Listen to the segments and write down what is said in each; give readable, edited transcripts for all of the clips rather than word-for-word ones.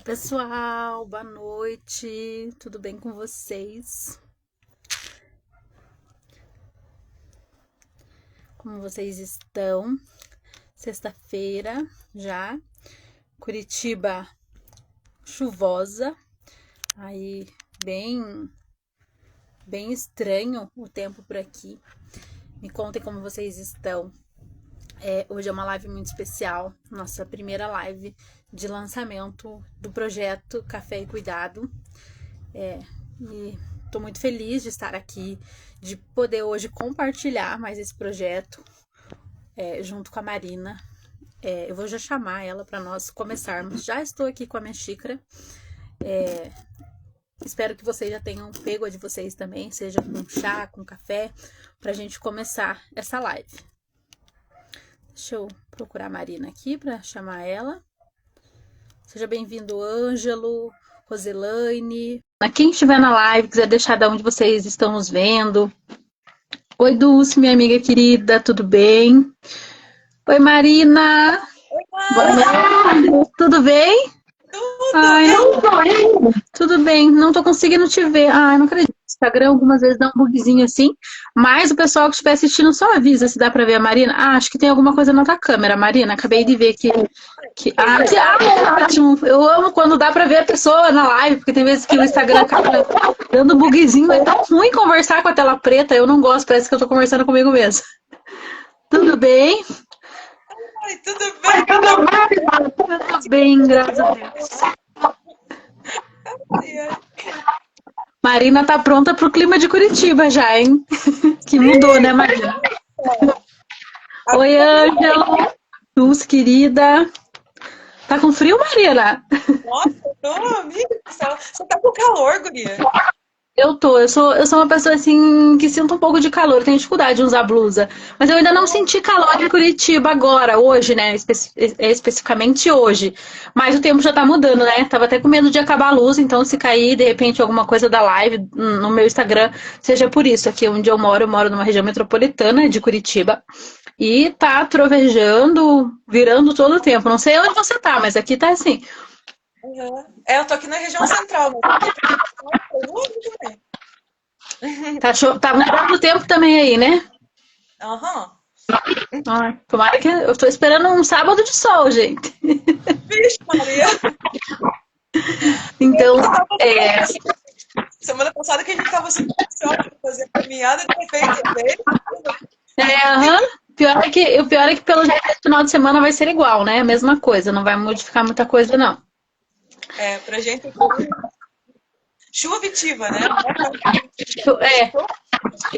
Pessoal, boa noite, tudo bem com vocês? Como vocês estão? Sexta-feira já, Curitiba chuvosa, aí bem estranho o tempo por aqui. Me contem como vocês estão. Hoje é uma live muito especial, nossa primeira live de lançamento do projeto Café e Cuidado. E estou muito feliz de estar aqui, de poder hoje compartilhar mais esse projeto junto com a Marina. Eu vou já chamar ela para nós começarmos. Já estou aqui com a minha xícara. Espero que vocês já tenham pego a de vocês também, seja com chá, com café, para a gente começar essa live. Deixa eu procurar a Marina aqui para chamar ela. Seja bem-vindo, Ângelo, Roselaine. Quem estiver na live, quiser deixar de onde vocês estão nos vendo. Oi, Dulce, minha amiga querida, tudo bem? Oi, Marina. Oi, boa noite. Tudo bem? Tudo bem, não tô conseguindo te ver. Não acredito. O Instagram algumas vezes dá um bugzinho assim, mas o pessoal que estiver assistindo só avisa se dá pra ver a Marina. Acho que tem alguma coisa na tua câmera, Marina. Acabei de ver que ótimo. Eu amo quando dá pra ver a pessoa na live, porque tem vezes que o Instagram acaba dando bugzinho. É tão ruim conversar com a tela preta, eu não gosto, parece que eu tô conversando comigo mesmo. Tudo bem? Oi, tudo bem? Tudo bem, graças a Deus. Marina tá pronta pro clima de Curitiba já, hein? Que mudou, né, Marina? Oi, Ângelo. Dulce, querida. Tá com frio, Marina? Nossa, eu tô, amiga. Você tá com calor, guria. Eu sou uma pessoa assim que sinto um pouco de calor, tenho dificuldade de usar blusa. Mas eu ainda não senti calor em Curitiba agora, hoje, né? Especificamente hoje. Mas o tempo já tá mudando, né? Tava até com medo de acabar a luz, então se cair de repente alguma coisa da live no meu Instagram, seja por isso. Aqui onde eu moro numa região metropolitana de Curitiba. E tá trovejando, virando todo o tempo. Não sei onde você tá, mas aqui tá assim. Eu tô aqui na região central. Tá mudando o tempo também aí, né? Tomara que... Eu tô esperando um sábado de sol, gente. Vixe, Maria. Então, Semana passada que a gente tava assim, pra fazer a caminhada, de repente veio. O pior é que pelo jeito esse final de semana vai ser igual, né? A mesma coisa, não vai modificar muita coisa, não. Pra gente chuvitiva, né?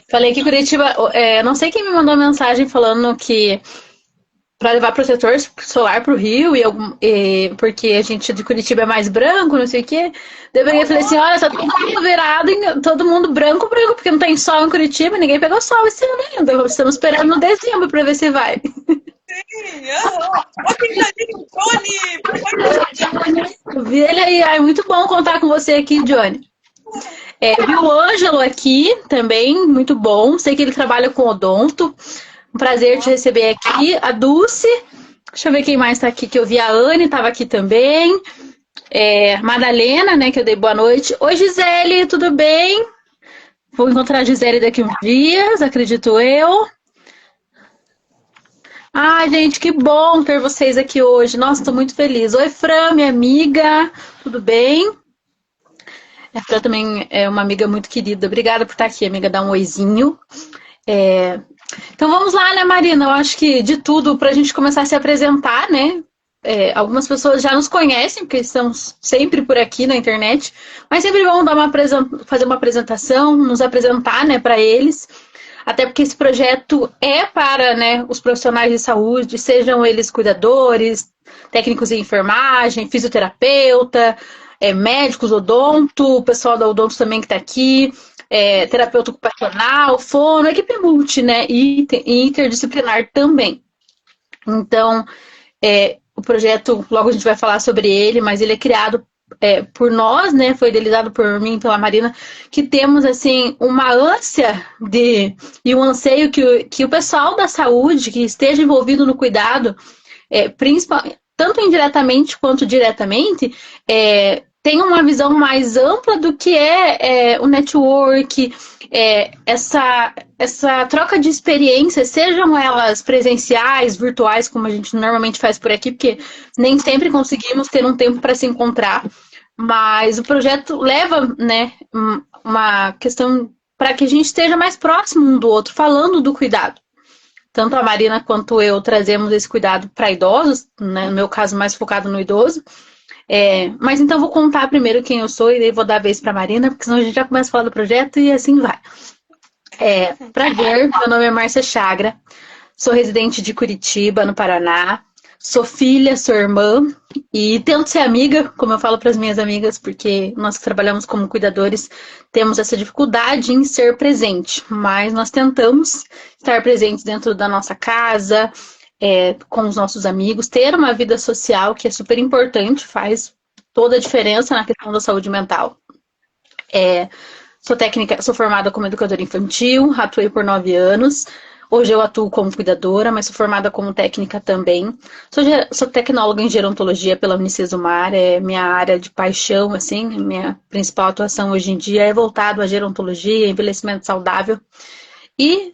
Falei que Curitiba, não sei quem me mandou mensagem falando que para levar protetor solar pro Rio porque a gente de Curitiba é mais branco, não sei o quê. Deveria falar assim, olha, tá todo mundo virado, todo mundo branco, porque não tem sol em Curitiba, ninguém pegou sol esse ano ainda. Estamos esperando no dezembro para ver se vai. Sim, Johnny! Eu vi ele aí, é muito bom contar com você aqui, Johnny. Vi o Ângelo aqui também, muito bom. Sei que ele trabalha com odonto. Um prazer te receber aqui. A Dulce, deixa eu ver quem mais tá aqui, que eu vi a Anne, tava aqui também. Madalena, né, que eu dei boa noite. Oi, Gisele, tudo bem? Vou encontrar a Gisele daqui uns dias, acredito eu. Gente, que bom ter vocês aqui hoje. Nossa, tô muito feliz. Oi, Fran, minha amiga, tudo bem? A Fran também é uma amiga muito querida. Obrigada por estar aqui, amiga. Dá um oizinho. Então vamos lá, né, Marina? Eu acho que de tudo, para a gente começar a se apresentar, né? Algumas pessoas já nos conhecem, porque estamos sempre por aqui na internet, mas sempre vamos fazer uma apresentação, nos apresentar, né, para eles. Até porque esse projeto é para, né, os profissionais de saúde, sejam eles cuidadores, técnicos de enfermagem, fisioterapeuta, médicos, odonto, o pessoal da odonto também que está aqui, terapeuta ocupacional, fono, equipe multi, né, e interdisciplinar também. Então, o projeto, logo a gente vai falar sobre ele, mas ele é criado por nós, né, foi idealizado por mim e pela Marina, que temos, assim, uma ânsia e um anseio que o pessoal da saúde, que esteja envolvido no cuidado, tanto indiretamente quanto diretamente, tem uma visão mais ampla do que o network, essa troca de experiências, sejam elas presenciais, virtuais, como a gente normalmente faz por aqui, porque nem sempre conseguimos ter um tempo para se encontrar, mas o projeto leva, né, uma questão para que a gente esteja mais próximo um do outro, falando do cuidado. Tanto a Marina quanto eu trazemos esse cuidado para idosos, né, no meu caso mais focado no idoso. Mas então vou contar primeiro quem eu sou e daí vou dar a vez para a Marina, porque senão a gente já começa a falar do projeto e assim vai. Prazer, meu nome é Márcia Chagra, sou residente de Curitiba, no Paraná, sou filha, sou irmã e tento ser amiga, como eu falo para as minhas amigas, porque nós que trabalhamos como cuidadores temos essa dificuldade em ser presente, mas nós tentamos estar presentes dentro da nossa casa, com os nossos amigos, ter uma vida social que é super importante, faz toda a diferença na questão da saúde mental. Sou formada como educadora infantil, atuei por 9 anos. Hoje eu atuo como cuidadora, mas sou formada como técnica também. Sou tecnóloga em gerontologia pela Unicesumar, é minha área de paixão, assim, minha principal atuação hoje em dia é voltado à gerontologia, envelhecimento saudável. E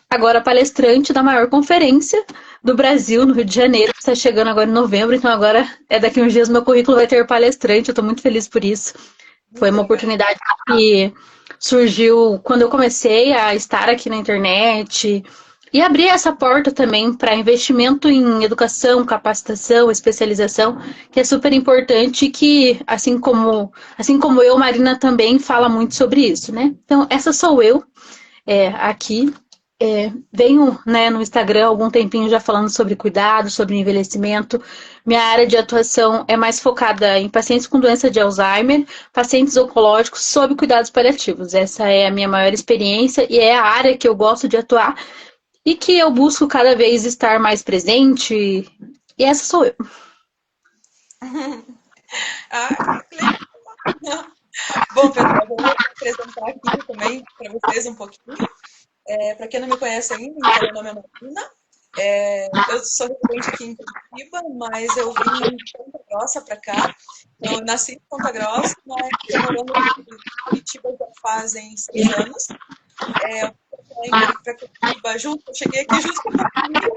agora palestrante da maior conferência do Brasil, no Rio de Janeiro, que está chegando agora em novembro, então agora daqui uns dias meu currículo vai ter palestrante, eu estou muito feliz por isso. Foi uma oportunidade que surgiu quando eu comecei a estar aqui na internet e abrir essa porta também para investimento em educação, capacitação, especialização, que é super importante e que, assim como eu, Marina também fala muito sobre isso, né? Então, essa sou eu aqui. Venho, né, no Instagram há algum tempinho já falando sobre cuidado, sobre envelhecimento. Minha área de atuação é mais focada em pacientes com doença de Alzheimer, pacientes oncológicos sob cuidados paliativos. Essa é a minha maior experiência e é a área que eu gosto de atuar e que eu busco cada vez estar mais presente. E essa sou eu. Que legal. Bom, pessoal, vou me apresentar aqui também para vocês um pouquinho. Para quem não me conhece ainda, então, meu nome é Marina. Eu sou residente aqui em Curitiba, mas eu vim de Ponta Grossa para cá. Então, eu nasci em Ponta Grossa, mas estou morando em Curitiba já fazem 6 anos. Para Curitiba, eu cheguei aqui justo com a pandemia,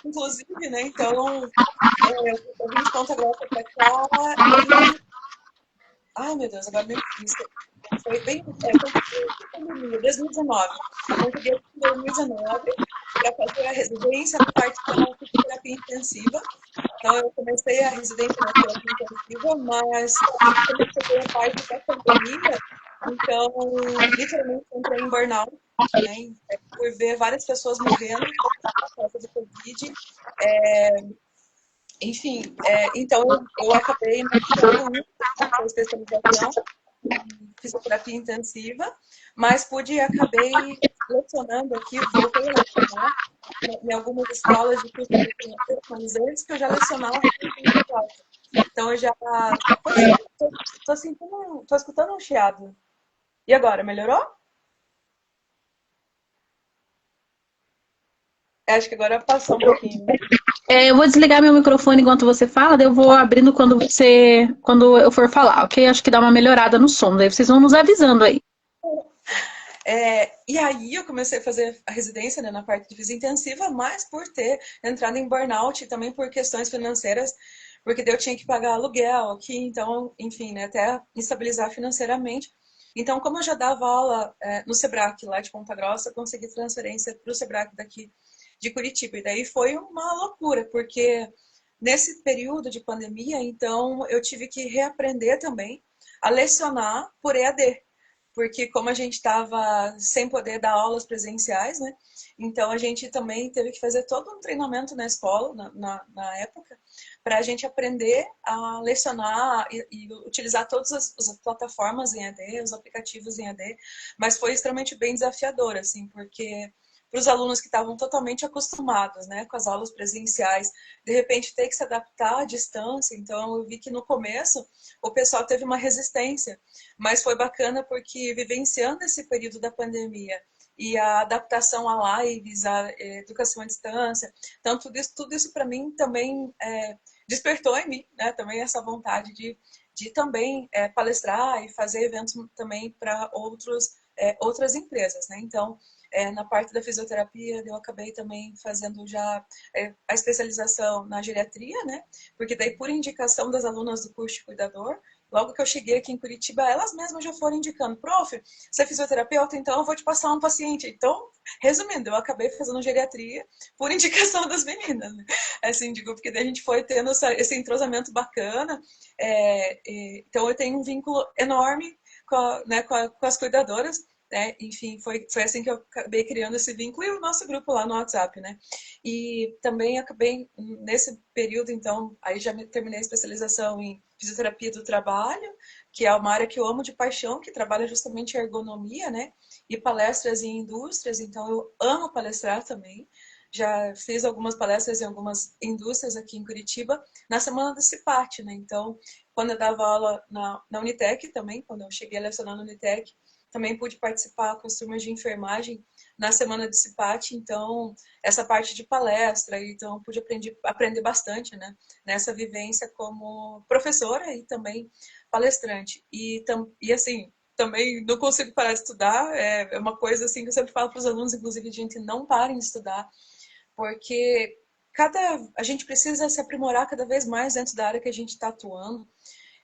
inclusive, né? Então, eu vim de Ponta Grossa para cá e... Ai, meu Deus, agora me fiz. Foi bem... Foi 2019. Eu cheguei aqui em 2019 para fazer a residência na parte da terapia intensiva. Então, eu comecei a residência na terapia intensiva, mas comecei a parte da pandemia, então, literalmente, entrei em burnout, né? Por ver várias pessoas morrendo por causa do Covid. Enfim, então eu acabei não a especialização em fisioterapia intensiva, mas acabei lecionando aqui, voltei a lecionar em algumas escolas de curso de financeiro, mas antes que eu já lecionava. Então eu já tô escutando um chiado. E agora, melhorou? Acho que agora passou um pouquinho. Eu vou desligar meu microfone enquanto você fala, daí eu vou abrindo quando eu for falar, ok? Acho que dá uma melhorada no som, daí vocês vão nos avisando aí. E aí eu comecei a fazer a residência, né, na parte de visita intensiva, mas por ter entrado em burnout e também por questões financeiras, porque daí eu tinha que pagar aluguel aqui, então, enfim, né, até estabilizar financeiramente. Então, como eu já dava aula no Sebrae lá de Ponta Grossa, eu consegui transferência para o Sebrae daqui de Curitiba. E daí foi uma loucura, porque nesse período de pandemia, então, eu tive que reaprender também a lecionar por EAD. Porque como a gente estava sem poder dar aulas presenciais, né? Então a gente também teve que fazer todo um treinamento na escola, na época, para a gente aprender a lecionar e utilizar todas as plataformas em EAD, os aplicativos em EAD, mas foi extremamente bem desafiador, assim, porque para os alunos que estavam totalmente acostumados, né, com as aulas presenciais, de repente ter que se adaptar à distância. Então eu vi que no começo o pessoal teve uma resistência, mas foi bacana porque vivenciando esse período da pandemia e a adaptação a lives, a educação à distância. Então, tudo isso para mim também despertou em mim, né, também essa vontade de também palestrar e fazer eventos também para outras empresas, né? Então, na parte da fisioterapia, eu acabei também fazendo já a especialização na geriatria, né? Porque daí, por indicação das alunas do curso de cuidador, logo que eu cheguei aqui em Curitiba, elas mesmas já foram indicando, prof, você é fisioterapeuta, então eu vou te passar um paciente. Então, resumindo, eu acabei fazendo geriatria por indicação das meninas, né? Assim, digo, porque daí a gente foi tendo esse entrosamento bacana. Então, eu tenho um vínculo enorme com as cuidadoras, né? Enfim, foi assim que eu acabei criando esse vínculo e o nosso grupo lá no WhatsApp, né? E também acabei, nesse período, então, aí já terminei a especialização em fisioterapia do trabalho, que é uma área que eu amo de paixão, que trabalha justamente a ergonomia, né? E palestras em indústrias, então eu amo palestrar também. Já fiz algumas palestras em algumas indústrias aqui em Curitiba, na semana do CIPAT, né? Então, quando eu dava aula na Unitec também, quando eu cheguei a lecionar na Unitec, também pude participar com as turmas de enfermagem na semana do CIPAT, então essa parte de palestra, então pude aprender bastante, né, nessa vivência como professora e também palestrante. E assim, também não consigo parar de estudar, é uma coisa assim que eu sempre falo para os alunos, inclusive, gente, não parem de estudar, porque a gente precisa se aprimorar cada vez mais dentro da área que a gente está atuando,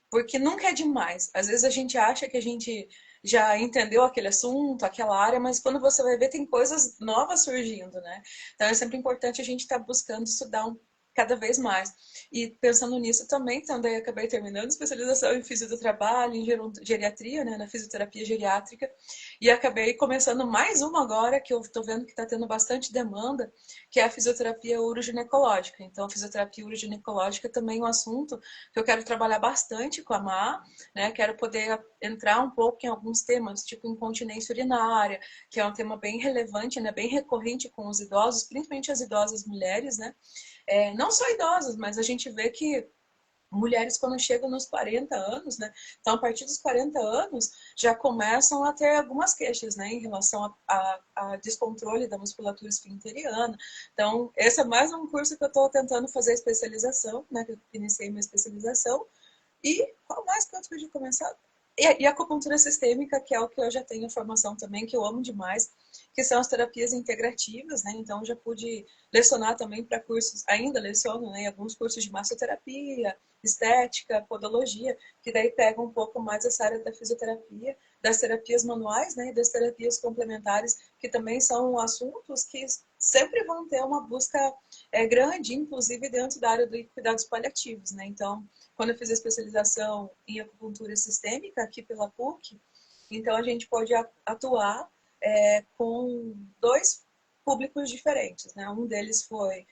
porque nunca é demais. Às vezes a gente acha que a gente já entendeu aquele assunto, aquela área, mas quando você vai ver, tem coisas novas surgindo, né? Então é sempre importante a gente estar buscando estudar cada vez mais. E pensando nisso também, também acabei terminando especialização em física do trabalho, em geriatria, né, na fisioterapia geriátrica, e acabei começando mais uma agora, que eu estou vendo que está tendo bastante demanda, que é a fisioterapia uroginecológica. Então, a fisioterapia uroginecológica também é um assunto que eu quero trabalhar bastante com a Má, né? Quero poder entrar um pouco em alguns temas, tipo incontinência urinária, que é um tema bem relevante, né? Bem recorrente com os idosos, principalmente as idosas mulheres, né? Não só idosas, mas a gente vê que mulheres quando chegam nos 40 anos, né? Então, a partir dos 40 anos, já começam a ter algumas queixas, né? Em relação a descontrole da musculatura esfinteriana. Então, esse é mais um curso que eu estou tentando fazer a especialização, né? Que eu iniciei minha especialização. E qual mais que eu podia começar? E a acupuntura sistêmica, que é o que eu já tenho formação também, que eu amo demais, que são as terapias integrativas, né? Então, já pude lecionar também para cursos, ainda leciono, né? Alguns cursos de massoterapia, estética, podologia, que daí pegam um pouco mais essa área da fisioterapia, das terapias manuais, né? E das terapias complementares, que também são assuntos que sempre vão ter uma busca grande, inclusive dentro da área dos cuidados paliativos, né? Então, quando eu fiz a especialização em acupuntura sistêmica aqui pela PUC, então a gente pode atuar com dois públicos diferentes, né? Um deles foi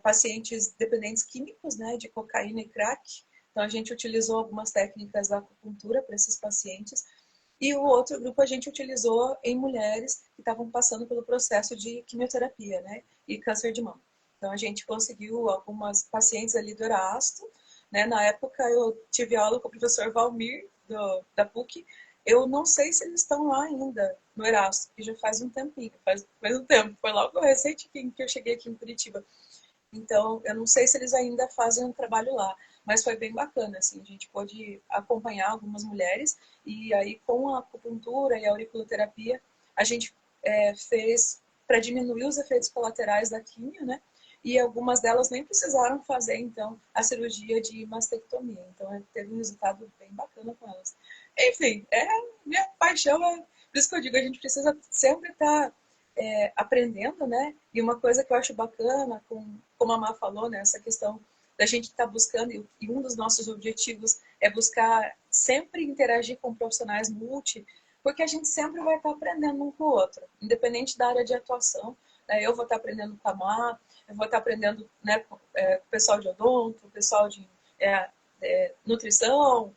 pacientes dependentes químicos, né, de cocaína e crack. Então a gente utilizou algumas técnicas da acupuntura para esses pacientes. E o outro grupo a gente utilizou em mulheres que estavam passando pelo processo de quimioterapia, né, e câncer de mama. Então a gente conseguiu algumas pacientes ali do Erasto, né? Na época eu tive aula com o professor Valmir da PUC. Eu não sei se eles estão lá ainda no Erasto, que já faz um tempinho, faz um tempo. Foi logo recente que eu cheguei aqui em Curitiba. Então, eu não sei se eles ainda fazem um trabalho lá, mas foi bem bacana, assim, a gente pôde acompanhar algumas mulheres e aí com a acupuntura e a auriculoterapia, a gente fez para diminuir os efeitos colaterais da quimio, né? E algumas delas nem precisaram fazer, então, a cirurgia de mastectomia. Então, teve um resultado bem bacana com elas. Enfim, minha paixão, por isso que eu digo, a gente precisa sempre estar aprendendo, né? E uma coisa que eu acho bacana, como a Má falou, né? Essa questão da gente estar buscando, e um dos nossos objetivos é buscar sempre interagir com profissionais multi, porque a gente sempre vai estar aprendendo um com o outro, independente da área de atuação. Né? Eu vou estar aprendendo com a Má, eu vou estar aprendendo, né, com o pessoal de odonto, o pessoal de nutrição,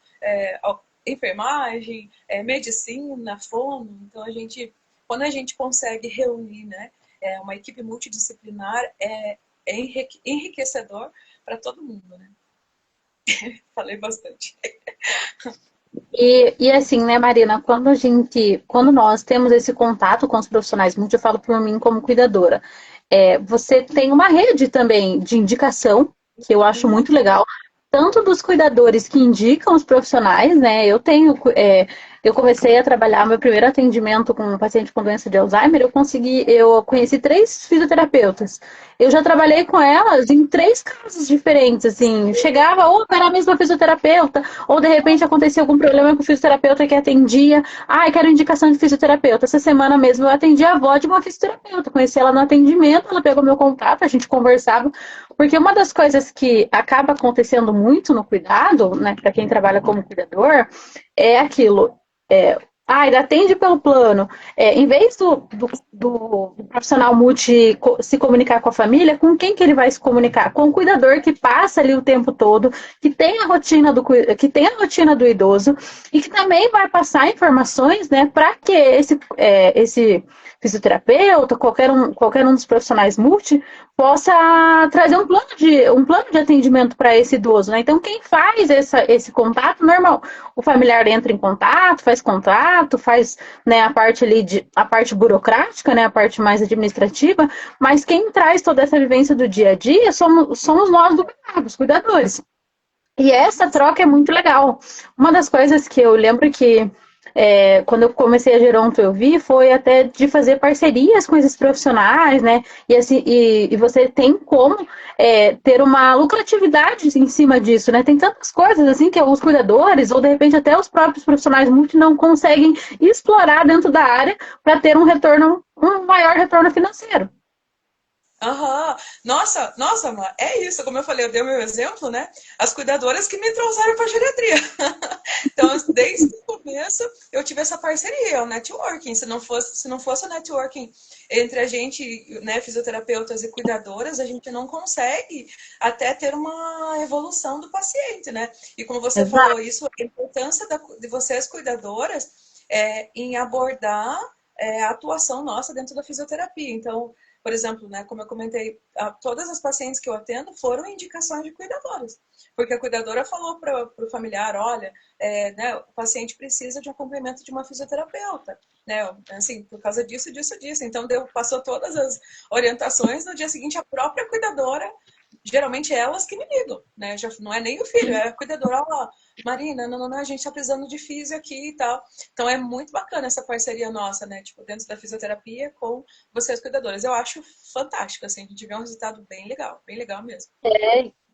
enfermagem, medicina, fono. Então, quando a gente consegue reunir, né, uma equipe multidisciplinar, é enriquecedor para todo mundo, né? Falei bastante. E assim, né, Marina, quando nós temos esse contato com os profissionais, muito eu falo por mim como cuidadora, você tem uma rede também de indicação, que eu acho muito Uhum. legal, tanto dos cuidadores que indicam os profissionais, né? Eu comecei a trabalhar meu primeiro atendimento com um paciente com doença de Alzheimer, eu conheci 3 fisioterapeutas. Eu já trabalhei com elas em 3 casos diferentes, assim, chegava ou era a mesma fisioterapeuta, ou de repente acontecia algum problema com o fisioterapeuta que atendia. Ai, quero indicação de fisioterapeuta. Essa semana mesmo eu atendi a avó de uma fisioterapeuta. Conheci ela no atendimento, ela pegou meu contato, a gente conversava. Porque uma das coisas que acaba acontecendo muito no cuidado, né, para quem trabalha como cuidador, é aquilo. É, ele atende pelo plano. Em vez do profissional multi se comunicar com a família, com quem que ele vai se comunicar? Com o cuidador que passa ali o tempo todo, que tem a rotina do idoso e que também vai passar informações, né, para que esse fisioterapeuta, qualquer um dos profissionais multi, possa trazer um plano de atendimento para esse idoso, né? Então, quem faz esse contato, normal, o familiar entra em contato, faz, né, a parte burocrática, né, a parte mais administrativa, mas quem traz toda essa vivência do dia a dia somos nós do cuidado, os cuidadores. E essa troca é muito legal. Uma das coisas que eu lembro que quando eu comecei a Geronto eu vi foi até de fazer parcerias com esses profissionais, né? E, assim, e você tem como ter uma lucratividade em cima disso, né? Tem tantas coisas assim que os cuidadores, ou de repente até os próprios profissionais multi não conseguem explorar dentro da área para ter um maior retorno financeiro. Aham. Nossa, nossa, Má, é isso. Como eu falei, eu dei o meu exemplo, né? As cuidadoras que me trouxeram para a geriatria. Então, desde o começo, eu tive essa parceria, o networking. Se não fosse o networking entre a gente, né, fisioterapeutas e cuidadoras, a gente não consegue até ter uma evolução do paciente, né? E como você falou Exato. isso, a importância de vocês, cuidadoras, em abordar a atuação nossa dentro da fisioterapia. Então, por exemplo, né, como eu comentei, todas as pacientes que eu atendo foram indicações de cuidadoras, porque a cuidadora falou para o familiar, olha, né, o paciente precisa de um acompanhamento de uma fisioterapeuta, né, assim, por causa disso, disso, disso. Então, passou todas as orientações, no dia seguinte a própria cuidadora, geralmente elas que me ligam, né, já não é nem o filho, é a cuidadora, ó, Marina, não, não, não, a gente tá precisando de físio aqui e tal. Então é muito bacana essa parceria nossa, né, tipo, dentro da fisioterapia com vocês cuidadoras. Eu acho fantástico, assim, a gente vê um resultado bem legal mesmo.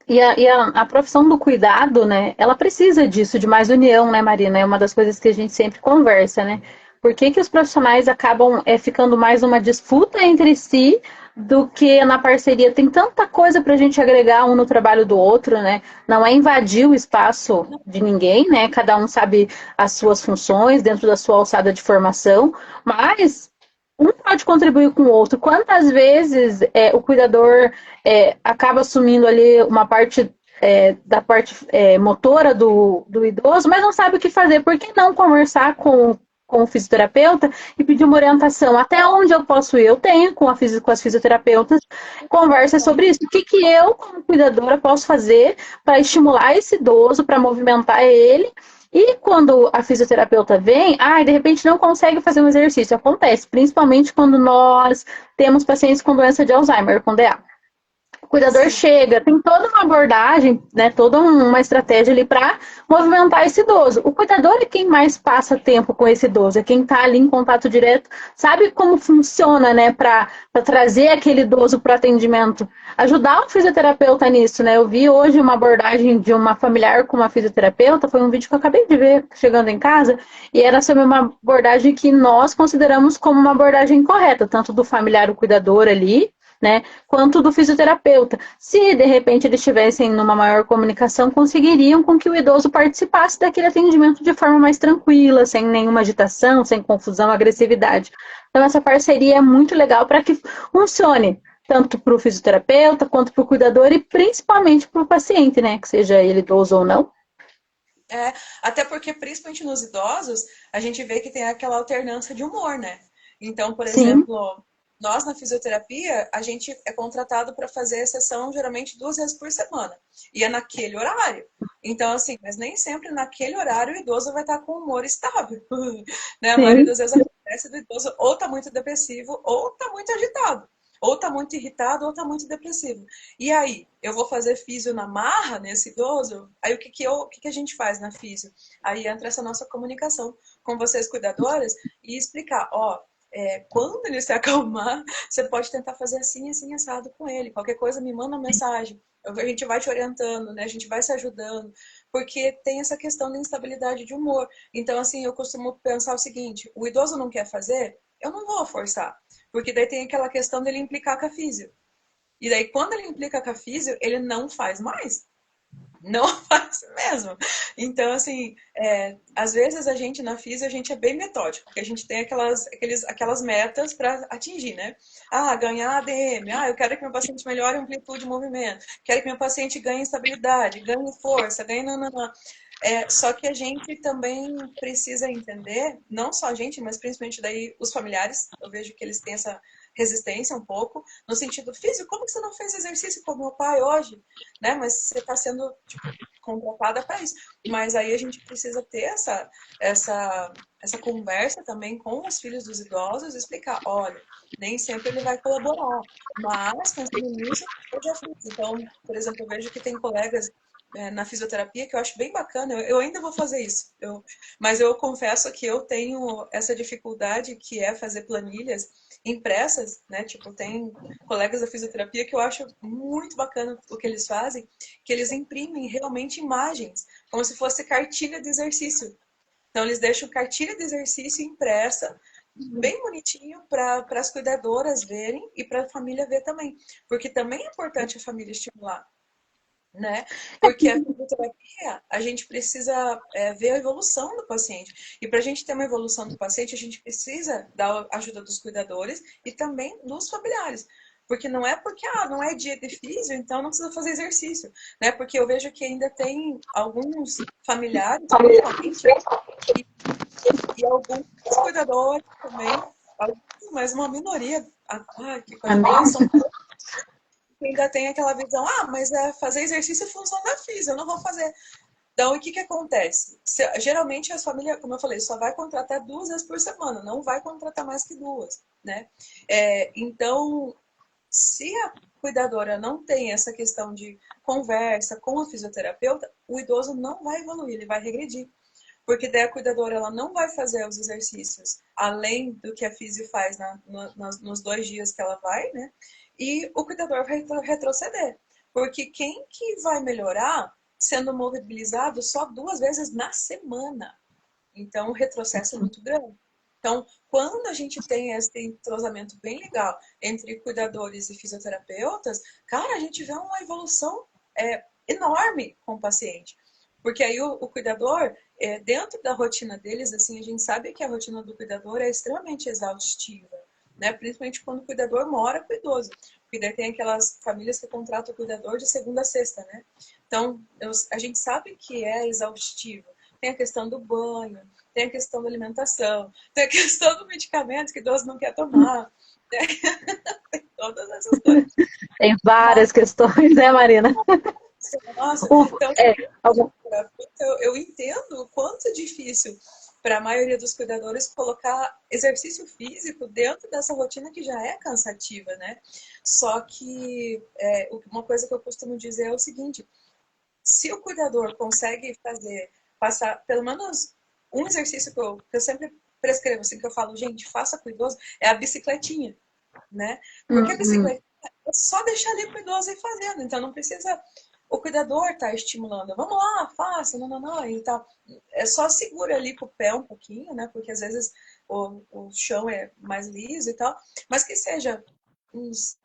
E a profissão do cuidado, né, ela precisa disso, de mais união, né, Marina? É uma das coisas que a gente sempre conversa, né? Por que que os profissionais acabam ficando mais uma disputa entre si do que na parceria? Tem tanta coisa para a gente agregar um no trabalho do outro, né? Não é invadir o espaço de ninguém, né? Cada um sabe as suas funções dentro da sua alçada de formação, mas um pode contribuir com o outro. Quantas vezes o cuidador acaba assumindo ali uma parte da parte motora do idoso, mas não sabe o que fazer? Por que não conversar com o fisioterapeuta e pedir uma orientação? Até onde eu posso ir? Eu tenho com as fisioterapeutas conversa sobre isso. O que, que eu, como cuidadora, posso fazer para estimular esse idoso, para movimentar ele e quando a fisioterapeuta vem, de repente não consegue fazer um exercício. Acontece, principalmente quando nós temos pacientes com doença de Alzheimer, com DA. O cuidador Sim. chega, tem toda uma abordagem, né, toda uma estratégia ali para movimentar esse idoso. O cuidador é quem mais passa tempo com esse idoso, é quem está ali em contato direto, sabe como funciona, né, para trazer aquele idoso para o atendimento. Ajudar o fisioterapeuta nisso, né? Eu vi hoje uma abordagem de uma familiar com uma fisioterapeuta, foi um vídeo que eu acabei de ver chegando em casa, e era sobre uma abordagem que nós consideramos como uma abordagem correta, tanto do familiar, o cuidador ali, né, quanto do fisioterapeuta. Se de repente eles estivessem numa maior comunicação, conseguiriam com que o idoso participasse daquele atendimento de forma mais tranquila, sem nenhuma agitação, sem confusão, agressividade. Então essa parceria é muito legal para que funcione tanto para o fisioterapeuta quanto para o cuidador e principalmente para o paciente, né, que seja ele idoso ou não. Até porque, principalmente nos idosos, a gente vê que tem aquela alternância de humor, né? Então, por Sim, exemplo, Nós, na fisioterapia, a gente é contratado para fazer a sessão geralmente 2 vezes por semana. E é naquele horário. Então, assim, mas nem sempre naquele horário o idoso vai estar com o humor estável. Né? A maioria Sim. das vezes acontece do idoso ou está muito depressivo ou está muito agitado. Ou está muito irritado ou está muito depressivo. E aí, eu vou fazer físio na marra nesse idoso? Aí o que a gente faz na físio? Aí entra essa nossa comunicação com vocês cuidadoras e explicar, ó, quando ele se acalmar, você pode tentar fazer assim, assim, assado com ele. Qualquer coisa, me manda uma mensagem. A gente vai te orientando, né? A gente vai se ajudando. Porque tem essa questão da instabilidade de humor. Então, assim, eu costumo pensar o seguinte: o idoso não quer fazer, eu não vou forçar. Porque daí tem aquela questão dele implicar com a físio. E daí, quando ele implica com a físio, ele não faz mais. Não faz mesmo. Então, assim, às vezes a gente na física, a gente é bem metódico, porque a gente tem aquelas metas para atingir, né? Ah, ganhar ADM. Ah, eu quero que meu paciente melhore a amplitude de movimento. Quero que meu paciente ganhe estabilidade, ganhe força, ganhe nananã. Só que a gente também precisa entender, não só a gente, mas principalmente daí os familiares, eu vejo que eles têm essa resistência um pouco, no sentido físico, como que você não fez exercício com o meu pai hoje? Né? Mas você está sendo, tipo, contratada para isso. Mas aí a gente precisa ter essa conversa também com os filhos dos idosos, explicar, olha, nem sempre ele vai colaborar, mas pensando nisso, eu já fiz. Então, por exemplo, eu vejo que tem colegas na fisioterapia que eu acho bem bacana. Eu ainda vou fazer isso. Mas eu confesso que eu tenho essa dificuldade que é fazer planilhas impressas, né? Tipo, tem colegas da fisioterapia que eu acho muito bacana o que eles fazem, que eles imprimem realmente imagens, como se fosse cartilha de exercício. Então, eles deixam cartilha de exercício impressa, bem bonitinho, para as cuidadoras verem e para a família ver também. Porque também é importante a família estimular, né? Porque a fisioterapia, a gente precisa ver a evolução do paciente. E para a gente ter uma evolução do paciente, a gente precisa da ajuda dos cuidadores e também dos familiares. Porque não é porque não é dia de físio, então não precisa fazer exercício, né? Porque eu vejo que ainda tem alguns familiares, principalmente, e alguns cuidadores também, mas uma minoria, que coisa boa, Amém. são ainda tem aquela visão, mas fazer exercício é função da física, eu não vou fazer. Então, o que que acontece? Geralmente as famílias, como eu falei, só vai contratar 2 vezes por semana, não vai contratar mais que duas, né? Então, se a cuidadora não tem essa questão de conversa com a fisioterapeuta, o idoso não vai evoluir, ele vai regredir. Porque daí a cuidadora ela não vai fazer os exercícios além do que a fisio faz nos 2 dias que ela vai, né? E o cuidador vai retroceder. Porque quem que vai melhorar sendo mobilizado só 2 vezes na semana? Então o retrocesso é muito grande. Então, quando a gente tem esse entrosamento bem legal entre cuidadores e fisioterapeutas, cara, a gente vê uma evolução enorme com o paciente. Porque aí o cuidador, dentro da rotina deles, assim, a gente sabe que a rotina do cuidador é extremamente exaustiva, né? Principalmente quando o cuidador mora com o idoso. Porque daí tem aquelas famílias que contratam o cuidador de segunda a sexta, né? Então, a gente sabe que é exaustivo. Tem a questão do banho, tem a questão da alimentação, tem a questão do medicamento que o idoso não quer tomar, né? Tem todas essas coisas. Tem Mas, várias questões, né, Marina? nossa, O, então, é, algum- eu entendo o quanto é difícil para a maioria dos cuidadores colocar exercício físico dentro dessa rotina que já é cansativa, né? Só que uma coisa que eu costumo dizer é o seguinte: se o cuidador consegue passar pelo menos um exercício que eu sempre prescrevo, assim, que eu falo, gente, faça com o idoso, é a bicicletinha, né? Porque a Uhum. bicicletinha é só deixar ali para o idoso ir fazendo, então não precisa o cuidador tá estimulando, vamos lá, faça, não, não, não, e tal. É só segura ali com o pé um pouquinho, né? Porque às vezes o chão é mais liso e tal, mas que seja uns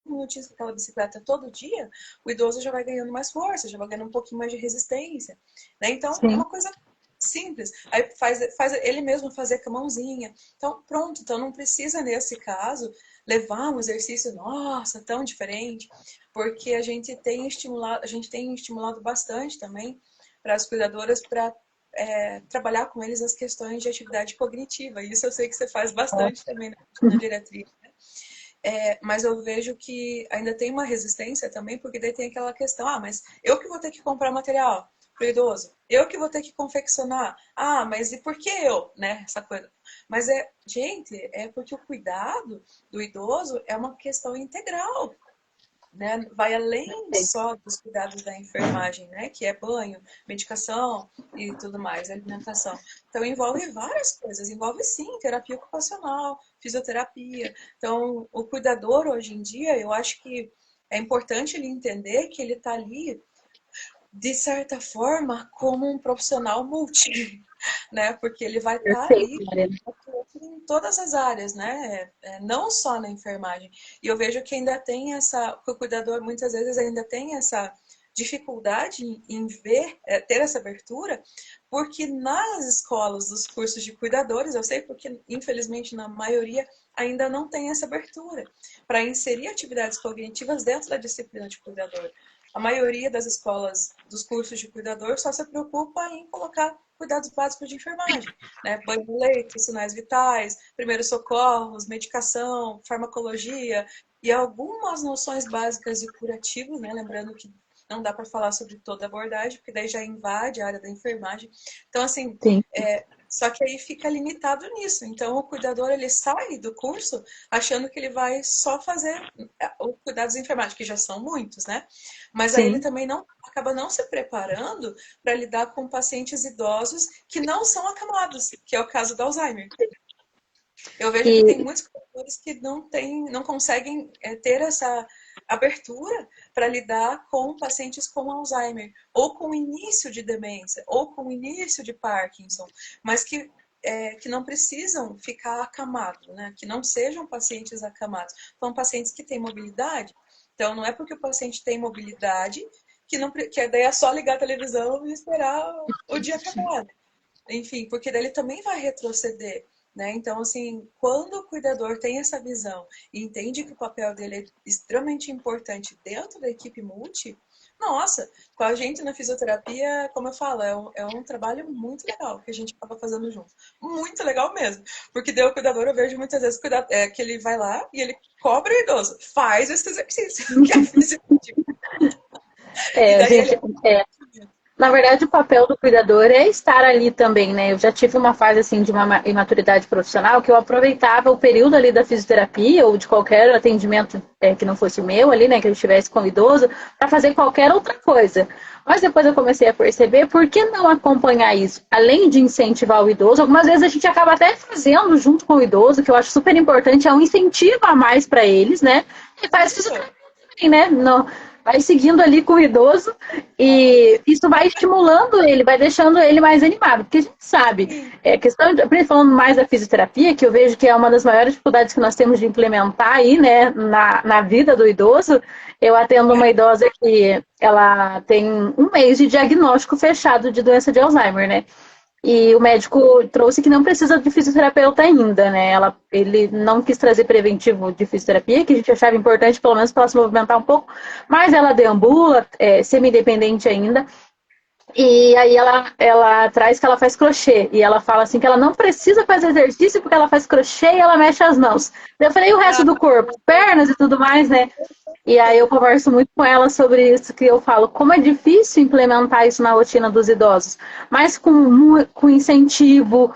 minutinhos com aquela bicicleta todo dia, o idoso já vai ganhando mais força, já vai ganhando um pouquinho mais de resistência, né? Então, é Sim. uma coisa simples. Aí faz ele mesmo fazer com a mãozinha. Então, pronto. Então, não precisa, nesse caso, levar um exercício, nossa, tão diferente, porque a gente tem estimulado bastante também para as cuidadoras para trabalhar com eles as questões de atividade cognitiva. E isso eu sei que você faz bastante também na diretriz. Mas eu vejo que ainda tem uma resistência também, porque daí tem aquela questão, mas eu que vou ter que comprar material para o idoso, eu que vou ter que confeccionar, mas e por que eu, né, essa coisa. Mas gente, é porque o cuidado do idoso é uma questão integral, né? Vai além só dos cuidados da enfermagem, né? Que é banho, medicação e tudo mais, alimentação. Então envolve várias coisas, envolve sim terapia ocupacional, fisioterapia. Então o cuidador hoje em dia, eu acho que é importante ele entender que ele está ali de certa forma como um profissional multi, né? Porque ele vai estar ali Perfeito, Mariana. em todas as áreas, né? Não só na enfermagem. E eu vejo que ainda tem que o cuidador muitas vezes ainda tem essa dificuldade em ver, ter essa abertura, porque nas escolas dos cursos de cuidadores, eu sei porque infelizmente na maioria ainda não tem essa abertura para inserir atividades cognitivas dentro da disciplina de cuidador. A maioria das escolas dos cursos de cuidador só se preocupa em colocar cuidados básicos de enfermagem, né? Banho no leito, sinais vitais, primeiros socorros, medicação, farmacologia e algumas noções básicas de curativos, né? Lembrando que não dá para falar sobre toda a abordagem, porque daí já invade a área da enfermagem. Então, assim, Sim. só que aí fica limitado nisso. Então, o cuidador, ele sai do curso achando que ele vai só fazer os cuidados de enfermagem, que já são muitos, né? Mas aí ele Sim. também acaba não se preparando para lidar com pacientes idosos que não são acamados, que é o caso do Alzheimer. Eu vejo que tem E muitos cuidadores que não conseguem ter essa abertura para lidar com pacientes com Alzheimer, ou com início de demência, ou com início de Parkinson, mas que não precisam ficar acamados, né? Que não sejam pacientes acamados. São pacientes que têm mobilidade. Então, não é porque o paciente tem mobilidade que daí é só ligar a televisão e esperar o dia acabar. Enfim, porque daí ele também vai retroceder. Né? Então, assim, quando o cuidador tem essa visão e entende que o papel dele é extremamente importante dentro da equipe multi, nossa, com a gente na fisioterapia, como eu falo, é um trabalho muito legal que a gente acaba fazendo junto. Muito legal mesmo. Porque daí o cuidador, eu vejo muitas vezes que ele vai lá e ele cobra o idoso, faz esse exercício, que é físico. E a daí ele gente, na verdade, o papel do cuidador é estar ali também, né? Eu já tive uma fase assim de uma imaturidade profissional que eu aproveitava o período ali da fisioterapia ou de qualquer atendimento que não fosse meu ali, né? Que eu estivesse com o idoso, para fazer qualquer outra coisa. Mas depois eu comecei a perceber por que não acompanhar isso? Além de incentivar o idoso, algumas vezes a gente acaba até fazendo junto com o idoso, que eu acho super importante, é um incentivo a mais para eles, né? E faz fisioterapia também, né? No, vai seguindo ali com o idoso e isso vai estimulando ele, vai deixando ele mais animado, porque a gente sabe, questão de, falando mais da fisioterapia, que eu vejo que é uma das maiores dificuldades que nós temos de implementar aí, né, na vida do idoso. Eu atendo uma idosa que ela tem um mês de diagnóstico fechado de doença de Alzheimer, né? E o médico trouxe que não precisa de fisioterapeuta ainda, né? Ele não quis trazer preventivo de fisioterapia, que a gente achava importante, pelo menos para ela se movimentar um pouco, mas ela deambula, semi-independente ainda. E aí ela traz que ela faz crochê. E ela fala assim que ela não precisa fazer exercício porque ela faz crochê e ela mexe as mãos. Eu falei, e o resto do corpo? Pernas e tudo mais, né? E aí eu converso muito com ela sobre isso, que eu falo, como é difícil implementar isso na rotina dos idosos. Mas com incentivo.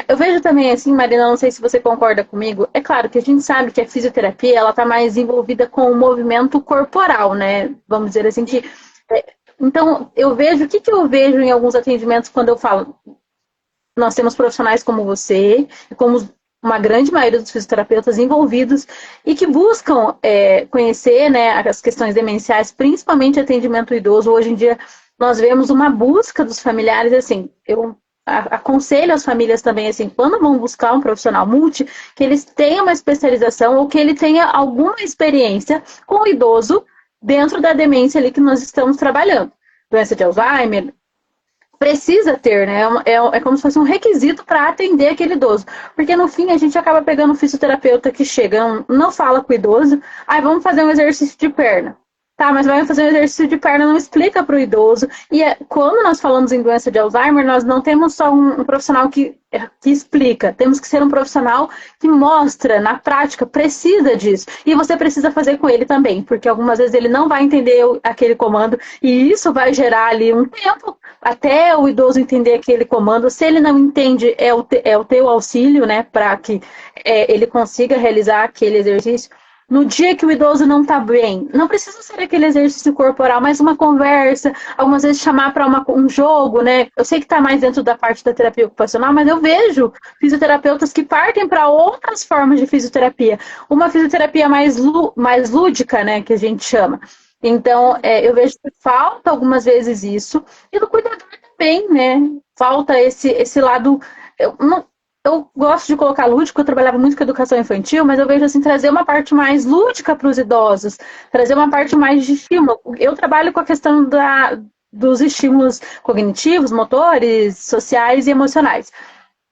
Eu vejo também assim, Marina, não sei se você concorda comigo, é claro que a gente sabe que a fisioterapia, ela está mais envolvida com o movimento corporal, né? Vamos dizer assim que... Então, eu vejo, o que eu vejo em alguns atendimentos quando eu falo, nós temos profissionais como você, e como uma grande maioria dos fisioterapeutas envolvidos e que buscam conhecer, né, as questões demenciais, principalmente atendimento idoso. Hoje em dia, nós vemos uma busca dos familiares, assim, eu aconselho as famílias também, assim, quando vão buscar um profissional multi, que eles tenham uma especialização ou que ele tenha alguma experiência com o idoso dentro da demência ali que nós estamos trabalhando. Doença de Alzheimer, precisa ter, né? É como se fosse um requisito para atender aquele idoso. Porque no fim a gente acaba pegando um fisioterapeuta que chega, não fala com o idoso, vamos fazer um exercício de perna. Tá, mas vai fazer um exercício de perna, não explica para o idoso. E quando nós falamos em doença de Alzheimer, nós não temos só um profissional que que explica. Temos que ser um profissional que mostra, na prática, precisa disso. E você precisa fazer com ele também, porque algumas vezes ele não vai entender aquele comando e isso vai gerar ali um tempo até o idoso entender aquele comando. Se ele não entende, é o teu auxílio, né, para que ele consiga realizar aquele exercício. No dia que o idoso não está bem, não precisa ser aquele exercício corporal, mas uma conversa, algumas vezes chamar para um jogo, né? Eu sei que está mais dentro da parte da terapia ocupacional, mas eu vejo fisioterapeutas que partem para outras formas de fisioterapia. Uma fisioterapia mais lúdica, né, que a gente chama. Então, eu vejo que falta algumas vezes isso, e do cuidador também, né? Falta esse lado. Eu gosto de colocar lúdico, eu trabalhava muito com educação infantil, mas eu vejo assim, trazer uma parte mais lúdica para os idosos, trazer uma parte mais de estímulo. Eu trabalho com a questão dos estímulos cognitivos, motores, sociais e emocionais.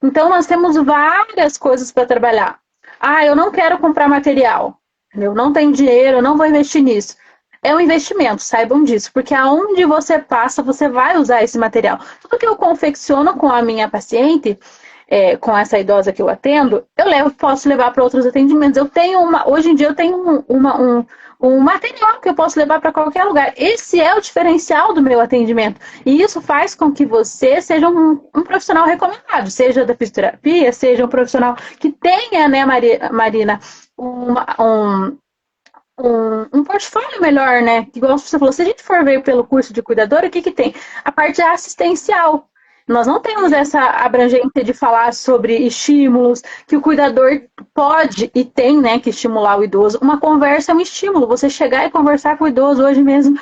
Então, nós temos várias coisas para trabalhar. Ah, eu não quero comprar material, eu não tenho dinheiro, eu não vou investir nisso. É um investimento, saibam disso, porque aonde você passa, você vai usar esse material. Tudo que eu confecciono com a minha paciente, com essa idosa que eu atendo, posso levar para outros atendimentos. Hoje em dia eu tenho um material que eu posso levar para qualquer lugar. Esse é o diferencial do meu atendimento. E isso faz com que você seja um profissional recomendado, seja da fisioterapia, seja um profissional que tenha, né, Marina, um portfólio melhor, né? Igual você falou, se a gente for ver pelo curso de cuidador, o que que tem? A parte assistencial. Nós não temos essa abrangência de falar sobre estímulos, que o cuidador pode e tem, né, que estimular o idoso. Uma conversa é um estímulo. Você chegar e conversar com o idoso. Hoje mesmo,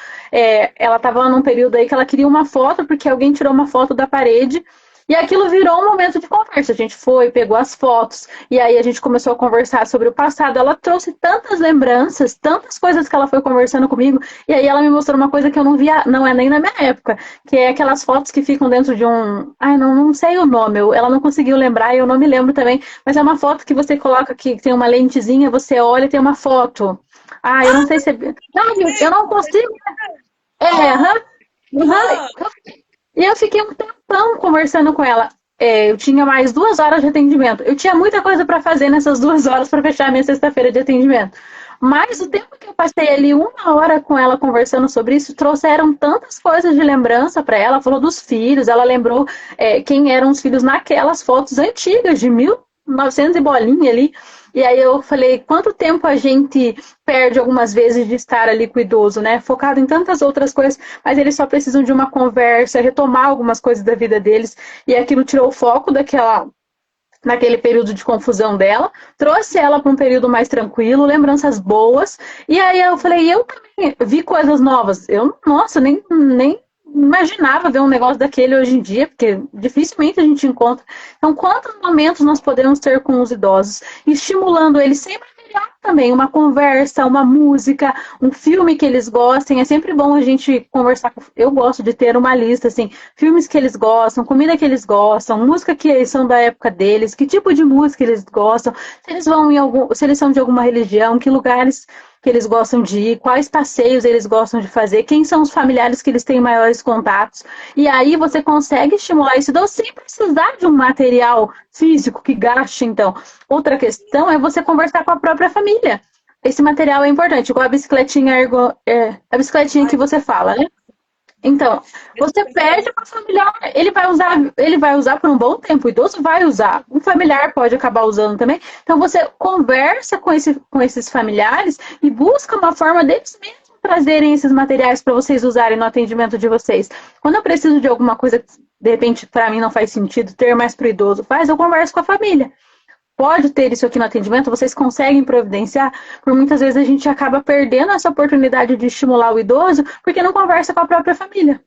ela estava num período aí que ela queria uma foto, porque alguém tirou uma foto da parede. E aquilo virou um momento de conversa. A gente foi, pegou as fotos, e aí a gente começou a conversar sobre o passado. Ela trouxe tantas lembranças, tantas coisas que ela foi conversando comigo, e aí ela me mostrou uma coisa que eu não via, não é nem na minha época, que é aquelas fotos que ficam dentro de um... Ai, não sei o nome, ela não conseguiu lembrar, e eu não me lembro também, mas é uma foto que você coloca aqui, tem uma lentezinha, você olha e tem uma foto. Ah, eu não sei se... Não, eu não consigo... Aham. Ah, E eu fiquei um tempão conversando com ela. Eu tinha mais 2 horas de atendimento. Eu tinha muita coisa para fazer nessas 2 horas para fechar a minha sexta-feira de atendimento. Mas o tempo que eu passei ali 1 hora com ela conversando sobre isso, trouxeram tantas coisas de lembrança para ela. Falou dos filhos, ela lembrou quem eram os filhos naquelas fotos antigas, de 1900 e bolinha ali. E aí eu falei, quanto tempo a gente perde algumas vezes de estar ali com o idoso, né? Focado em tantas outras coisas, mas eles só precisam de uma conversa, retomar algumas coisas da vida deles. E aquilo tirou o foco naquele período de confusão dela, trouxe ela para um período mais tranquilo, lembranças boas. E aí eu falei, eu também vi coisas novas. Nossa, nem imaginava ver um negócio daquele hoje em dia, porque dificilmente a gente encontra. Então, quantos momentos nós podemos ter com os idosos, estimulando eles sem material também, uma conversa, uma música, um filme que eles gostem. É sempre bom a gente conversar. Eu gosto de ter uma lista, assim, filmes que eles gostam, comida que eles gostam, música que são da época deles, que tipo de música eles gostam, se eles são de alguma religião, que lugares que eles gostam de ir, quais passeios eles gostam de fazer, quem são os familiares que eles têm maiores contatos. E aí você consegue estimular isso sem precisar de um material físico que gaste, então. Outra questão é você conversar com a própria família. Esse material é importante, igual a bicicletinha a bicicletinha que você fala, né? Então, você pede para o familiar, ele vai usar por um bom tempo, o idoso vai usar, um familiar pode acabar usando também. Então, você conversa com esses familiares e busca uma forma deles mesmos trazerem esses materiais para vocês usarem no atendimento de vocês. Quando eu preciso de alguma coisa que, de repente, para mim não faz sentido ter mais para o idoso, eu converso com a família. Pode ter isso aqui no atendimento, vocês conseguem providenciar, por muitas vezes a gente acaba perdendo essa oportunidade de estimular o idoso, porque não conversa com a própria família.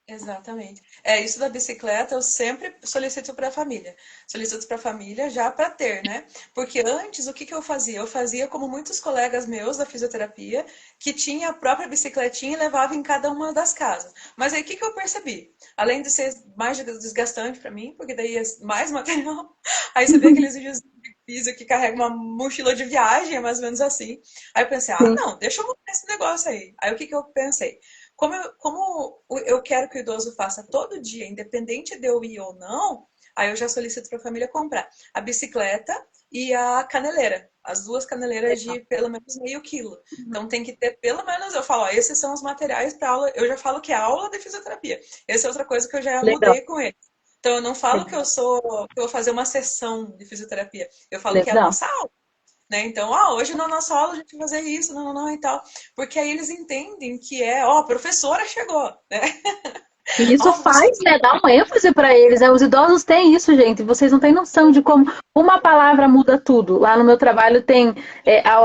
exatamente. Isso da bicicleta eu sempre solicito para a família. Solicito para a família já para ter, né? Porque antes, o que que eu fazia? Eu fazia como muitos colegas meus da fisioterapia, que tinha a própria bicicletinha e levava em cada uma das casas. Mas aí o que que eu percebi? Além de ser mais desgastante para mim, porque daí é mais material, aí você vê aqueles vídeos de físico que carrega uma mochila de viagem, é mais ou menos assim. Aí eu pensei, Sim. não, deixa eu mudar esse negócio aí. Aí o que que eu pensei? Como eu quero que o idoso faça todo dia, independente de eu ir ou não, Aí eu já solicito para a família comprar a bicicleta e a caneleira. As duas caneleiras de pelo menos meio quilo. Então tem que ter pelo menos, eu falo, ó, esses são os materiais para aula. Eu já falo que é aula de fisioterapia. Essa é outra coisa que eu já Legal, mudei com eles. Então eu não falo que legal, eu vou fazer uma sessão de fisioterapia. Eu falo que é a legal. nossa aula. Né? Então, hoje na nossa aula a gente vai fazer isso, não, não, não, e tal. Porque aí eles entendem que a professora chegou, né? E isso Você... faz, né, dá uma ênfase para eles, né? Os idosos têm isso, gente. Vocês não têm noção de como uma palavra muda tudo. Lá no meu trabalho tem a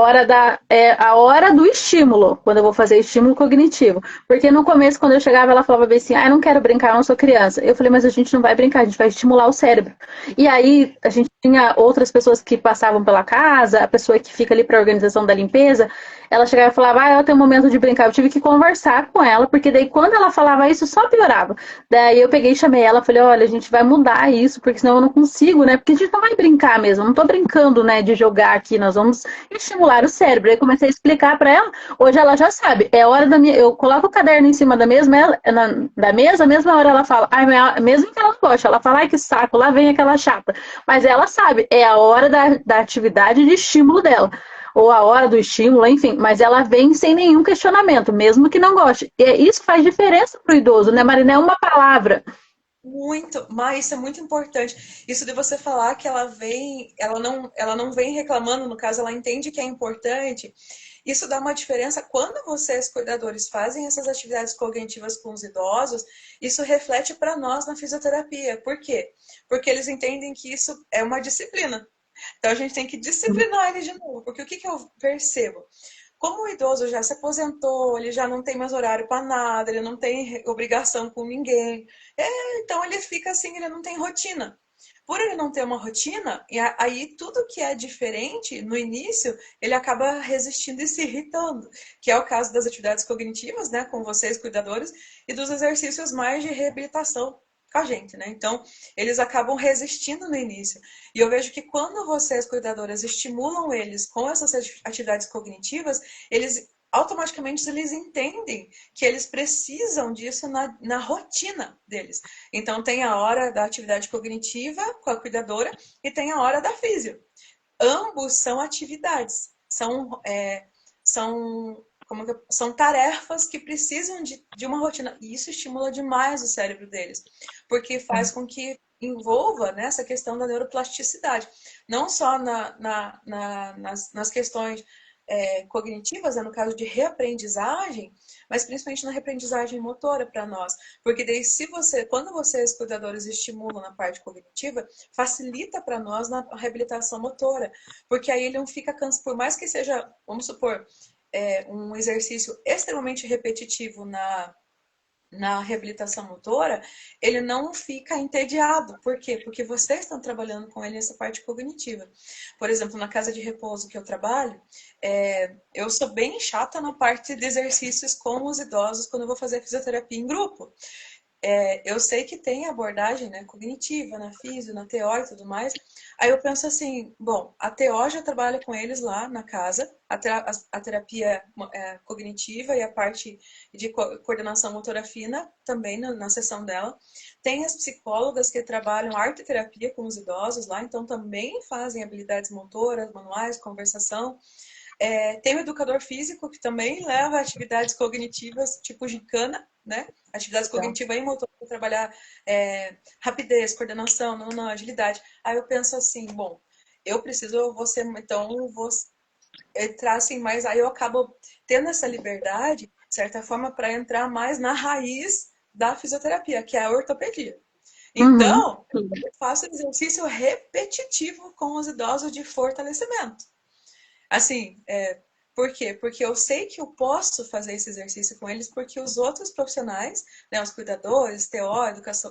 hora do estímulo, quando eu vou fazer estímulo cognitivo. Porque no começo, quando eu chegava, ela falava bem assim, eu não quero brincar, eu não sou criança. Eu falei, mas a gente não vai brincar, a gente vai estimular o cérebro. E aí a gente tinha outras pessoas que passavam pela casa, a pessoa que fica ali para a organização da limpeza, ela chegava e falava, eu tenho um momento de brincar. Eu tive que conversar com ela, porque daí quando ela falava isso, só piorava. Daí eu peguei e chamei ela, falei, olha, a gente vai mudar isso, porque senão eu não consigo, né? Porque a gente não vai brincar mesmo, eu não tô brincando, né, de jogar aqui, nós vamos estimular o cérebro. Aí comecei a explicar para ela, hoje ela já sabe, é hora da minha, eu coloco o caderno em cima da mesa, da mesa, a mesma hora ela fala, mesmo que ela não goste, ela fala, ai que saco, lá vem aquela chata. Mas ela sabe, é a hora da atividade de estímulo dela ou a hora do estímulo, enfim, mas ela vem sem nenhum questionamento, mesmo que não goste. E isso faz diferença para o idoso, né, Marina? É uma palavra. Muito, mas isso é muito importante. Isso de você falar que ela não vem reclamando, no caso, ela entende que é importante. Isso dá uma diferença quando vocês, cuidadores, fazem essas atividades cognitivas com os idosos, isso reflete para nós na fisioterapia. Por quê? Porque eles entendem que isso é uma disciplina. Então a gente tem que disciplinar ele de novo, porque o que que eu percebo? Como o idoso já se aposentou, ele já não tem mais horário para nada, ele não tem obrigação com ninguém, então ele fica assim, ele não tem rotina. Por ele não ter uma rotina, e aí tudo que é diferente no início, ele acaba resistindo e se irritando, que é o caso das atividades cognitivas, né, com vocês, cuidadores, e dos exercícios mais de reabilitação com a gente, né? Então, eles acabam resistindo no início. E eu vejo que quando vocês, cuidadoras, estimulam eles com essas atividades cognitivas, eles automaticamente eles entendem que eles precisam disso na rotina deles. Então, tem a hora da atividade cognitiva com a cuidadora e tem a hora da físio. Ambos são atividades, são tarefas que precisam de uma rotina. E isso estimula demais o cérebro deles, porque faz com que envolva nessa questão da neuroplasticidade. Não só nas questões cognitivas, né, no caso de reaprendizagem, mas principalmente na reaprendizagem motora para nós. Porque daí, quando vocês, cuidadores, estimulam na parte cognitiva, facilita para nós na reabilitação motora. Porque aí ele não fica cansado, por mais que seja, vamos supor, um exercício extremamente repetitivo na reabilitação motora, ele não fica entediado. Por quê? Porque vocês estão trabalhando com ele nessa parte cognitiva. Por exemplo, na casa de repouso que eu trabalho, eu sou bem chata na parte de exercícios com os idosos quando eu vou fazer fisioterapia em grupo. Eu sei que tem abordagem, né, cognitiva, na físio, na TO e tudo mais. Aí eu penso assim, bom, a TO já trabalha com eles lá na casa, a terapia cognitiva e a parte de coordenação motora fina também na sessão dela. Tem as psicólogas que trabalham arte e terapia com os idosos lá, então também fazem habilidades motoras, manuais, conversação. Tem o educador físico que também leva atividades cognitivas, tipo gincana, né? Atividades cognitivas e motor para trabalhar rapidez, coordenação, não, agilidade. Aí eu penso assim, bom, eu vou ser, então, eu vou entrar assim mais, aí eu acabo tendo essa liberdade, de certa forma, para entrar mais na raiz da fisioterapia, que é a ortopedia. Uhum. Então, eu faço exercício repetitivo com os idosos de fortalecimento. Assim, por quê? Porque eu sei que eu posso fazer esse exercício com eles porque os outros profissionais, né, os cuidadores, TO,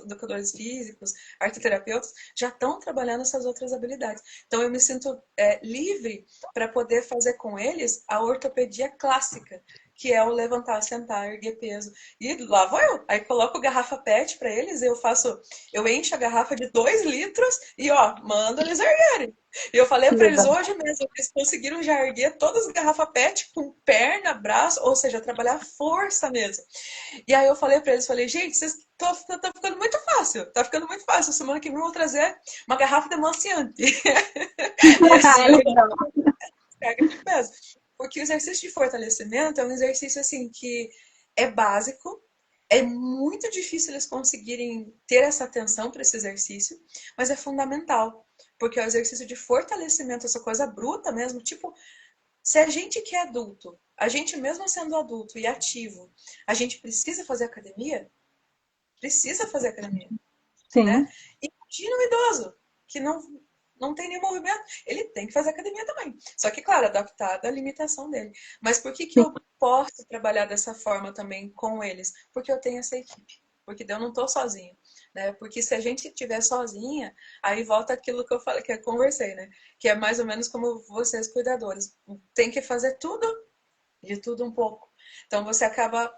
educadores físicos, arteterapeutas, já estão trabalhando essas outras habilidades. Então eu me sinto livre para poder fazer com eles a ortopedia clássica, que é o levantar, sentar, erguer peso. E lá vou eu. Aí coloco garrafa PET para eles, eu encho a garrafa de 2 litros e ó, mando eles erguerem. E eu falei Que para eles legal. hoje mesmo, eles conseguiram já erguer todas as garrafas PET com perna, braço, ou seja, trabalhar força mesmo. E aí eu falei para eles, falei, gente, vocês tá ficando muito fácil, tá ficando muito fácil. Semana que vem eu vou trazer uma garrafa de amaciante. E assim eu vou Legal. carga de peso. Porque o exercício de fortalecimento é um exercício assim que é básico, é muito difícil eles conseguirem ter essa atenção para esse exercício, mas é fundamental, porque é o exercício de fortalecimento, essa coisa bruta mesmo, tipo, se a gente que é adulto, a gente mesmo sendo adulto e ativo, a gente precisa fazer academia? Precisa fazer academia, né? Sim. E imagina um idoso que não tem nenhum movimento, ele tem que fazer academia também. Só que, claro, adaptado à limitação dele. Mas por que eu posso trabalhar dessa forma também com eles? Porque eu tenho essa equipe. Porque eu não estou sozinha. Né? Porque se a gente estiver sozinha, aí volta aquilo que eu falei, que eu conversei, né? Que é mais ou menos como vocês, cuidadores. Tem que fazer tudo, de tudo um pouco. Então você acaba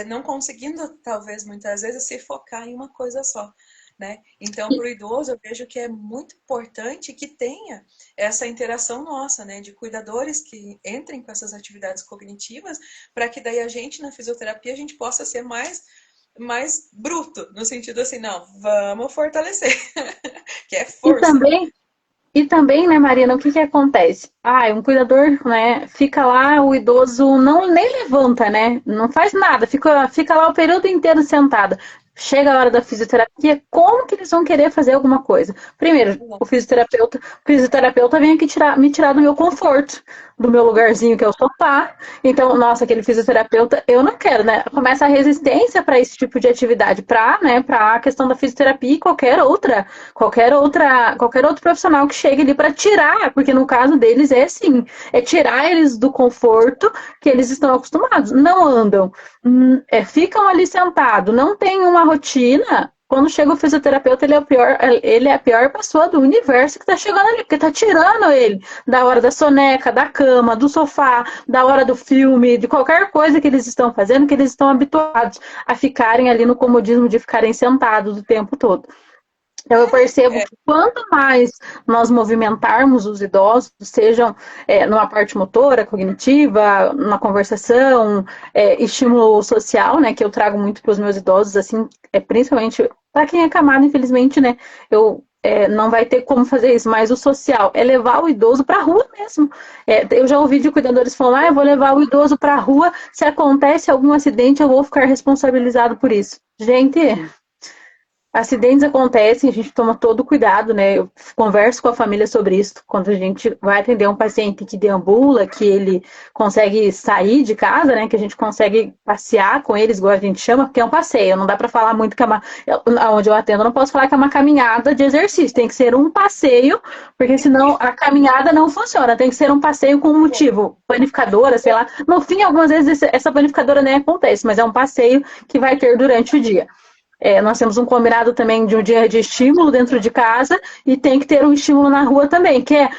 não conseguindo, talvez, muitas vezes, se focar em uma coisa só. Né? Então, para o idoso, eu vejo que é muito importante que tenha essa interação nossa, né? De cuidadores que entrem com essas atividades cognitivas, para que daí a gente, na fisioterapia, a gente possa ser mais bruto, no sentido assim, não, vamos fortalecer, que é E força. também E também, né, Marina, o que que acontece? Ah, um cuidador, né, fica lá, o idoso não nem levanta, né, não faz nada, fica lá o período inteiro sentado. Chega a hora da fisioterapia, como que eles vão querer fazer alguma coisa? Primeiro, o fisioterapeuta vem aqui me tirar do meu conforto, do meu lugarzinho que é o sofá. Então, nossa, aquele fisioterapeuta, eu não quero, né? Começa a resistência para esse tipo de atividade, para a questão da fisioterapia e qualquer outro profissional que chegue ali para tirar, porque no caso deles é assim, é tirar eles do conforto que eles estão acostumados. Não andam, ficam ali sentados, não tem uma rotina. Quando chega o fisioterapeuta, ele é a pior pessoa do universo que tá chegando ali, porque tá tirando ele da hora da soneca, da cama, do sofá, da hora do filme, de qualquer coisa que eles estão fazendo, que eles estão habituados a ficarem ali no comodismo de ficarem sentados o tempo todo. Então, eu percebo É, que quanto mais nós movimentarmos os idosos, sejam numa parte motora, cognitiva, na conversação, estímulo social, né, que eu trago muito para os meus idosos, assim, principalmente para quem é camado, infelizmente, né, não vai ter como fazer isso, mas o social é levar o idoso para a rua mesmo. Eu já ouvi de cuidadores falando, eu vou levar o idoso para a rua, se acontece algum acidente, eu vou ficar responsabilizado por isso. Gente, acidentes acontecem, a gente toma todo o cuidado, né? Eu converso com a família sobre isso. Quando a gente vai atender um paciente que deambula, que ele consegue sair de casa, né? Que a gente consegue passear com eles, igual a gente chama, porque é um passeio. Não dá para falar muito que onde eu atendo, eu não posso falar que é uma caminhada de exercício. Tem que ser um passeio, porque senão a caminhada não funciona. Tem que ser um passeio com um motivo. Panificadora, sei lá. No fim, algumas vezes essa panificadora nem acontece, mas é um passeio que vai ter durante o dia. Nós temos um combinado também de um dia de estímulo dentro de casa e tem que ter um estímulo na rua também, que é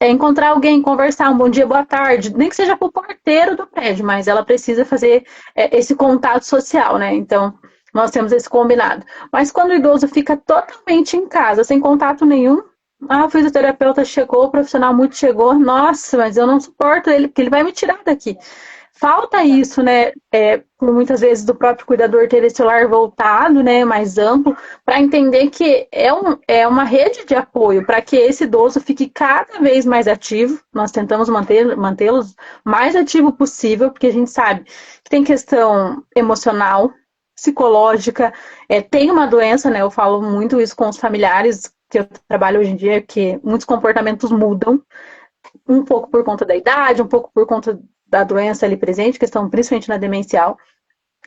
encontrar alguém, conversar, um bom dia, boa tarde, nem que seja para o porteiro do prédio, mas ela precisa fazer esse contato social, né? Então, nós temos esse combinado. Mas quando o idoso fica totalmente em casa, sem contato nenhum, o fisioterapeuta chegou, o profissional muito chegou, nossa, mas eu não suporto ele, porque ele vai me tirar daqui. Falta isso, né? Por muitas vezes do próprio cuidador ter esse olhar voltado, né, mais amplo, para entender que é uma rede de apoio para que esse idoso fique cada vez mais ativo. Nós tentamos mantê-los mais ativo possível, porque a gente sabe que tem questão emocional, psicológica, tem uma doença, né? Eu falo muito isso com os familiares que eu trabalho hoje em dia, que muitos comportamentos mudam um pouco por conta da idade, um pouco por conta da doença ali presente, questão principalmente na demencial,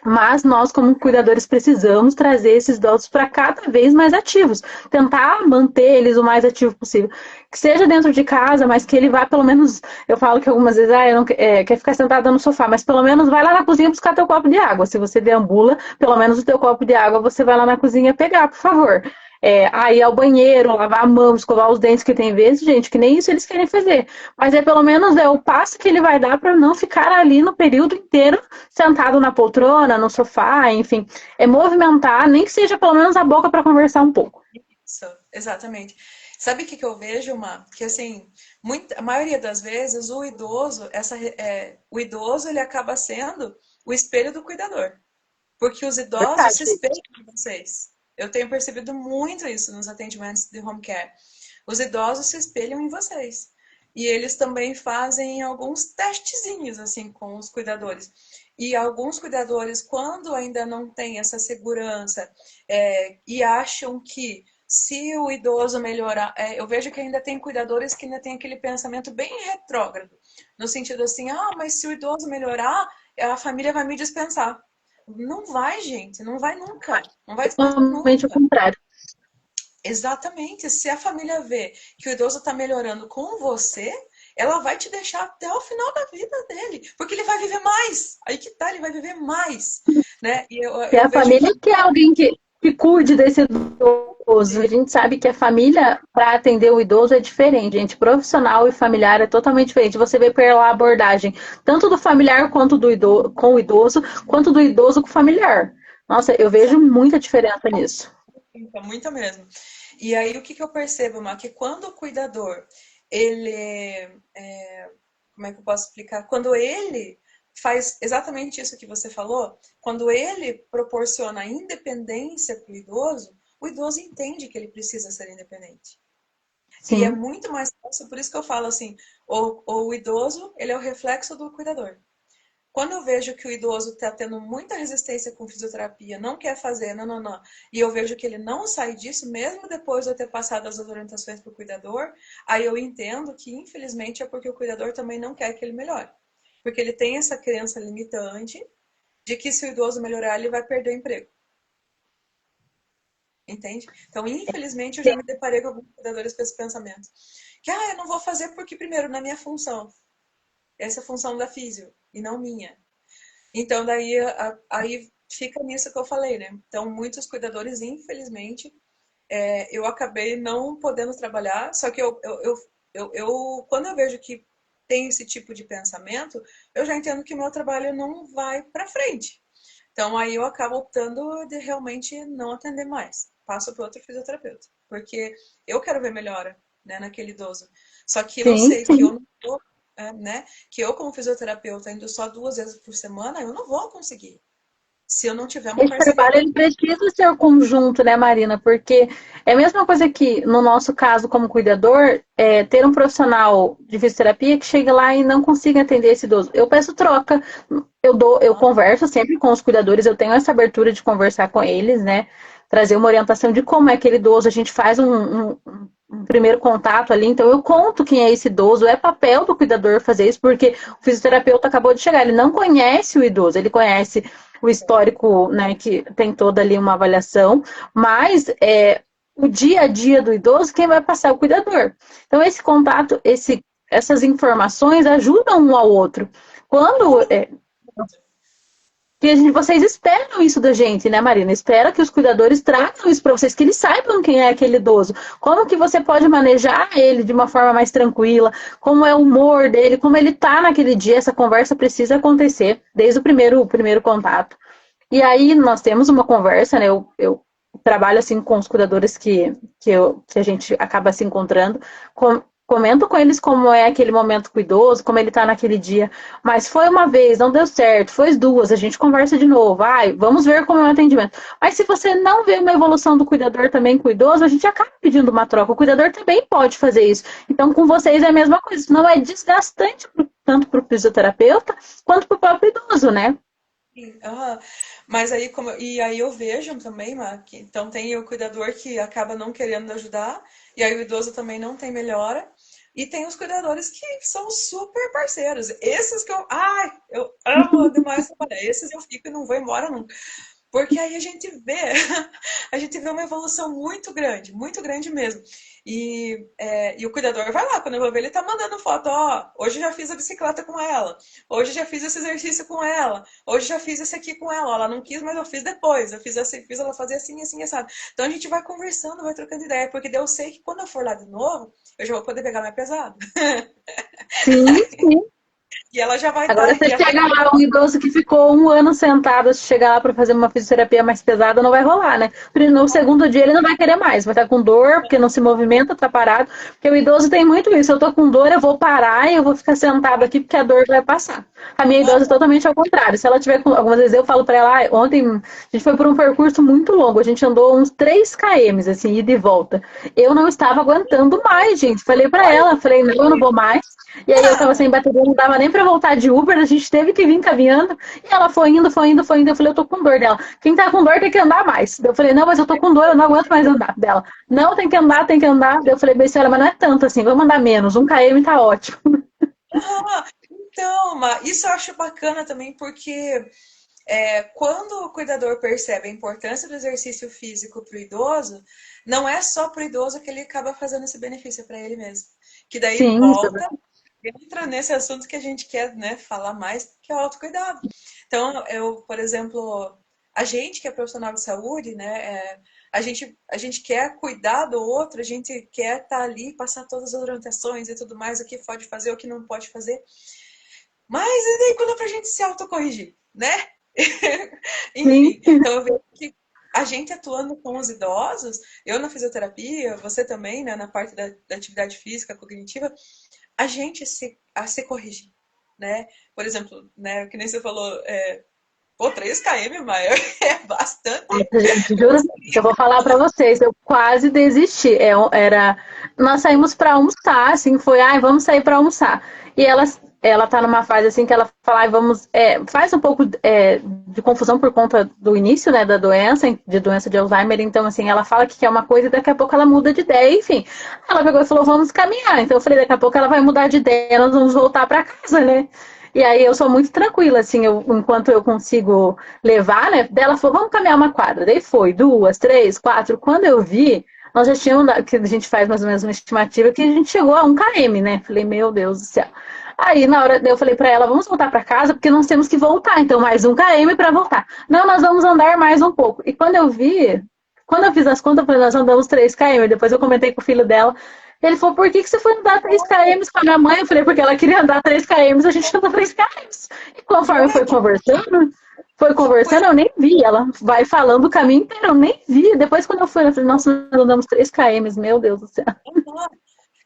mas nós, como cuidadores, precisamos trazer esses idosos para cada vez mais ativos, tentar manter eles o mais ativo possível, que seja dentro de casa, mas que ele vá pelo menos, eu falo que algumas vezes, eu não, quer ficar sentada no sofá, mas pelo menos vai lá na cozinha buscar teu copo de água, se você deambula, pelo menos o teu copo de água você vai lá na cozinha pegar, por favor. ir ao banheiro, lavar a mão, escovar os dentes, que tem vezes, gente, que nem isso eles querem fazer. Mas pelo menos o passo que ele vai dar para não ficar ali no período inteiro sentado na poltrona, no sofá, enfim. É movimentar, nem que seja pelo menos a boca para conversar um pouco. Isso, exatamente. Sabe o que eu vejo, Má? Que assim, a maioria das vezes o idoso, o idoso ele acaba sendo o espelho do cuidador. Porque os idosos se Verdade. espelham em vocês. Eu tenho percebido muito isso nos atendimentos de home care. Os idosos se espelham em vocês. E eles também fazem alguns testezinhos assim com os cuidadores. E alguns cuidadores, quando ainda não têm essa segurança e acham que se o idoso melhorar, eu vejo que ainda tem cuidadores que ainda tem aquele pensamento bem retrógrado, no sentido assim, mas se o idoso melhorar, a família vai me dispensar. Não vai, gente, não vai nunca. Não vai dispensar Totalmente o nunca. contrário. Exatamente. Se a família vê que o idoso está melhorando com você, ela vai te deixar até o final da vida dele, porque ele vai viver mais. Aí que tá, ele vai viver mais, né? E E eu a vejo que família quer alguém que cuide desse idoso. A gente sabe que a família, para atender o idoso, é diferente, gente. Profissional e familiar é totalmente diferente. Você vê pela abordagem, tanto do familiar quanto do idoso, com o idoso, quanto do idoso com o familiar. Nossa, eu vejo muita diferença nisso. muita mesmo. E aí o que eu percebo, Má? Que quando o cuidador, ele como é que eu posso explicar? Quando ele faz exatamente isso que você falou, quando ele proporciona a independência para o idoso entende que ele precisa ser independente. E é Sim. muito mais fácil, por isso que eu falo assim, o idoso, ele é o reflexo do cuidador. Quando eu vejo que o idoso está tendo muita resistência com fisioterapia, não quer fazer, não, e eu vejo que ele não sai disso, mesmo depois de eu ter passado as orientações para o cuidador, aí eu entendo que, infelizmente, é porque o cuidador também não quer que ele melhore. Porque ele tem essa crença limitante de que se o idoso melhorar, ele vai perder o emprego. Entende? Então, infelizmente, eu já me deparei com alguns cuidadores com esse pensamento. Que, eu não vou fazer porque, primeiro, na minha função. Essa é a função da físio, e não minha. Então, daí aí fica nisso que eu falei, né? Então, muitos cuidadores, infelizmente, eu acabei não podendo trabalhar, só que quando eu vejo que tem esse tipo de pensamento, eu já entendo que o meu trabalho não vai para frente. Então, aí eu acabo optando de realmente não atender mais. Passo para outro fisioterapeuta, porque eu quero ver melhora, né, naquele idoso. Só que eu Sim, sei que eu sim. não vou, né, que eu como fisioterapeuta indo só 2 vezes por semana, eu não vou conseguir. Se eu não tiver uma Esse parceria trabalho com ele precisa ser conjunto, né, Marina? Porque é a mesma coisa que, no nosso caso, como cuidador, ter um profissional de fisioterapia que chegue lá e não consiga atender esse idoso. Eu peço troca, eu a... converso sempre com os cuidadores, eu tenho essa abertura de conversar com eles, né? Trazer uma orientação de como é aquele idoso, a gente faz um primeiro contato ali, então eu conto quem é esse idoso, é papel do cuidador fazer isso, porque o fisioterapeuta acabou de chegar, ele não conhece o idoso, ele conhece o histórico, né, que tem toda ali uma avaliação, mas o dia a dia do idoso, quem vai passar é o cuidador. Então, esse contato, essas informações ajudam um ao outro. Quando vocês esperam isso da gente, né, Marina? Espera que os cuidadores tragam isso para vocês, que eles saibam quem é aquele idoso. Como que você pode manejar ele de uma forma mais tranquila, como é o humor dele, como ele tá naquele dia. Essa conversa precisa acontecer desde o primeiro contato. E aí nós temos uma conversa, né? Eu trabalho assim com os cuidadores que a gente acaba se encontrando. Comento com eles como é aquele momento com o idoso, como ele está naquele dia. Mas foi uma vez, não deu certo, foi duas, a gente conversa de novo. Vamos ver como é o atendimento. Mas se você não vê uma evolução do cuidador também com o idoso, a gente acaba pedindo uma troca. O cuidador também pode fazer isso. Então, com vocês é a mesma coisa. Não é desgastante tanto para o fisioterapeuta quanto para o próprio idoso, né? Sim, aham. Mas aí, e aí eu vejo também, Má, que então tem o cuidador que acaba não querendo ajudar, e aí o idoso também não tem melhora, e tem os cuidadores que são super parceiros. Esses que eu amo demais trabalhar. Esses eu fico e não vou embora nunca. Porque aí a gente vê, a gente vê uma evolução muito grande mesmo. E o cuidador vai lá, quando eu vou ver, ele tá mandando foto, ó, hoje já fiz a bicicleta com ela, hoje já fiz esse exercício com ela, hoje já fiz esse aqui com ela, ó, ela não quis, mas eu fiz depois, eu fiz assim, fiz ela fazer assim, assim, assado. Então a gente vai conversando, vai trocando ideia, porque daí eu sei que quando eu for lá de novo, eu já vou poder pegar mais pesado. Sim, sim. E ela já vai Agora estar, você e ela chega lá, um idoso que ficou um ano sentado, se chegar lá para fazer uma fisioterapia mais pesada, não vai rolar, né? No segundo dia ele não vai querer mais, vai estar com dor, porque não se movimenta, tá parado. Porque o idoso tem muito isso, eu tô com dor, eu vou parar e eu vou ficar sentado aqui porque a dor vai passar. A minha idosa é totalmente ao contrário. Se ela tiver com, algumas vezes eu falo para ela, ontem a gente foi por um percurso muito longo, a gente andou uns 3 km, assim, ida e volta. Eu não estava aguentando mais, gente. Falei para ela, falei, não, eu não vou mais. E aí eu tava sem bateria, não dava nem pra voltar de Uber, a gente teve que vir caminhando. E ela foi indo, foi indo, foi indo. Eu falei, eu tô com dor dela. Quem tá com dor tem que andar mais. Eu falei, não, mas eu tô com dor, eu não aguento mais andar dela. Não, tem que andar, tem que andar. Eu falei, bem, senhora, mas não é tanto assim, vamos andar menos. 1 km tá ótimo. então, isso eu acho bacana também, porque quando o cuidador percebe a importância do exercício físico para o idoso, não é só para o idoso que ele acaba fazendo esse benefício para ele mesmo. Que daí Sim, isso é volta, verdade. entra nesse assunto que a gente quer, né, falar mais, que é o autocuidado. Então, eu, por exemplo, a gente que é profissional de saúde, né, a gente quer cuidar do outro, a gente quer estar ali, passar todas as orientações e tudo mais, o que pode fazer, o que não pode fazer. Mas e daí quando é pra gente se autocorrigir, né? Sim, Enfim, então eu vejo que a gente atuando com os idosos, eu na fisioterapia, você também, né, na parte da atividade física, cognitiva, a gente se corrigir, né? Por exemplo, né, que nem você falou, pô, 3 km, Maia, é bastante. nossa, gente, juro que eu vou falar pra vocês, eu quase desisti. Nós saímos pra almoçar, assim, foi, ai, vamos sair pra almoçar. E ela tá numa fase assim que ela fala, ai, vamos, faz um pouco de confusão por conta do início, né, da doença, de doença de Alzheimer. Então, assim, ela fala que quer uma coisa e daqui a pouco ela muda de ideia, enfim. Ela pegou e falou, vamos caminhar. Então eu falei, daqui a pouco ela vai mudar de ideia, nós vamos voltar pra casa, né? E aí eu sou muito tranquila, assim, enquanto eu consigo levar, né? Dela falou, vamos caminhar uma quadra. Daí foi, 2, 3, 4. Quando eu vi, nós já tínhamos, que a gente faz mais ou menos uma estimativa, que a gente chegou a 1 km, né? Falei, meu Deus do céu. Aí, na hora, eu falei pra ela, vamos voltar pra casa, porque nós temos que voltar, então mais 1 km pra voltar. Não, nós vamos andar mais um pouco. E quando eu fiz as contas, eu falei, nós andamos 3 km. Depois eu comentei com o filho dela. Ele falou, por que você foi andar 3 km com a minha mãe? Eu falei, porque ela queria andar 3 km, a gente andou 3 km. E conforme foi conversando, eu nem vi. Ela vai falando o caminho inteiro, eu nem vi. Depois, quando eu fui, eu falei, nossa, nós andamos 3 km, meu Deus do céu.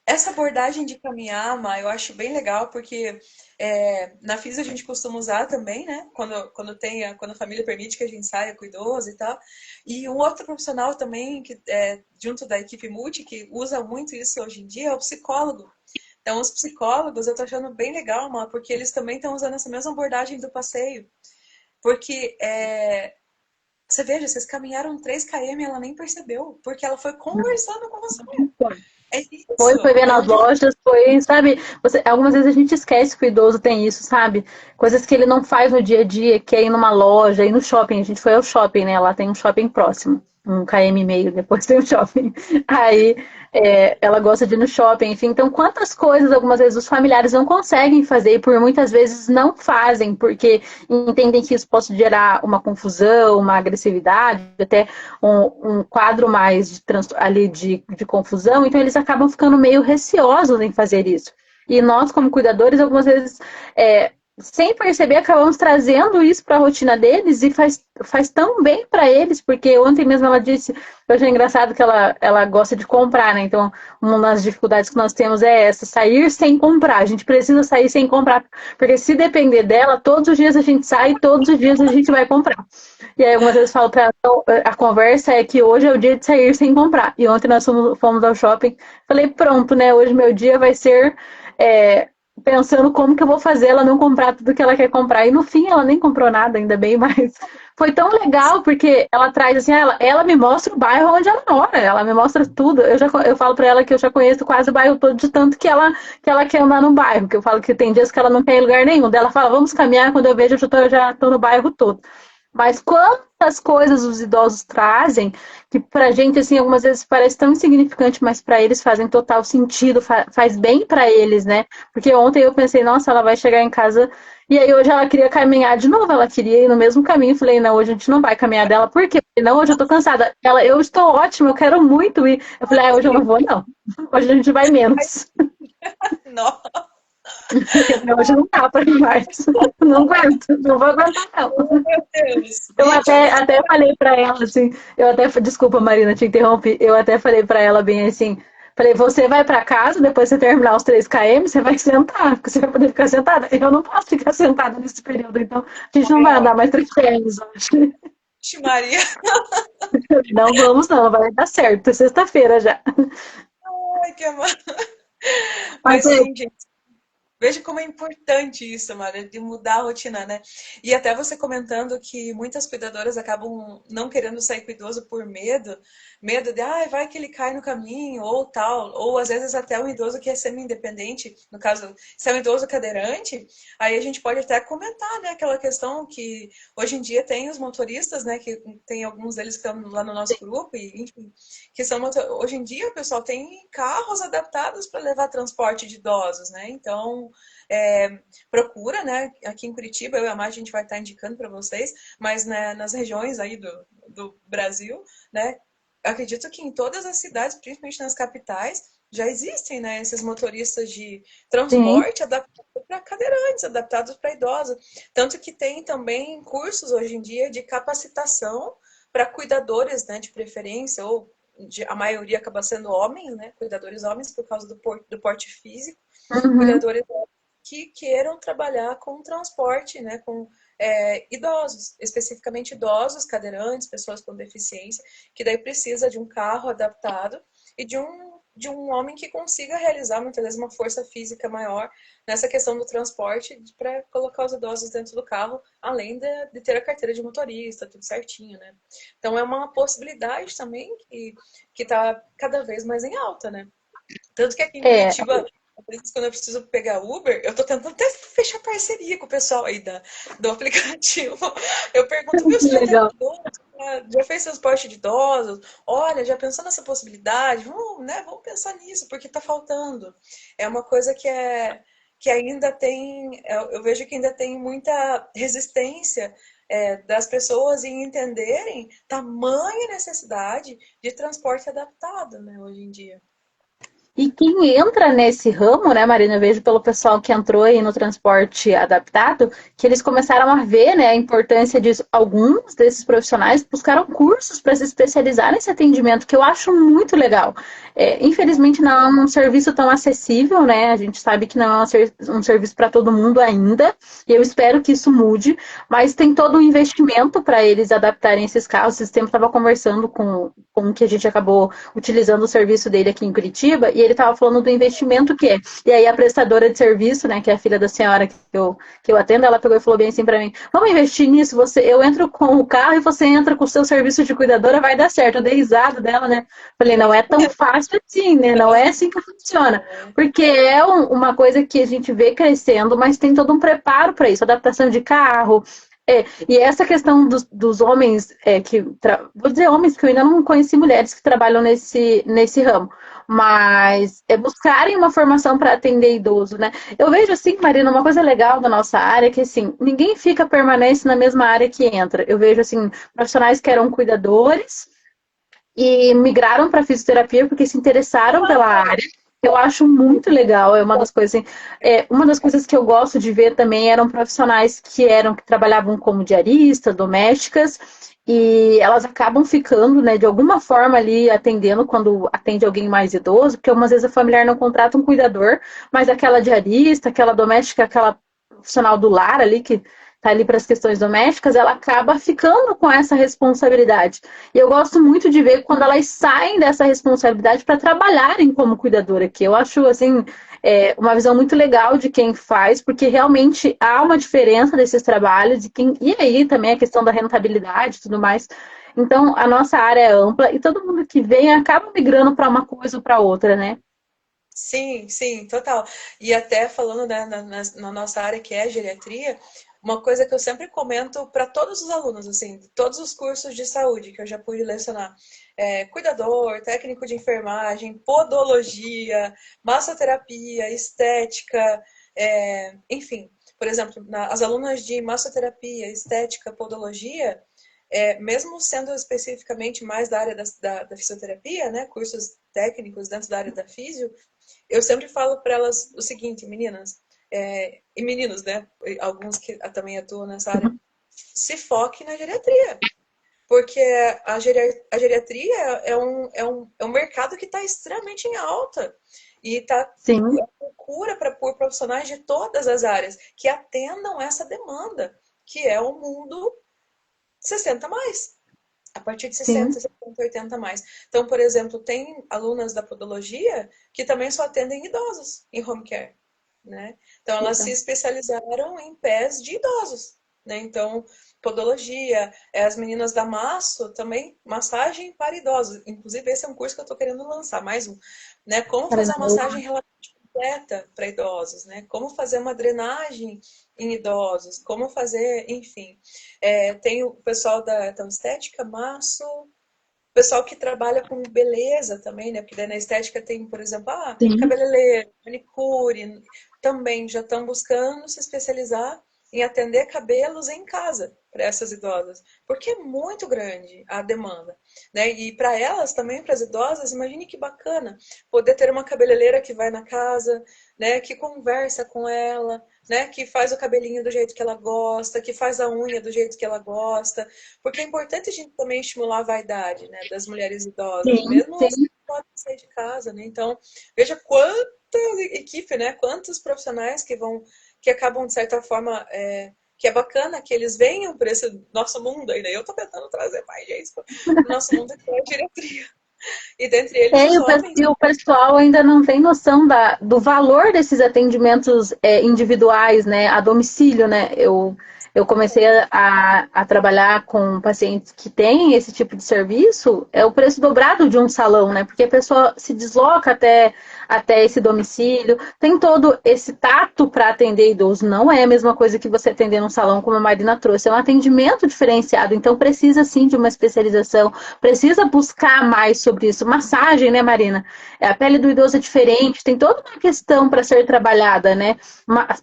Essa abordagem de caminhar, Ma, eu acho bem legal, porque na FIS a gente costuma usar também, né? Quando a família permite que a gente saia com o idoso e tal. E um outro profissional também, que junto da equipe multi, que usa muito isso hoje em dia, é o psicólogo. Então, os psicólogos eu tô achando bem legal, Ma, porque eles também estão usando essa mesma abordagem do passeio. Porque você veja, vocês caminharam 3 km e ela nem percebeu, porque ela foi conversando com você. É isso. Foi ver É nas muito. lojas, sabe? Algumas vezes a gente esquece que o idoso tem isso, sabe? Coisas que ele não faz no dia a dia, que é ir numa loja, ir no shopping. A gente foi ao shopping, né? Lá tem um shopping próximo, 1 km e meio, depois tem um shopping. Aí ela gosta de ir no shopping, enfim. Então, quantas coisas algumas vezes os familiares não conseguem fazer e por muitas vezes não fazem, porque entendem que isso pode gerar uma confusão, uma agressividade, até um quadro mais ali de confusão, então eles acabam ficando meio receosos em fazer isso. E nós, como cuidadores, algumas vezes, sem perceber, acabamos trazendo isso para a rotina deles e faz tão bem para eles, porque ontem mesmo ela disse, eu achei engraçado que ela gosta de comprar, né? Então, uma das dificuldades que nós temos é essa, sair sem comprar. A gente precisa sair sem comprar, porque se depender dela, todos os dias a gente sai, todos os dias a gente vai comprar. E aí algumas vezes eu falo pra ela, então, a conversa é que hoje é o dia de sair sem comprar. E ontem nós fomos ao shopping, falei, pronto, né? Hoje meu dia vai ser pensando como que eu vou fazer ela não comprar tudo que ela quer comprar. E no fim ela nem comprou nada, ainda bem, mas foi tão legal, porque ela traz assim, ela me mostra o bairro onde ela mora, ela me mostra tudo. Eu falo pra ela que eu já conheço quase o bairro todo, de tanto que ela quer andar no bairro, que eu falo que tem dias que ela não quer ir em lugar nenhum. Daí ela fala, vamos caminhar, quando eu vejo, eu já tô no bairro todo. Mas quantas coisas os idosos trazem, que pra gente, assim, algumas vezes parece tão insignificante, mas para eles fazem total sentido, faz bem para eles, né? Porque ontem eu pensei, nossa, ela vai chegar em casa, e aí hoje ela queria caminhar de novo, ela queria ir no mesmo caminho, eu falei, não, hoje a gente não vai caminhar dela, por quê? Porque não, hoje eu tô cansada. Ela, eu estou ótima, eu quero muito ir. Eu falei, hoje eu não vou, não. Hoje a gente vai menos. Não, Porque hoje não dá para ir mais. Não aguento, não vou aguentar, não. meu Deus. Eu Gente, eu nem. até falei pra ela assim, desculpa, Marina, te interrompi. Eu até falei pra ela bem assim, falei, você vai pra casa, depois você terminar os 3 km, você vai sentar, porque você vai poder ficar sentada. Eu não posso ficar sentada nesse período, então a gente não vai andar mais 3 km hoje. Vixe, Maria. Não vamos, não, vai dar certo. É sexta-feira já. Ai, que amor. Mas Mas é, sim, gente. Veja como é importante isso, Mara, de mudar a rotina, né? E até você comentando que muitas cuidadoras acabam não querendo sair com o idoso por medo, medo de, vai que ele cai no caminho, ou tal, ou às vezes até um idoso que é semi-independente, no caso, se é um idoso cadeirante, aí a gente pode até comentar, né, aquela questão que hoje em dia tem os motoristas, né, que tem alguns deles que estão lá no nosso grupo, e enfim, que são, hoje em dia, o pessoal tem carros adaptados para levar transporte de idosos, né? Então, procura, né? Aqui em Curitiba, eu e a Mari, a gente vai estar indicando para vocês, mas né, nas regiões aí do Brasil, né? Acredito que em todas as cidades, principalmente nas capitais, já existem, né, esses motoristas de sim. transporte adaptados para cadeirantes, adaptados para idosos. Tanto que tem também cursos hoje em dia de capacitação para cuidadores, né, de preferência, ou a maioria acaba sendo homens, né, cuidadores homens por causa do porte físico, Uhum. cuidadores que queiram trabalhar com transporte, né, com idosos, especificamente idosos, cadeirantes, pessoas com deficiência, que daí precisa de um carro adaptado e de um homem que consiga realizar muitas vezes uma força física maior nessa questão do transporte para colocar os idosos dentro do carro, além de ter a carteira de motorista, tudo certinho, né? Então é uma possibilidade também que está cada vez mais em alta, né? Tanto que aqui em É, Curitiba, às vezes, quando eu preciso pegar Uber, eu tô tentando até fechar parceria com o pessoal aí do aplicativo. Eu pergunto, viu, você já teve legal. idoso? Já fez transporte de idosos? Olha, já pensou nessa possibilidade? Vamos pensar nisso, porque tá faltando. É uma coisa que ainda tem, eu vejo que ainda tem muita resistência das pessoas em entenderem tamanha necessidade de transporte adaptado, né, hoje em dia. E quem entra nesse ramo, né, Marina, eu vejo pelo pessoal que entrou aí no transporte adaptado, que eles começaram a ver, né, a importância disso. Alguns desses profissionais buscaram cursos para se especializar nesse atendimento, que eu acho muito legal. Infelizmente não é um serviço tão acessível, né? A gente sabe que não é um serviço para todo mundo ainda, e eu espero que isso mude, mas tem todo um investimento para eles adaptarem esses carros. Esse tempo estava conversando com que a gente acabou utilizando o serviço dele aqui em Curitiba, e ele estava falando do investimento que é. E aí a prestadora de serviço, né, que é a filha da senhora que eu atendo, ela pegou e falou bem assim para mim: vamos investir nisso, eu entro com o carro e você entra com o seu serviço de cuidadora, vai dar certo. Eu dei risada dela, né? Falei, não é tão fácil assim, né? Não é assim que funciona. Porque é uma coisa que a gente vê crescendo, mas tem todo um preparo para isso, adaptação de carro. E essa questão dos homens, vou dizer homens, porque eu ainda não conheci mulheres que trabalham nesse ramo, mas buscarem uma formação para atender idoso, né? Eu vejo assim, Marina, uma coisa legal da nossa área, que assim, ninguém fica permanente na mesma área que entra. Eu vejo assim, profissionais que eram cuidadores e migraram para fisioterapia porque se interessaram pela área. Eu acho muito legal, é uma das coisas assim, uma das coisas que eu gosto de ver também eram profissionais que trabalhavam como diaristas, domésticas, e elas acabam ficando, né, de alguma forma ali atendendo quando atende alguém mais idoso, porque algumas vezes a familiar não contrata um cuidador, mas aquela diarista, aquela doméstica, aquela profissional do lar ali que tá ali para as questões domésticas, ela acaba ficando com essa responsabilidade. E eu gosto muito de ver quando elas saem dessa responsabilidade para trabalharem como cuidadora, que eu acho assim uma visão muito legal de quem faz, porque realmente há uma diferença desses trabalhos e aí também a questão da rentabilidade e tudo mais. Então, a nossa área é ampla e todo mundo que vem acaba migrando para uma coisa ou para outra, né? Sim, sim, total. E até falando, né, na nossa área que é geriatria, uma coisa que eu sempre comento para todos os alunos, assim, de todos os cursos de saúde que eu já pude lecionar. Cuidador, técnico de enfermagem, podologia, massoterapia, estética, enfim. Por exemplo, as alunas de massoterapia, estética, podologia, mesmo sendo especificamente mais da área da fisioterapia, né, cursos técnicos dentro da área da físio, eu sempre falo para elas o seguinte, meninas, e meninos, né, alguns que também atuam nessa área, se foque na geriatria. Porque a geriatria é um mercado que está extremamente em alta. E está Sim, à procura por profissionais de todas as áreas que atendam essa demanda, que é o mundo 60 mais. A partir de sim. 60, 70, 80 mais. Então, por exemplo, tem alunas da podologia que também só atendem idosos em home care, né? Então, elas se Legal. especializaram em pés de idosos, né? Então, podologia, as meninas da Masso também, massagem para idosos. Inclusive, esse é um curso que eu estou querendo lançar, mais um, né? Como fazer a Caramba. massagem relativamente completa para idosos, né? Como fazer uma drenagem em idosos, como fazer, enfim. Tem o pessoal da estética, maço, o pessoal que trabalha com beleza também, né? Porque daí na estética tem, por exemplo, Sim. cabeleireiro, manicure, também já estão buscando se especializar em atender cabelos em casa para essas idosas, porque é muito grande a demanda, né? E para elas também, para as idosas, imagine que bacana poder ter uma cabeleireira que vai na casa, né? Que conversa com ela, né? Que faz o cabelinho do jeito que ela gosta, que faz a unha do jeito que ela gosta, porque é importante a gente também estimular a vaidade, né? Das mulheres idosas, Sim, mesmo as sim. que podem sair de casa, né? Então, veja quanta equipe, né? Quantos profissionais que acabam, de certa forma, que é bacana que eles venham para esse nosso mundo ainda. Eu estou tentando trazer mais gente para o nosso mundo que é a geriatria. E dentre eles os homens. E o pessoal ainda não tem noção do valor desses atendimentos individuais, né, a domicílio, né? Eu comecei a trabalhar com pacientes que têm esse tipo de serviço, é o preço dobrado de um salão, né? Porque a pessoa se desloca até esse domicílio, tem todo esse tato para atender idoso, não é a mesma coisa que você atender num salão, como a Marina trouxe, é um atendimento diferenciado, então precisa sim de uma especialização, precisa buscar mais sobre isso. Massagem, né, Marina? A pele do idoso é diferente, tem toda uma questão para ser trabalhada, né?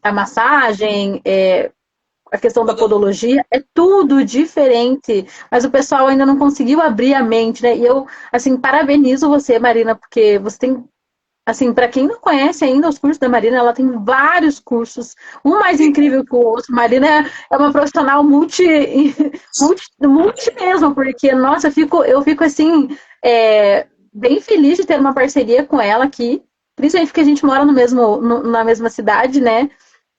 A massagem, a questão da podologia, é tudo diferente, mas o pessoal ainda não conseguiu abrir a mente, né? E eu, assim, parabenizo você, Marina, porque você tem, assim, para quem não conhece ainda os cursos da Marina, ela tem vários cursos, um mais incrível que o outro. Marina é uma profissional multi mesmo, porque, nossa, eu fico assim, bem feliz de ter uma parceria com ela aqui, principalmente porque a gente mora na mesma cidade, né?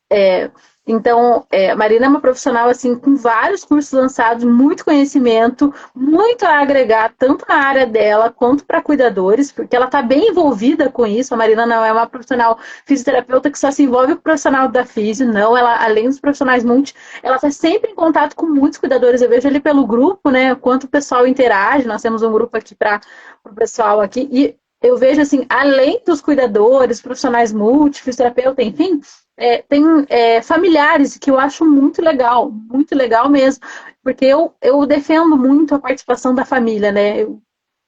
É, então, a Marina é uma profissional assim com vários cursos lançados, muito conhecimento, muito a agregar, tanto na área dela quanto para cuidadores, porque ela está bem envolvida com isso. A Marina não é uma profissional fisioterapeuta que só se envolve com o profissional da fisio, não. Ela, além dos profissionais multi, ela está sempre em contato com muitos cuidadores. Eu vejo ali pelo grupo, né, quanto o pessoal interage. Nós temos um grupo aqui para o pessoal aqui e eu vejo assim, além dos cuidadores, profissionais multi, fisioterapeuta, enfim, tem familiares que eu acho muito legal mesmo, porque eu defendo muito a participação da família, né? Muito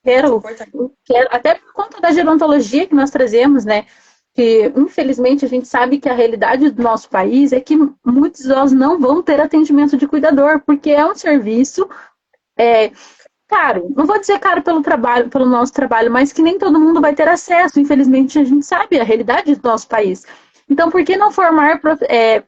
Quero, importante. quero, até por conta da gerontologia que nós trazemos, né? Que infelizmente a gente sabe que a realidade do nosso país é que muitos idosos não vão ter atendimento de cuidador, porque é um serviço é, caro. Não vou dizer caro pelo trabalho, pelo nosso trabalho, mas que nem todo mundo vai ter acesso. Infelizmente, a gente sabe a realidade do nosso país. Então, por que não formar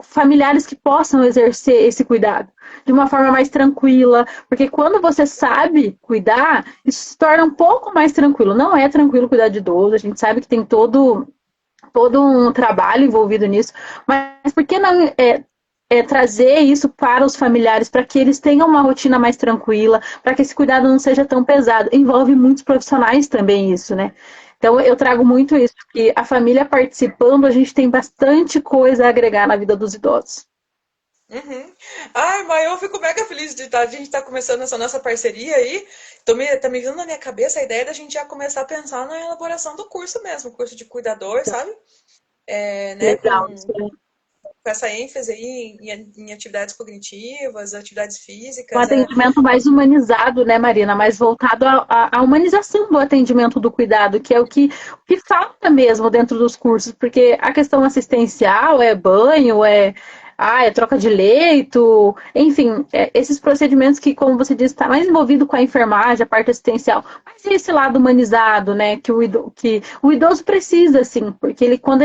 familiares que possam exercer esse cuidado de uma forma mais tranquila? Porque quando você sabe cuidar, isso se torna um pouco mais tranquilo. Não é tranquilo cuidar de idoso, a gente sabe que tem todo um trabalho envolvido nisso, mas por que não trazer isso para os familiares, para que eles tenham uma rotina mais tranquila, para que esse cuidado não seja tão pesado? Envolve muitos profissionais também isso, né? Então eu trago muito isso, que a família participando, a gente tem bastante coisa a agregar na vida dos idosos. Uhum. Ai, mas eu fico mega feliz a gente estar começando essa nossa parceria aí. Tá me vindo na minha cabeça a ideia da gente já começar a pensar na elaboração do curso mesmo, curso de cuidador, sabe? Né, Legal. com Isso. com essa ênfase aí em atividades cognitivas, atividades Um físicas. atendimento mais humanizado, né, Marina? Mais voltado à humanização do atendimento do cuidado, que é o que falta mesmo dentro dos cursos, porque a questão assistencial é banho, é troca de leito, enfim, esses procedimentos que, como você disse, está mais envolvido com a enfermagem, a parte assistencial, mas e esse lado humanizado, né, que o idoso precisa, assim, porque quando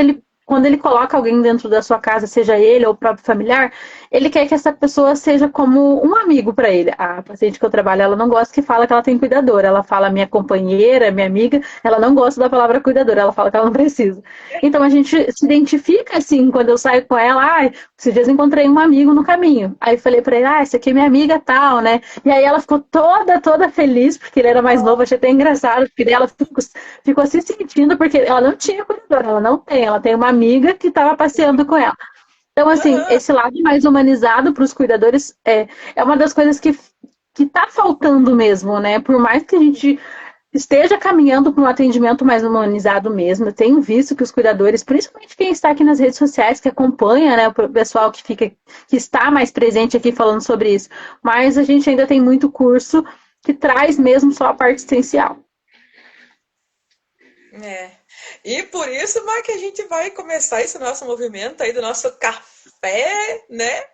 ele coloca alguém dentro da sua casa, seja ele ou o próprio familiar, ele quer que essa pessoa seja como um amigo para ele. A paciente que eu trabalho, ela não gosta que fala que ela tem cuidadora. Ela fala minha companheira, minha amiga. Ela não gosta da palavra cuidadora. Ela fala que ela não precisa. Então a gente se identifica assim quando eu saio com ela. Esses dias encontrei um amigo no caminho. Aí eu falei para ele, essa aqui é minha amiga tal, né? E aí ela ficou toda feliz porque ele era mais novo. Achei até engraçado porque ela ficou se sentindo porque ela não tinha cuidadora. Ela não tem. Ela tem uma amiga que estava passeando com ela. Então, assim, Aham. esse lado mais humanizado para os cuidadores é uma das coisas que está faltando mesmo, né? Por mais que a gente esteja caminhando para um atendimento mais humanizado mesmo, eu tenho visto que os cuidadores, principalmente quem está aqui nas redes sociais, que acompanha, né, o pessoal que está mais presente aqui falando sobre isso, mas a gente ainda tem muito curso que traz mesmo só a parte essencial. É. E por isso, Mar, que a gente vai começar esse nosso movimento aí do nosso café, né?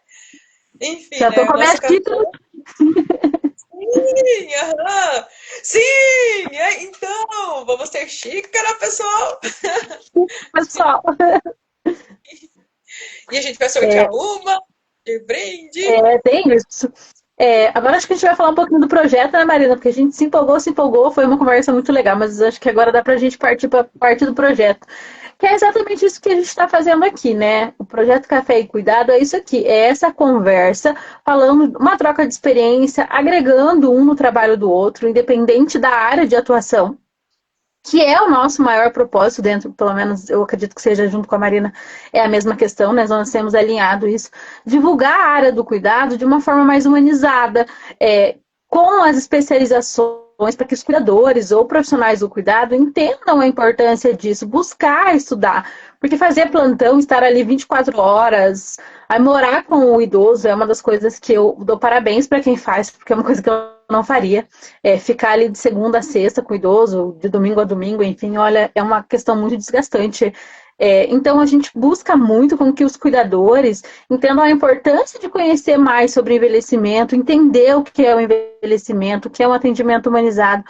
Enfim, Já estou né? O com a minha nosso café. xícara, Sim, aham. Sim, então, vamos ter xícara, pessoal. pessoal. E a gente vai sortear uma de brinde. Tem isso. Agora acho que a gente vai falar um pouquinho do projeto, né, Marina? Porque a gente se empolgou, foi uma conversa muito legal, mas acho que agora dá para a gente partir para parte do projeto. Que é exatamente isso que a gente está fazendo aqui, né? O projeto Café e Cuidado é isso aqui, é essa conversa, falando uma troca de experiência, agregando um no trabalho do outro, independente da área de atuação, que é o nosso maior propósito dentro, pelo menos eu acredito que seja junto com a Marina, é a mesma questão, né? Nós temos alinhado isso, divulgar a área do cuidado de uma forma mais humanizada, com as especializações para que os cuidadores ou profissionais do cuidado entendam a importância disso, buscar estudar, porque fazer plantão, estar ali 24 horas, aí morar com o idoso é uma das coisas que eu dou parabéns para quem faz, porque é uma coisa que eu não faria. Ficar ali de segunda a sexta com o idoso, de domingo a domingo, enfim, olha, é uma questão muito desgastante. Então, a gente busca muito com que os cuidadores entendam a importância de conhecer mais sobre envelhecimento, entender o que é o envelhecimento, o que é um atendimento humanizado,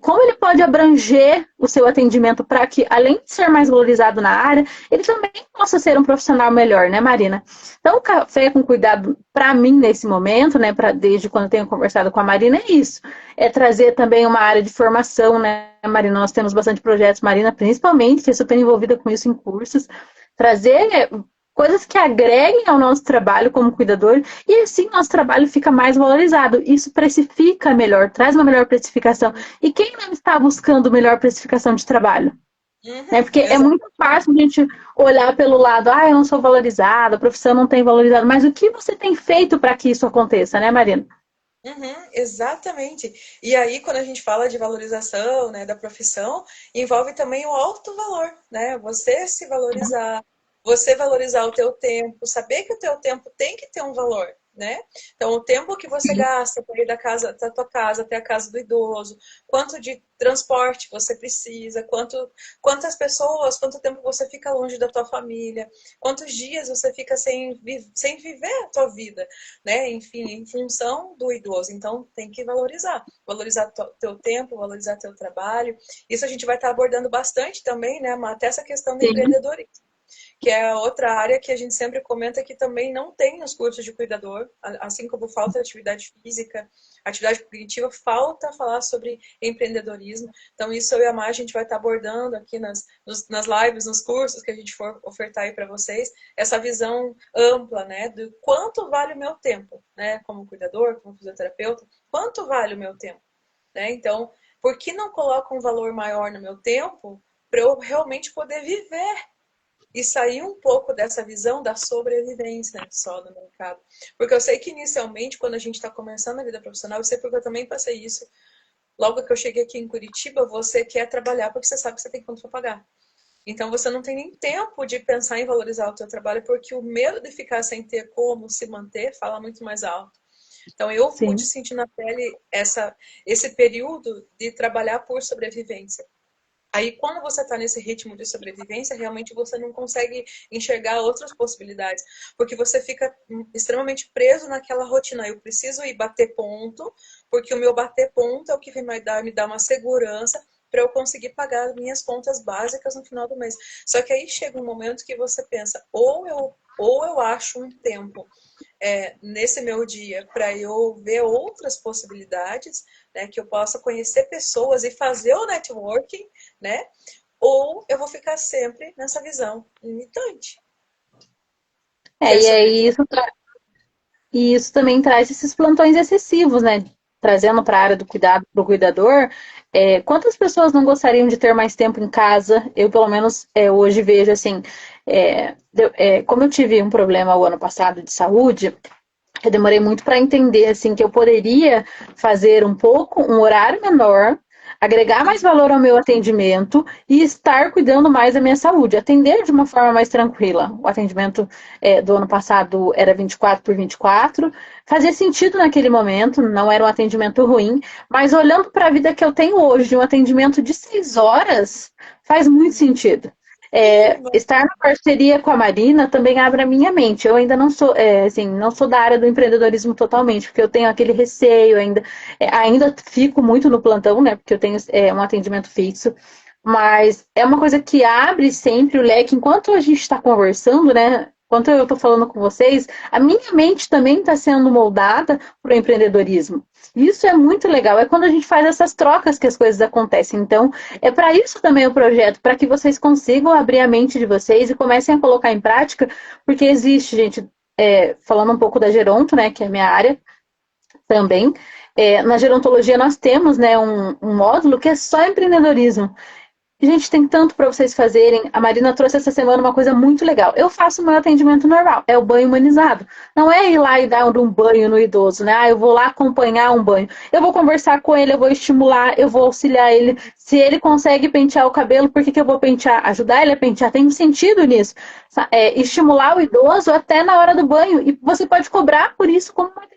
como ele pode abranger o seu atendimento para que, além de ser mais valorizado na área, ele também possa ser um profissional melhor, né, Marina? Então, o Café com Cuidado, para mim, nesse momento, né, desde quando eu tenho conversado com a Marina, é isso. É trazer também uma área de formação, né, Marina? Nós temos bastante projetos, Marina, principalmente, que é super envolvida com isso em cursos. Trazer coisas que agreguem ao nosso trabalho como cuidador e assim nosso trabalho fica mais valorizado. Isso precifica melhor, traz uma melhor precificação. E quem não está buscando melhor precificação de trabalho? Uhum, Porque é exato. muito fácil a gente olhar pelo lado, eu não sou valorizada, a profissão não tem valorizado, mas o que você tem feito para que isso aconteça, né, Marina? Uhum, exatamente. E aí, quando a gente fala de valorização, né, da profissão, envolve também o alto valor, né? Você se valorizar, você valorizar o teu tempo, saber que o teu tempo tem que ter um valor, né? Então, o tempo que você gasta para ir da tua casa até a casa do idoso, quanto de transporte você precisa, quantas pessoas, quanto tempo você fica longe da tua família, quantos dias você fica sem viver a tua vida, né? Enfim, em função do idoso. Então, tem que valorizar teu tempo, valorizar teu trabalho. Isso a gente vai estar abordando bastante também, né? Até essa questão do Sim. empreendedorismo, que é outra área que a gente sempre comenta que também não tem nos cursos de cuidador, assim como falta atividade física, atividade cognitiva, falta falar sobre empreendedorismo. Então, isso eu e a Mar, a gente vai estar abordando aqui nas lives, nos cursos que a gente for ofertar aí para vocês, essa visão ampla, né, do quanto vale o meu tempo, né, como cuidador, como fisioterapeuta, quanto vale o meu tempo, né? Então, por que não coloco um valor maior no meu tempo para eu realmente poder viver e sair um pouco dessa visão da sobrevivência só no mercado? Porque eu sei que inicialmente, quando a gente está começando a vida profissional, eu sei porque eu também passei isso. Logo que eu cheguei aqui em Curitiba, você quer trabalhar porque você sabe que você tem conta para pagar. Então você não tem nem tempo de pensar em valorizar o teu trabalho, porque o medo de ficar sem ter como se manter fala muito mais alto. Então eu pude Sim. sentir na pele esse período de trabalhar por sobrevivência. Aí, quando você está nesse ritmo de sobrevivência, realmente você não consegue enxergar outras possibilidades, porque você fica extremamente preso naquela rotina. Eu preciso ir bater ponto, porque o meu bater ponto é o que vai me dar uma segurança para eu conseguir pagar as minhas contas básicas no final do mês. Só que aí chega um momento que você pensa, ou eu acho um tempo nesse meu dia para eu ver outras possibilidades, né, que eu possa conhecer pessoas e fazer o networking, né? Ou eu vou ficar sempre nessa visão limitante, que é E aí sobrevivência. e isso também traz esses plantões excessivos, né? Trazendo para a área do cuidado, para o cuidador. Quantas pessoas não gostariam de ter mais tempo em casa? Eu, pelo menos, hoje vejo assim. Como eu tive um problema o ano passado de saúde, eu demorei muito para entender assim que eu poderia fazer um horário menor, agregar mais valor ao meu atendimento e estar cuidando mais da minha saúde, atender de uma forma mais tranquila. O atendimento do ano passado era 24 por 24, fazia sentido naquele momento, não era um atendimento ruim, mas olhando para a vida que eu tenho hoje, de um atendimento de 6 horas, faz muito sentido. Estar na parceria com a Marina também abre a minha mente. Eu ainda não sou, assim, não sou da área do empreendedorismo totalmente, porque eu tenho aquele receio ainda. Ainda fico muito no plantão, né? Porque eu tenho um atendimento fixo. Mas é uma coisa que abre sempre o leque. Enquanto a gente está conversando, né? Enquanto eu estou falando com vocês, a minha mente também está sendo moldada para o empreendedorismo. Isso é muito legal. É quando a gente faz essas trocas que as coisas acontecem. Então, é para isso também o projeto, para que vocês consigam abrir a mente de vocês e comecem a colocar em prática, porque existe, gente, falando um pouco da Geronto, né, que é a minha área também, na gerontologia nós temos, né, um módulo que é só empreendedorismo. Gente, tem tanto para vocês fazerem. A Marina trouxe essa semana uma coisa muito legal. Eu faço o meu atendimento normal, é o banho humanizado. Não é ir lá e dar um banho no idoso, né? Eu vou lá acompanhar um banho. Eu vou conversar com ele, eu vou estimular, eu vou auxiliar ele. Se ele consegue pentear o cabelo, por que, que eu vou pentear? Ajudar ele a pentear? Tem sentido nisso. Estimular o idoso até na hora do banho. E você pode cobrar por isso como um atendimento.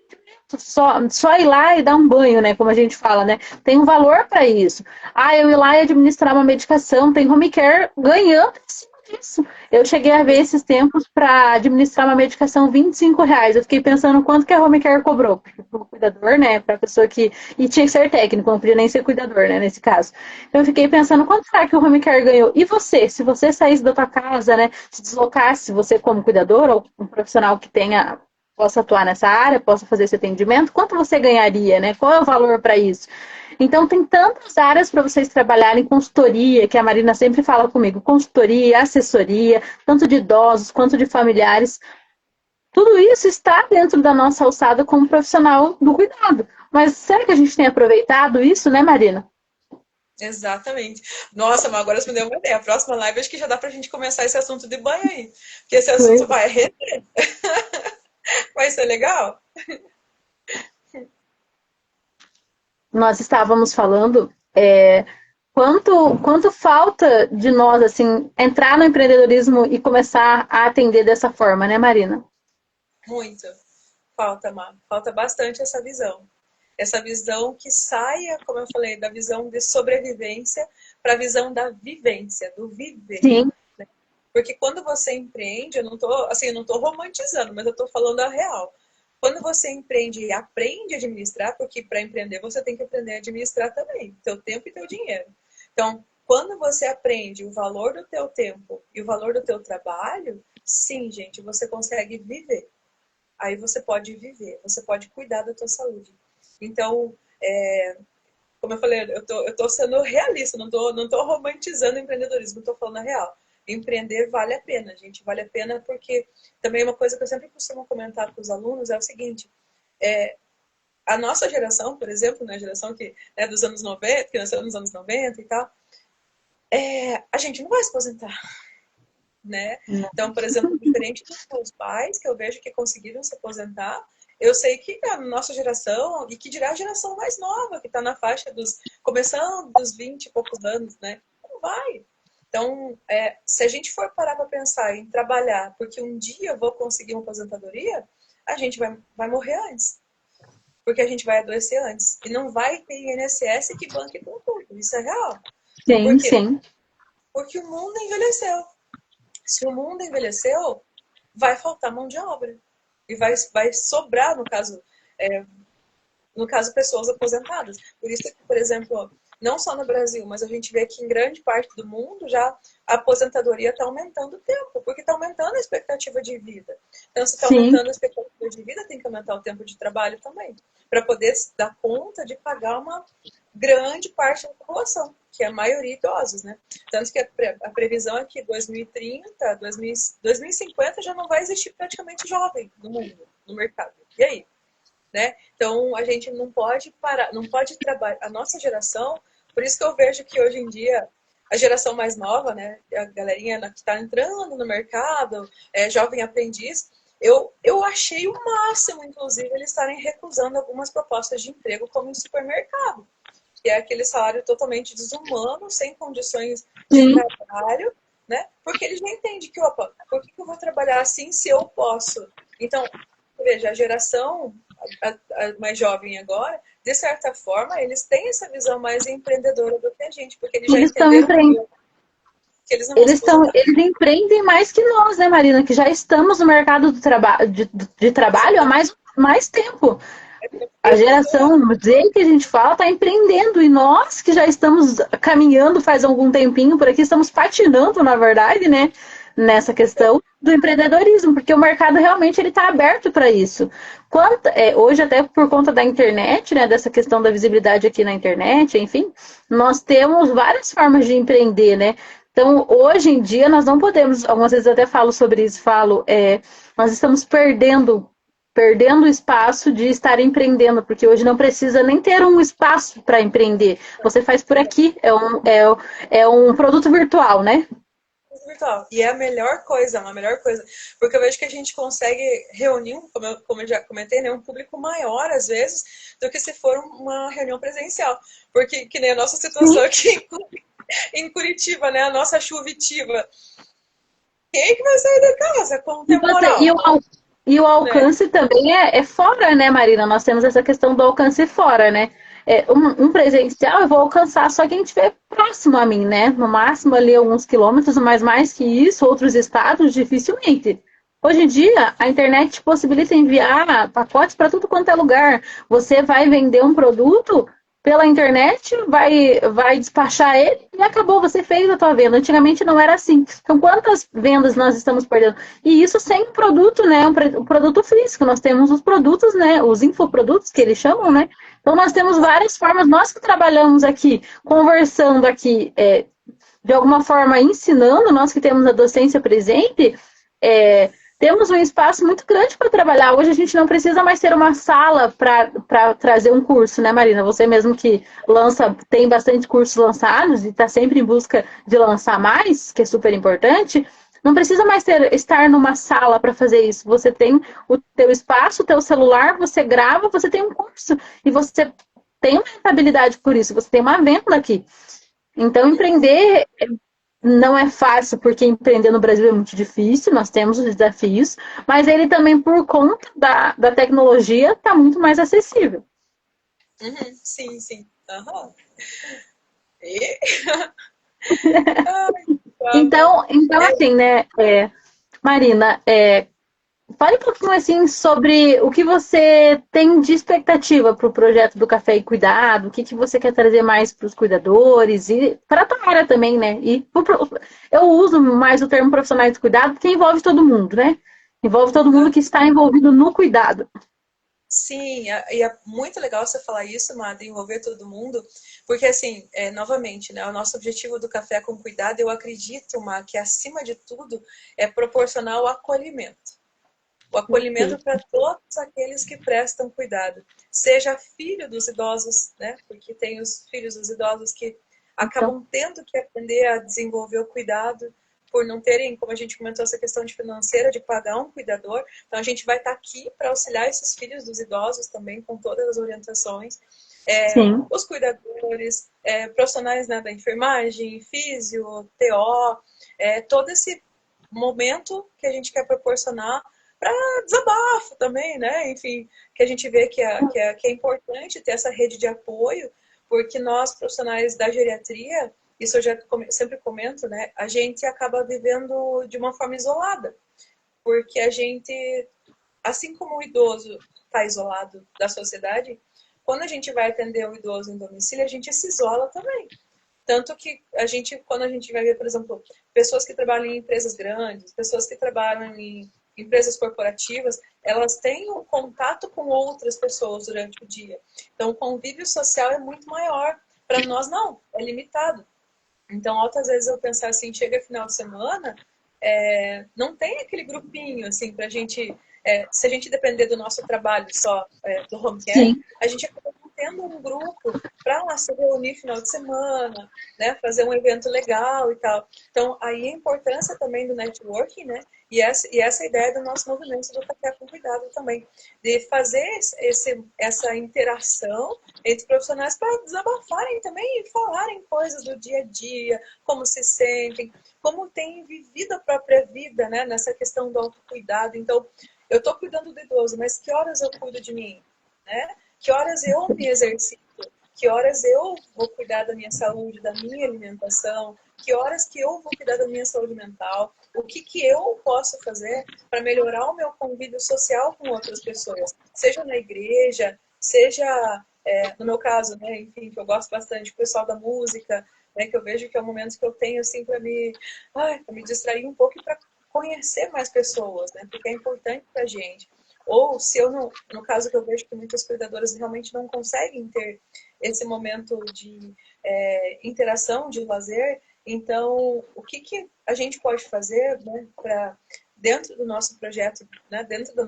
Só ir lá e dar um banho, né? Como a gente fala, né? Tem um valor para isso. Eu ir lá e administrar uma medicação, tem home care ganhando em cima disso. Eu cheguei a ver esses tempos para administrar uma medicação R$ 25. Eu fiquei pensando quanto que a home care cobrou para o cuidador, né? Para a pessoa que. E tinha que ser técnico, não podia nem ser cuidador, né? Nesse caso. Então eu fiquei pensando quanto será que o home care ganhou? E você, se você saísse da tua casa, né? Se deslocasse, você como cuidador ou um profissional que tenha possa atuar nessa área, possa fazer esse atendimento, quanto você ganharia, né? Qual é o valor para isso? Então, tem tantas áreas para vocês trabalharem, consultoria, que a Marina sempre fala comigo, consultoria, assessoria, tanto de idosos quanto de familiares. Tudo isso está dentro da nossa alçada como profissional do cuidado. Mas será que a gente tem aproveitado isso, né, Marina? Exatamente. Nossa, mas agora você me deu uma ideia. A próxima live acho que já dá pra gente começar esse assunto de banho aí. Porque esse assunto vai render. Vai ser legal? Nós estávamos falando quanto falta de nós, assim, entrar no empreendedorismo e começar a atender dessa forma, né, Marina? Muito. Falta, Má. Falta bastante essa visão. Essa visão que saia, como eu falei, da visão de sobrevivência para a visão da vivência, do viver. Sim, Porque quando você empreende, eu não tô romantizando, mas eu tô falando a real. Quando você empreende e aprende a administrar, porque para empreender você tem que aprender a administrar também, teu tempo e teu dinheiro. Então, quando você aprende o valor do teu tempo e o valor do teu trabalho, sim, gente, você consegue viver. Aí você pode viver, você pode cuidar da tua saúde. Então, como eu falei, eu tô sendo realista, não tô romantizando o empreendedorismo, tô falando a real. Empreender vale a pena, gente, vale a pena porque também uma coisa que eu sempre costumo comentar com os alunos é o seguinte, a nossa geração, por exemplo, né, a geração que é dos anos 90, que nasceu nos anos 90 e tal, a gente não vai se aposentar, né? Então, por exemplo, diferente dos meus pais, que eu vejo que conseguiram se aposentar, eu sei que a nossa geração, e que dirá a geração mais nova, que está na faixa começando dos 20 e poucos anos, né? Não vai. Então, se a gente for parar para pensar em trabalhar, porque um dia eu vou conseguir uma aposentadoria, a gente vai morrer antes. Porque a gente vai adoecer antes. E não vai ter INSS que banque com tudo. Isso é real. Por Sim, quê? sim. Porque o mundo envelheceu. Se o mundo envelheceu, vai faltar mão de obra. E vai sobrar, no caso, pessoas aposentadas. Por isso que, por exemplo, não só no Brasil, mas a gente vê que em grande parte do mundo já a aposentadoria está aumentando o tempo, porque está aumentando a expectativa de vida. Então, se está Sim. aumentando a expectativa de vida, tem que aumentar o tempo de trabalho também, para poder dar conta de pagar uma grande parte da população, que é a maioria idosos, né? Tanto que a previsão é que 2030, 2050 já não vai existir praticamente jovem no mundo, no mercado. E aí? Né? Então a gente não pode parar, não pode trabalhar. A nossa geração, por isso que eu vejo que hoje em dia a geração mais nova, né, a galerinha que está entrando no mercado, jovem aprendiz, eu achei o máximo, inclusive, eles estarem recusando algumas propostas de emprego como em supermercado, que é aquele salário totalmente desumano, sem condições de Sim. trabalho, né? Porque eles não entendem que, opa, por que eu vou trabalhar assim se eu posso? Então, veja, a geração a mais jovem agora, de certa forma, eles têm essa visão mais empreendedora do que a gente, porque eles já Eles estão entenderam empreendendo. que eles não vão se aposentar. Eles empreendem mais que nós, né, Marina? Que já estamos no mercado de trabalho há mais tempo. A geração Z que a gente fala está empreendendo e nós que já estamos caminhando faz algum tempinho por aqui, estamos patinando, na verdade, né, nessa questão do empreendedorismo, porque o mercado realmente ele está aberto para isso. Hoje, até por conta da internet, né, dessa questão da visibilidade aqui na internet, enfim, nós temos várias formas de empreender, né? Então, hoje em dia, nós não podemos, algumas vezes eu até falo sobre isso, nós estamos perdendo o espaço de estar empreendendo, porque hoje não precisa nem ter um espaço para empreender. Você faz por aqui, é um produto virtual, né? Virtual. E é a melhor coisa, uma melhor coisa. Porque eu vejo que a gente consegue reunir, como eu já comentei, né, um público maior, às vezes, do que se for uma reunião presencial. Porque, que nem a nossa situação Sim. aqui em Curitiba, né? A nossa chuvitiva. Quem é que vai sair da casa com o E, você, e, temporal? o, e o Né? alcance também é fora, né, Marina? Nós temos essa questão do alcance fora, né? Um presencial eu vou alcançar só quem estiver próximo a mim, né? No máximo ali alguns quilômetros, mas mais que isso, outros estados, dificilmente. Hoje em dia, a internet possibilita enviar pacotes para tudo quanto é lugar. Você vai vender um produto pela internet, vai despachar ele e acabou, você fez a tua venda. Antigamente não era assim. Então, quantas vendas nós estamos perdendo? E isso sem o produto, né? Um produto físico. Nós temos os produtos, né? Os infoprodutos que eles chamam, né? Então, nós temos várias formas. Nós que trabalhamos aqui, conversando aqui, de alguma forma ensinando, nós que temos a docência presente, temos um espaço muito grande para trabalhar. Hoje a gente não precisa mais ter uma sala para trazer um curso, né, Marina? Você mesmo que tem bastante cursos lançados e está sempre em busca de lançar mais, que é super importante. Não precisa mais estar numa sala para fazer isso. Você tem o teu espaço, o teu celular, você grava, você tem um curso e você tem uma rentabilidade por isso. Você tem uma venda aqui. Então, empreender não é fácil, porque empreender no Brasil é muito difícil, nós temos os desafios, mas ele também, por conta da tecnologia, está muito mais acessível. Uhum, sim, sim. Uhum. E... Ai, Então assim, né, Marina, fale um pouquinho assim sobre o que você tem de expectativa para o projeto do Café e Cuidado, o que você quer trazer mais para os cuidadores e para a tua área também, né? Eu uso mais o termo profissionais de cuidado porque envolve todo mundo, né? Envolve todo mundo que está envolvido no cuidado. sim, e é muito legal você falar isso, Mada, envolver todo mundo, porque assim, novamente, né, o nosso objetivo do Café com Cuidado, eu acredito, Má, que acima de tudo é proporcionar o acolhimento. O acolhimento para todos aqueles que prestam cuidado. Seja filho dos idosos, né? Porque tem os filhos dos idosos que Então, acabam tendo que aprender a desenvolver o cuidado por não terem, como a gente comentou, essa questão de financeira, de pagar um cuidador. Então, a gente vai estar aqui para auxiliar esses filhos dos idosos também, com todas as orientações. Sim. Os cuidadores, profissionais, né, da enfermagem, físio, TO, todo esse momento que a gente quer proporcionar para desabafo também, né? Enfim, que a gente vê que é importante ter essa rede de apoio, porque nós, profissionais da geriatria, isso eu já sempre comento, né? A gente acaba vivendo de uma forma isolada, porque a gente, assim como o idoso está isolado da sociedade, quando a gente vai atender o idoso em domicílio, a gente se isola também. Tanto que quando a gente vai ver, por exemplo, pessoas que trabalham em empresas grandes, pessoas que trabalham em empresas corporativas, elas têm um contato com outras pessoas durante o dia. Então, o convívio social é muito maior. Para nós, não, é limitado. Então, outras vezes eu pensar assim, chega final de semana, não tem aquele grupinho, assim, pra gente... se a gente depender do nosso trabalho só, do home care, Sim. a gente acaba não tendo um grupo para lá se reunir final de semana, né, fazer um evento legal e tal. Então, aí a importância também do networking, né, e essa ideia do nosso movimento do Café com Cuidado também, de fazer essa interação entre profissionais para desabafarem também e falarem coisas do dia a dia, como se sentem, como têm vivido a própria vida, né, nessa questão do autocuidado. Então, eu estou cuidando do idoso, mas que horas eu cuido de mim? Né? Que horas eu me exercito? Que horas eu vou cuidar da minha saúde, da minha alimentação? Que horas que eu vou cuidar da minha saúde mental? O que eu posso fazer para melhorar o meu convívio social com outras pessoas? Seja na igreja, seja, no meu caso, né, enfim, que eu gosto bastante, o pessoal da música, né, que eu vejo que é um momento que eu tenho assim, para me distrair um pouco e para conhecer mais pessoas, né? Porque é importante para a gente. Ou se eu não, no caso que eu vejo que muitas cuidadoras realmente não conseguem ter esse momento de interação, de lazer, então o que a gente pode fazer, né, para dentro do nosso projeto, né, dentro do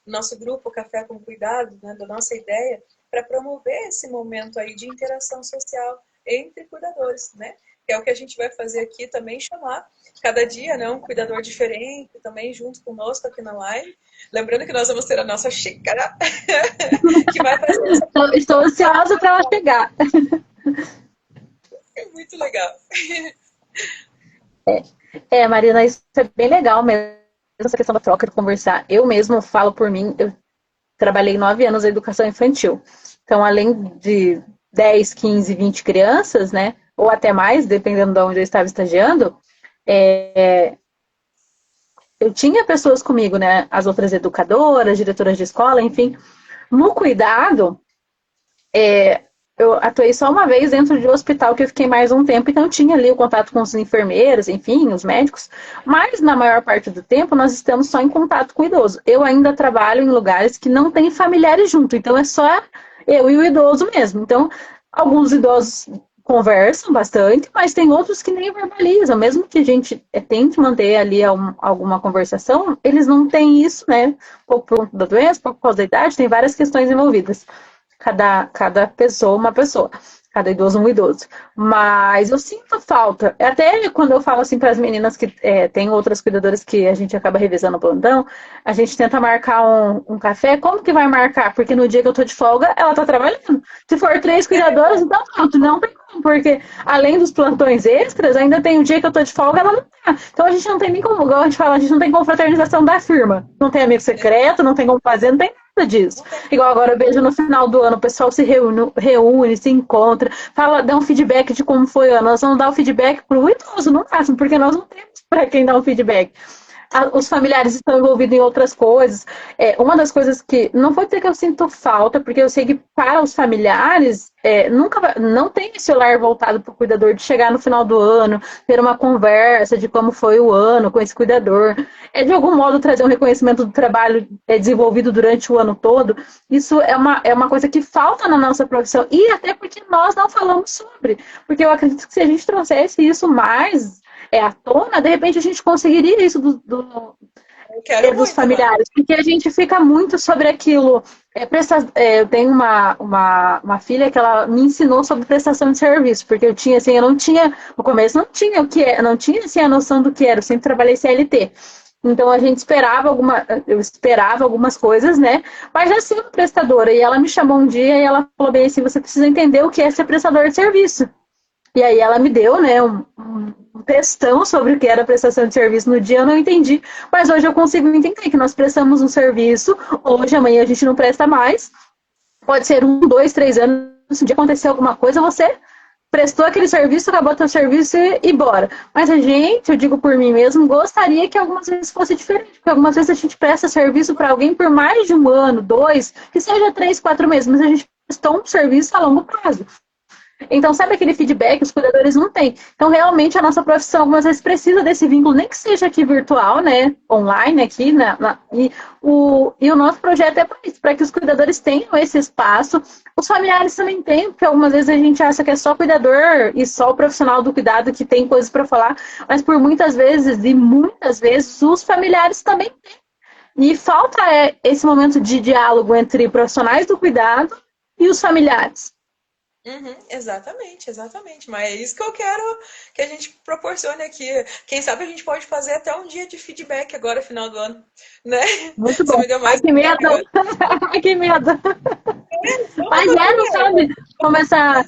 nosso grupo Café com Cuidado, né, da nossa ideia, para promover esse momento aí de interação social entre cuidadores, né? Que é o que a gente vai fazer aqui também, chamar cada dia, né, um cuidador diferente também junto conosco aqui na live. Lembrando que nós vamos ter a nossa xícara, que vai fazer essa... Estou ansiosa para ela chegar. É muito legal. Marina, isso é bem legal mesmo, essa questão da troca, de conversar. Eu mesmo falo por mim, eu trabalhei 9 anos na educação infantil. Então, além de 10, 15, 20 crianças, né, ou até mais, dependendo de onde eu estava estagiando, eu tinha pessoas comigo, né, as outras educadoras, diretoras de escola, enfim. No cuidado, eu atuei só uma vez dentro de um hospital que eu fiquei mais um tempo, então tinha ali o contato com os enfermeiros, enfim, os médicos, mas na maior parte do tempo nós estamos só em contato com o idoso. Eu ainda trabalho em lugares que não tem familiares junto, então é só eu e o idoso mesmo. Então, alguns idosos conversam bastante, mas tem outros que nem verbalizam, mesmo que a gente tente manter ali alguma conversação, eles não têm isso, né? Um pouco por conta da doença, um pouco por causa da idade, tem várias questões envolvidas. Cada pessoa, uma pessoa. Cada idoso, um idoso. Mas eu sinto falta. Até quando eu falo assim para as meninas que tem outras cuidadoras que a gente acaba revisando o plantão, a gente tenta marcar um café. Como que vai marcar? Porque no dia que eu tô de folga, ela tá trabalhando. Se for 3 cuidadoras, então pronto, não tem como. Porque além dos plantões extras, ainda tem o dia que eu tô de folga, ela não tá. Então a gente não tem nem como, igual a gente fala, a gente não tem confraternização da firma. Não tem amigo secreto, não tem como fazer, não tem nada disso. Igual agora eu vejo no final do ano, o pessoal se reúne, se encontra, fala, dá um feedback de como foi o ano. Nós vamos dar o feedback pro idoso, no máximo, porque nós não temos para quem dar um feedback. Os familiares estão envolvidos em outras coisas. Uma das coisas que não vou dizer que eu sinto falta, porque eu sei que para os familiares não tem esse olhar voltado para o cuidador de chegar no final do ano, ter uma conversa de como foi o ano com esse cuidador, de algum modo trazer um reconhecimento do trabalho desenvolvido durante o ano todo. Isso é uma coisa que falta na nossa profissão, e até porque nós não falamos sobre. Porque eu acredito que se a gente trouxesse isso mais à tona, de repente a gente conseguiria isso Eu quero dos muito, mano. familiares, porque a gente fica muito sobre aquilo. Eu tenho uma filha que ela me ensinou sobre prestação de serviço, porque eu tinha, assim, eu não tinha, no começo não tinha o que é, não tinha assim, a noção do que era, eu sempre trabalhei CLT. Então a gente eu esperava algumas coisas, né? Mas já sendo prestadora, e ela me chamou um dia e ela falou bem assim, você precisa entender o que é ser prestador de serviço. E aí ela me deu, né, um textão sobre o que era prestação de serviço no dia, eu não entendi, mas hoje eu consigo entender que nós prestamos um serviço, hoje, amanhã a gente não presta mais, pode ser 1, 2, 3 anos, se um dia acontecer alguma coisa, você prestou aquele serviço, acabou teu serviço e bora. Mas a gente, eu digo por mim mesmo, gostaria que algumas vezes fosse diferente, porque algumas vezes a gente presta serviço para alguém por mais de 1 ano, 2, que seja 3, 4 meses, mas a gente prestou um serviço a longo prazo. Então, sabe aquele feedback que os cuidadores não têm? Então, realmente, a nossa profissão, algumas vezes, precisa desse vínculo, nem que seja aqui virtual, né? Online, aqui, e o nosso projeto é para isso, para que os cuidadores tenham esse espaço. Os familiares também têm, porque algumas vezes a gente acha que é só cuidador e só o profissional do cuidado que tem coisas para falar, mas por muitas vezes, e muitas vezes, os familiares também têm. E falta esse momento de diálogo entre profissionais do cuidado e os familiares. Uhum, exatamente, exatamente. Mas é isso que eu quero que a gente proporcione aqui. Quem sabe a gente pode fazer até um dia de feedback agora, final do ano, né? Muito Você bom. me deu Ai, mais que ideia medo! agora. Ai, que medo! Vamos Mas não fazer. sabe, começar.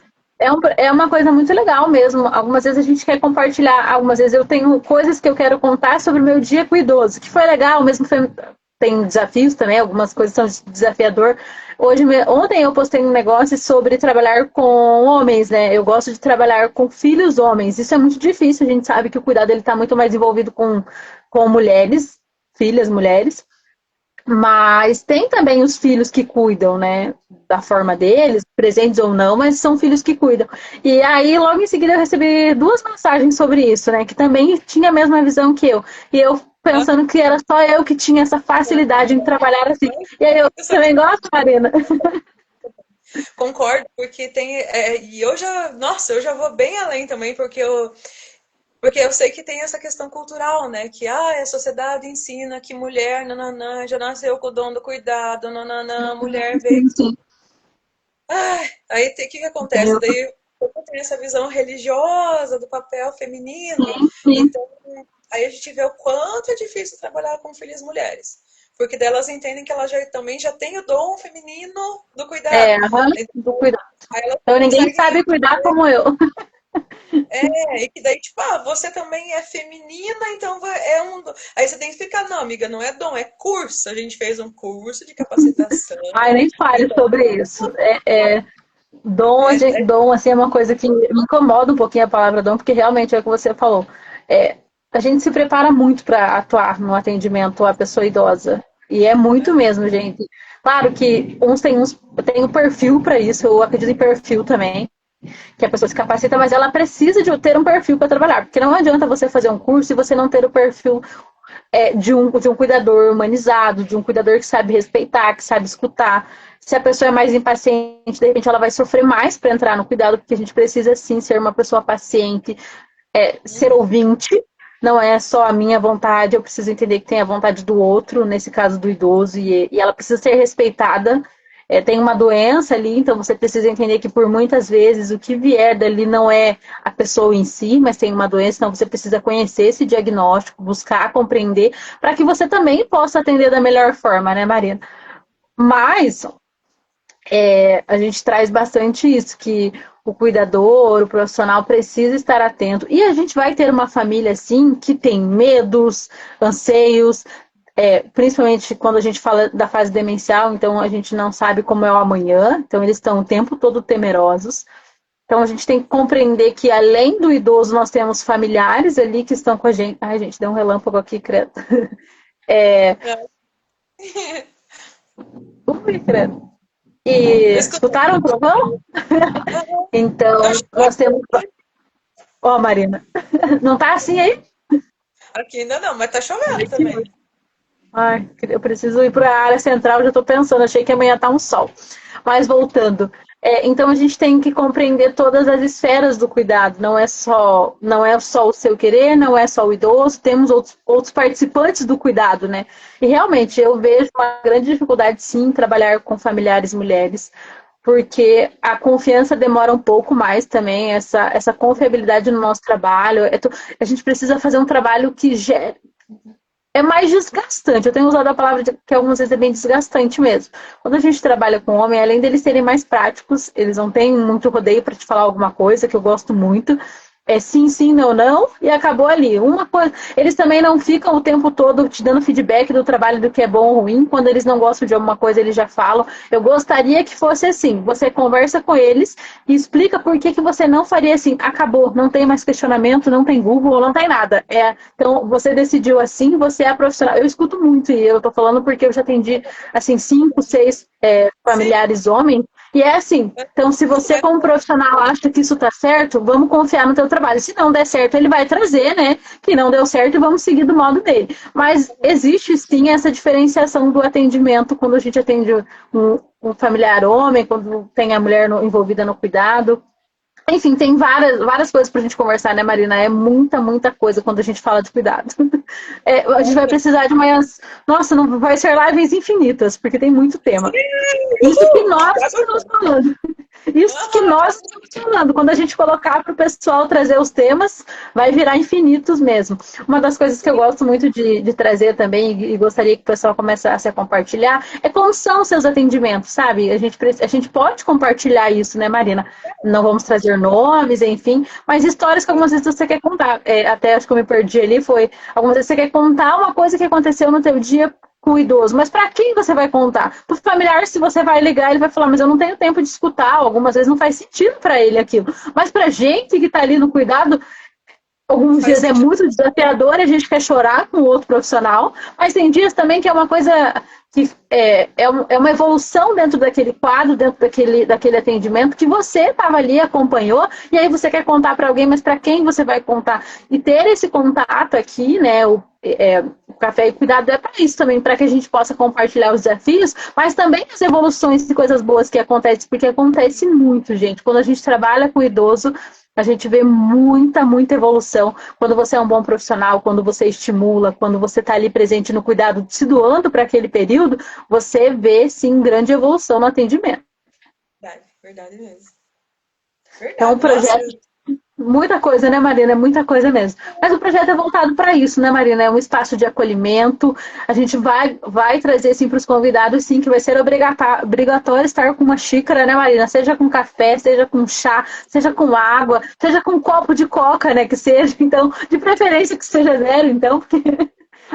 É uma coisa muito legal mesmo. Algumas vezes a gente quer compartilhar, algumas vezes eu tenho coisas que eu quero contar sobre o meu dia com o idoso, que foi legal, mesmo foi, tem desafios também, algumas coisas são desafiador. Ontem eu postei um negócio sobre trabalhar com homens, né? Eu gosto de trabalhar com filhos homens. Isso é muito difícil, a gente sabe que o cuidado ele está muito mais envolvido com mulheres, filhas mulheres. Mas tem também os filhos que cuidam, né? Da forma deles, presentes ou não, mas são filhos que cuidam. E aí, logo em seguida, eu recebi 2 mensagens sobre isso, né? Que também tinha a mesma visão que eu. E eu pensando que era só eu que tinha essa facilidade em trabalhar assim. E aí eu Eu sou também gosto, Marina. concordo, porque tem. E eu já. Nossa, eu já vou bem além também, porque eu sei que tem essa questão cultural, né? Que a sociedade ensina que mulher, nananã, já nasceu com o dom do cuidado, nananã, mulher veio. Sim, sim. Aí o que acontece? Daí eu tenho essa visão religiosa do papel feminino, Sim. então aí a gente vê o quanto é difícil trabalhar com filhas mulheres. Porque delas entendem que elas também já têm o dom feminino do cuidado. Aham, do Então, cuidado. aí elas Então ninguém conseguem sabe cuidar como eu. e que daí, tipo, você também é feminina, então é um. Aí você tem que explicar, não, amiga, não é dom, é curso. A gente fez um curso de capacitação. Ai, nem fale Então, sobre isso. Dom, é, é, dom, assim, é uma coisa que me incomoda um pouquinho a palavra dom, porque realmente é o que você falou. A gente se prepara muito para atuar no atendimento à pessoa idosa. E é muito mesmo, gente. Claro que uns têm o perfil para isso, eu acredito em perfil também, que a pessoa se capacita, mas ela precisa de ter um perfil para trabalhar, porque não adianta você fazer um curso e você não ter o perfil de um cuidador humanizado, de um cuidador que sabe respeitar, que sabe escutar. Se a pessoa é mais impaciente, de repente ela vai sofrer mais para entrar no cuidado, porque a gente precisa sim ser uma pessoa paciente, ser ouvinte. Não é só a minha vontade, eu preciso entender que tem a vontade do outro, nesse caso do idoso, e ela precisa ser respeitada. Tem uma doença ali, então você precisa entender que por muitas vezes o que vier dali não é a pessoa em si, mas tem uma doença, então você precisa conhecer esse diagnóstico, buscar compreender, para que você também possa atender da melhor forma, né, Marina? Mas a gente traz bastante isso, que o cuidador, o profissional precisa estar atento. E a gente vai ter uma família, assim, que tem medos, anseios, principalmente quando a gente fala da fase demencial, então a gente não sabe como é o amanhã, então eles estão o tempo todo temerosos. Então a gente tem que compreender que além do idoso, nós temos familiares ali que estão com a gente. Ai, gente, deu um relâmpago aqui, credo. Ui, credo. eu E escuto. escutaram o trovão? Tá Então, nós temos. chovendo. Ó, Marina, não tá assim aí? Aqui ainda não, mas tá chovendo Ai, que também. nojo. Ai, eu preciso ir para a área central, já estou pensando, achei que amanhã tá um sol. Mas voltando, Então a gente tem que compreender todas as esferas do cuidado. Não é só o seu querer, não é só o idoso, temos outros participantes do cuidado, né? E realmente eu vejo uma grande dificuldade, sim, em trabalhar com familiares mulheres, porque a confiança demora um pouco mais também, essa confiabilidade no nosso trabalho. A gente precisa fazer um trabalho que é mais desgastante. Eu tenho usado a palavra que algumas vezes é bem desgastante mesmo. Quando a gente trabalha com homem, além deles serem mais práticos, eles não têm muito rodeio para te falar alguma coisa, que eu gosto muito. É sim, sim, não, não, e acabou ali. Uma coisa, eles também não ficam o tempo todo te dando feedback do trabalho do que é bom ou ruim. Quando eles não gostam de alguma coisa, eles já falam. Eu gostaria que fosse assim. Você conversa com eles e explica por que você não faria assim. Acabou, não tem mais questionamento, não tem Google, não tem nada. Então, você decidiu assim, você é profissional. Eu escuto muito, e eu tô falando porque eu já atendi, assim, 5, 6 Sim, familiares homens. E é assim, então se você como profissional acha que isso está certo, vamos confiar no teu trabalho. Se não der certo, ele vai trazer, né? Que não deu certo e vamos seguir do modo dele. Mas existe sim essa diferenciação do atendimento quando a gente atende um familiar homem, quando tem a mulher envolvida no cuidado. Enfim, tem várias coisas para a gente conversar, né, Marina? É muita, muita coisa quando a gente fala de cuidado. A gente vai precisar de umas. Nossa, não vai ser lives infinitas, porque tem muito tema. Isso que nós estamos falando. Isso que nós estamos falando. Quando a gente colocar para o pessoal trazer os temas, vai virar infinitos mesmo. Uma das coisas que eu gosto muito de trazer também, e gostaria que o pessoal começasse a compartilhar, é como são os seus atendimentos, sabe? A gente pode compartilhar isso, né, Marina? Não vamos trazer nomes, enfim, mas histórias que algumas vezes você quer contar. Até acho que eu me perdi ali, foi algumas vezes você quer contar uma coisa que aconteceu no teu dia com o idoso, mas para quem você vai contar? Para o familiar, se você vai ligar, ele vai falar, mas eu não tenho tempo de escutar, algumas vezes não faz sentido para ele aquilo. Mas para gente que está ali no cuidado, alguns dias é muito desafiador, a gente quer chorar com o outro profissional, mas tem dias também que é uma coisa que é uma evolução dentro daquele quadro, dentro daquele atendimento, que você estava ali, acompanhou, e aí você quer contar para alguém, mas para quem você vai contar? E ter esse contato aqui, né, o Café e Cuidado é para isso também, para que a gente possa compartilhar os desafios, mas também as evoluções e coisas boas que acontecem, porque acontece muito, gente. Quando a gente trabalha com idoso, a gente vê muita, muita evolução. Quando você é um bom profissional, quando você estimula, quando você está ali presente no cuidado, se doando para aquele período, você vê, sim, grande evolução no atendimento. verdade, verdade mesmo. É um Verdade, nossa. projeto. Muita coisa, né, Marina? É muita coisa mesmo. Mas o projeto é voltado para isso, né, Marina? É um espaço de acolhimento. A gente vai trazer, sim, para os convidados, sim, que vai ser obrigatório estar com uma xícara, né, Marina? Seja com café, seja com chá, seja com água, seja com um copo de coca, né, que seja. Então, de preferência que seja zero, então, porque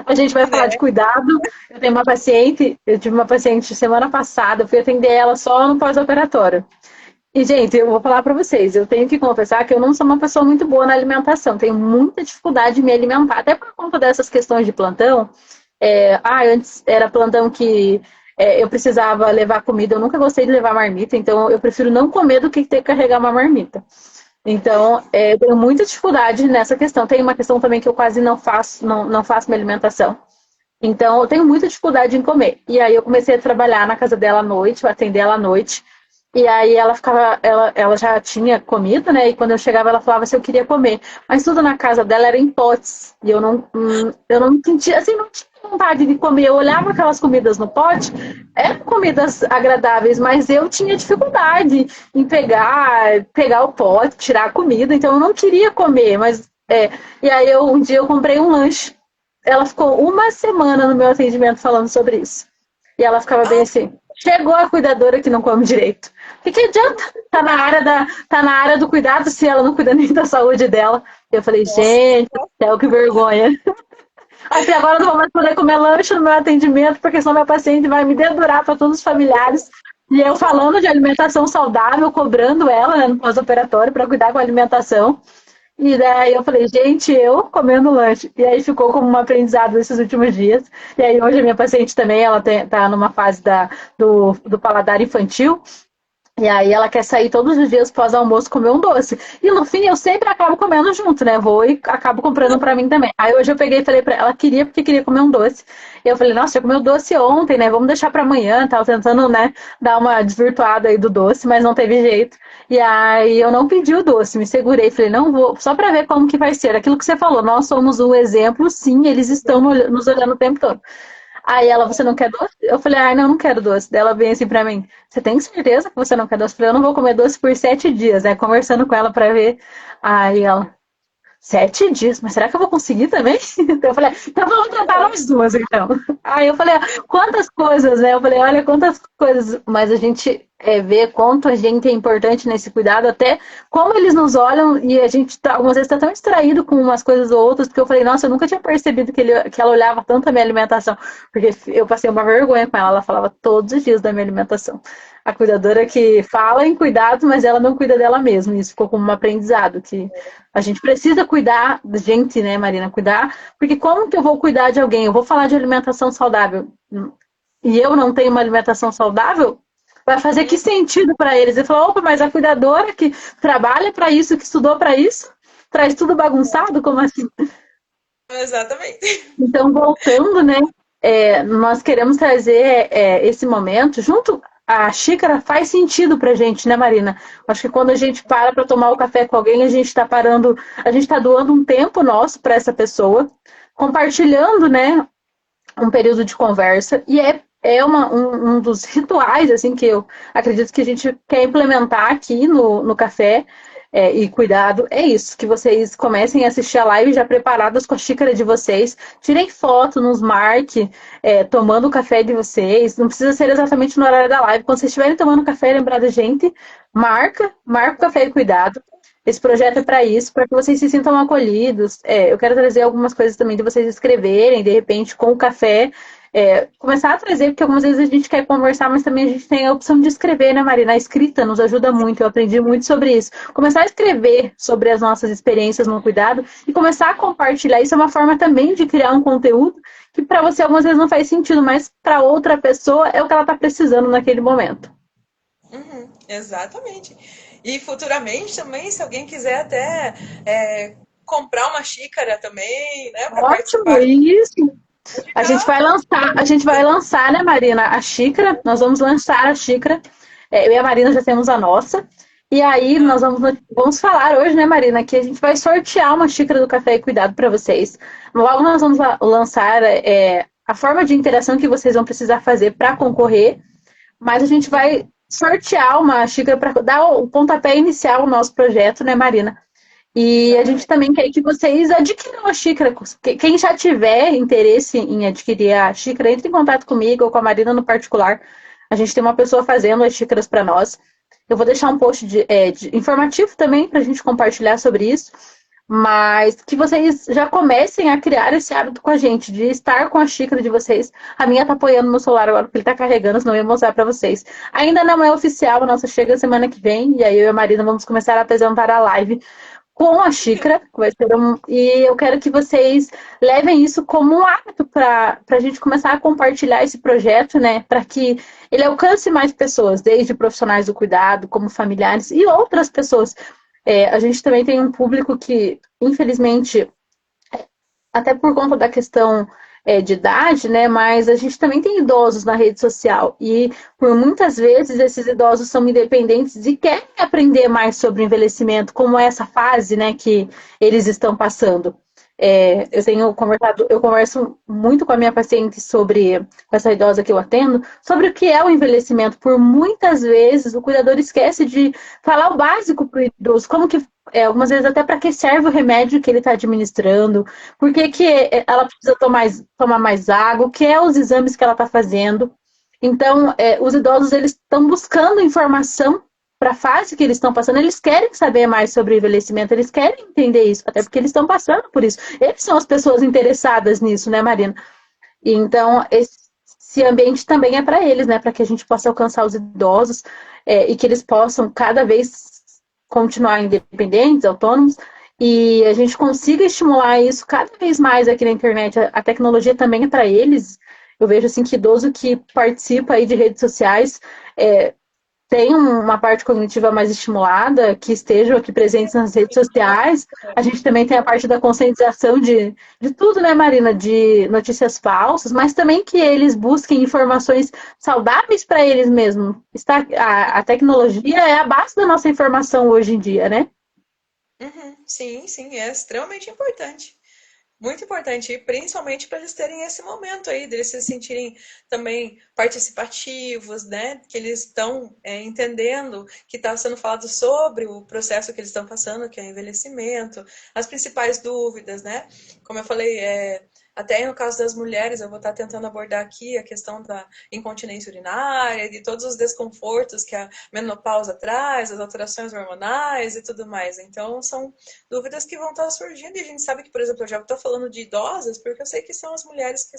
a gente vai falar de É, cuidado. Eu tive uma paciente semana passada, eu fui atender ela só no pós-operatório. E, gente, eu vou falar para vocês, eu tenho que confessar que eu não sou uma pessoa muito boa na alimentação, tenho muita dificuldade de me alimentar, até por conta dessas questões de plantão. Antes era plantão que eu precisava levar comida, eu nunca gostei de levar marmita, então eu prefiro não comer do que ter que carregar uma marmita. Então, eu tenho muita dificuldade nessa questão. Tem uma questão também que eu quase não faço, não faço minha alimentação. Então, eu tenho muita dificuldade em comer. E aí eu comecei a trabalhar na casa dela à noite, eu atender ela à noite. E aí ela já tinha comido, né? E quando eu chegava, ela falava se eu queria comer. Mas tudo na casa dela era em potes. E eu não sentia, assim, não tinha vontade de comer. Eu olhava aquelas comidas no pote, eram comidas agradáveis, mas eu tinha dificuldade em pegar o pote, tirar a comida. Então eu não queria comer, e aí um dia eu comprei um lanche. Ela ficou uma semana no meu atendimento falando sobre isso. E ela ficava bem ah, assim, chegou a cuidadora que não come direito. O que adianta? Tá na área do cuidado se ela não cuida nem da saúde dela. Eu falei, nossa, gente, do céu, que vergonha. Aí agora eu não vou mais poder comer lanche no meu atendimento, porque senão meu paciente vai me dedurar para todos os familiares. E eu falando de alimentação saudável, cobrando ela, né, no pós-operatório para cuidar com a alimentação. E daí eu falei, gente, eu comendo lanche. E aí ficou como um aprendizado esses últimos dias. E aí hoje a minha paciente também, ela tá numa fase do paladar infantil. E aí ela quer sair todos os dias pós-almoço comer um doce. E no fim eu sempre acabo comendo junto, né? Vou e acabo comprando pra mim também. Aí hoje eu peguei e falei pra ela, queria porque queria comer um doce. E eu falei, nossa, eu comi o doce ontem, né? Vamos deixar pra amanhã. Tava tentando, né, dar uma desvirtuada aí do doce, mas não teve jeito. E aí eu não pedi o doce, me segurei, falei, não vou, só pra ver como que vai ser. Aquilo que você falou, nós somos um exemplo, sim, eles estão nos olhando o tempo todo. Aí ela, você não quer doce? Eu falei, ai, não, não quero doce. Daí ela vem assim pra mim, você tem certeza que você não quer doce? Eu falei, eu não vou comer doce por 7 dias, né? Conversando com ela pra ver. Aí ela, 7 dias? Mas será que eu vou conseguir também? Então eu falei, então vamos tentar nós duas, então. Aí eu falei, quantas coisas, né? Eu falei, olha quantas coisas, mas a gente vê quanto a gente é importante nesse cuidado, até como eles nos olham e a gente tá, algumas vezes está tão distraído com umas coisas ou outras, porque eu falei, nossa, eu nunca tinha percebido que ela olhava tanto a minha alimentação, porque eu passei uma vergonha com ela falava todos os dias da minha alimentação. A cuidadora que fala em cuidado, mas ela não cuida dela mesma. Isso ficou como um aprendizado, que a gente precisa cuidar da gente, né, Marina? Cuidar, porque como que eu vou cuidar de alguém? Eu vou falar de alimentação saudável e eu não tenho uma alimentação saudável? Vai fazer que sentido para eles? Ele falou, opa, mas a cuidadora que trabalha para isso, que estudou para isso, traz tudo bagunçado? Como assim? Exatamente. Então, voltando, né? Nós queremos trazer esse momento junto. A xícara faz sentido pra gente, né, Marina? Acho que quando a gente para tomar o café com alguém, a gente está parando, a gente está doando um tempo nosso para essa pessoa, compartilhando, né, um período de conversa, e um dos rituais, assim, que eu acredito que a gente quer implementar aqui no café, e cuidado, é isso, que vocês comecem a assistir a live já preparadas com a xícara de vocês, tirem foto, nos marque, tomando o café de vocês, não precisa ser exatamente no horário da live, quando vocês estiverem tomando café, lembrar da gente, marca o café e cuidado. Esse projeto é para isso, para que vocês se sintam acolhidos. Eu quero trazer algumas coisas também de vocês escreverem, de repente, com o café. Começar a trazer, porque algumas vezes a gente quer conversar, mas também a gente tem a opção de escrever, né, Marina? A escrita nos ajuda muito, eu aprendi muito sobre isso. Começar a escrever sobre as nossas experiências no cuidado e começar a compartilhar. Isso é uma forma também de criar um conteúdo que para você algumas vezes não faz sentido, mas para outra pessoa é o que ela está precisando naquele momento. Exatamente. E futuramente também, se alguém quiser até comprar uma xícara também, né, para Ótimo, participar. isso. A gente vai lançar, né, Marina, a xícara. Nós vamos lançar a xícara. Eu e a Marina já temos a nossa. E aí nós vamos falar hoje, né, Marina, que a gente vai sortear uma xícara do Café e Cuidado para vocês. Logo nós vamos lançar a forma de interação que vocês vão precisar fazer para concorrer. Mas a gente vai sortear uma xícara para dar o pontapé inicial ao nosso projeto, né, Marina? E a gente também quer que vocês adquiram a xícara. Quem já tiver interesse em adquirir a xícara, entre em contato comigo ou com a Marina no particular. A gente tem uma pessoa fazendo as xícaras para nós. Eu vou deixar um post informativo também para a gente compartilhar sobre isso. Mas que vocês já comecem a criar esse hábito com a gente, de estar com a xícara de vocês. A minha tá apoiando no celular agora, porque ele tá carregando, senão eu ia mostrar para vocês. Ainda não é oficial, a nossa chega semana que vem, e aí eu e a Marina vamos começar a apresentar a live com a xícara, que vai ser e eu quero que vocês levem isso como um hábito para a gente começar a compartilhar esse projeto, né? Para que ele alcance mais pessoas, desde profissionais do cuidado, como familiares e outras pessoas. A gente também tem um público que, infelizmente, até por conta da questão de idade, né? Mas a gente também tem idosos na rede social e por muitas vezes esses idosos são independentes e querem aprender mais sobre o envelhecimento, como é essa fase, né, que eles estão passando. Eu converso muito com a minha paciente com essa idosa que eu atendo, sobre o que é o envelhecimento. Por muitas vezes o cuidador esquece de falar o básico para o idoso, como que algumas vezes até para que serve o remédio que ele está administrando, por que ela precisa tomar mais água, o que é os exames que ela está fazendo. Então, os idosos eles estão buscando informação para a fase que eles estão passando, eles querem saber mais sobre o envelhecimento, eles querem entender isso, até porque eles estão por isso. Eles são as pessoas interessadas nisso, né, Marina? E então, esse ambiente também é para eles, né, para que a gente possa alcançar os idosos e que eles possam cada vez continuar independentes, autônomos, e a gente consiga estimular isso cada vez mais aqui na internet. A tecnologia também é para eles. Eu vejo assim que idoso que participa aí de redes sociais têm uma parte cognitiva mais estimulada, que estejam aqui presentes nas redes sociais. A gente também tem a parte da conscientização de tudo, né, Marina? De notícias falsas, mas também que eles busquem informações saudáveis para eles mesmos. A tecnologia é a base da nossa informação hoje em dia, né? Uhum. Sim, sim, é extremamente importante. Muito importante, e principalmente para eles terem esse momento aí, deles se sentirem também participativos, né? Que eles estão entendendo que está sendo falado sobre o processo que eles estão passando, que é o envelhecimento, as principais dúvidas, né? Como eu falei, até no caso das mulheres, eu vou estar tentando abordar aqui a questão da incontinência urinária, de todos os desconfortos que a menopausa traz, as alterações hormonais e tudo mais. Então, são dúvidas que vão estar surgindo, e a gente sabe que, por exemplo, eu já estou falando de idosas, porque eu sei que são as mulheres que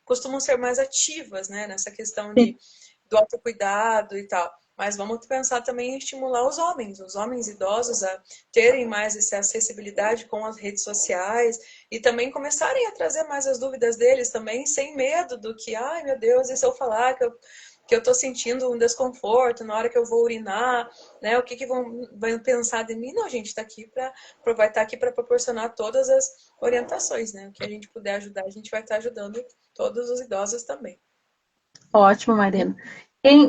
costumam ser mais ativas, né, nessa questão do autocuidado e tal. Mas vamos pensar também em estimular os homens idosos a terem mais essa acessibilidade com as redes sociais e também começarem a trazer mais as dúvidas deles também, sem medo do que, ai meu Deus, e se eu falar que eu tô sentindo um desconforto na hora que eu vou urinar, né? O que vão pensar de mim? Não, a gente está aqui vai estar aqui para proporcionar todas as orientações, né? O que a gente puder ajudar, a gente vai estar ajudando todos os idosos também. Ótimo, Marina.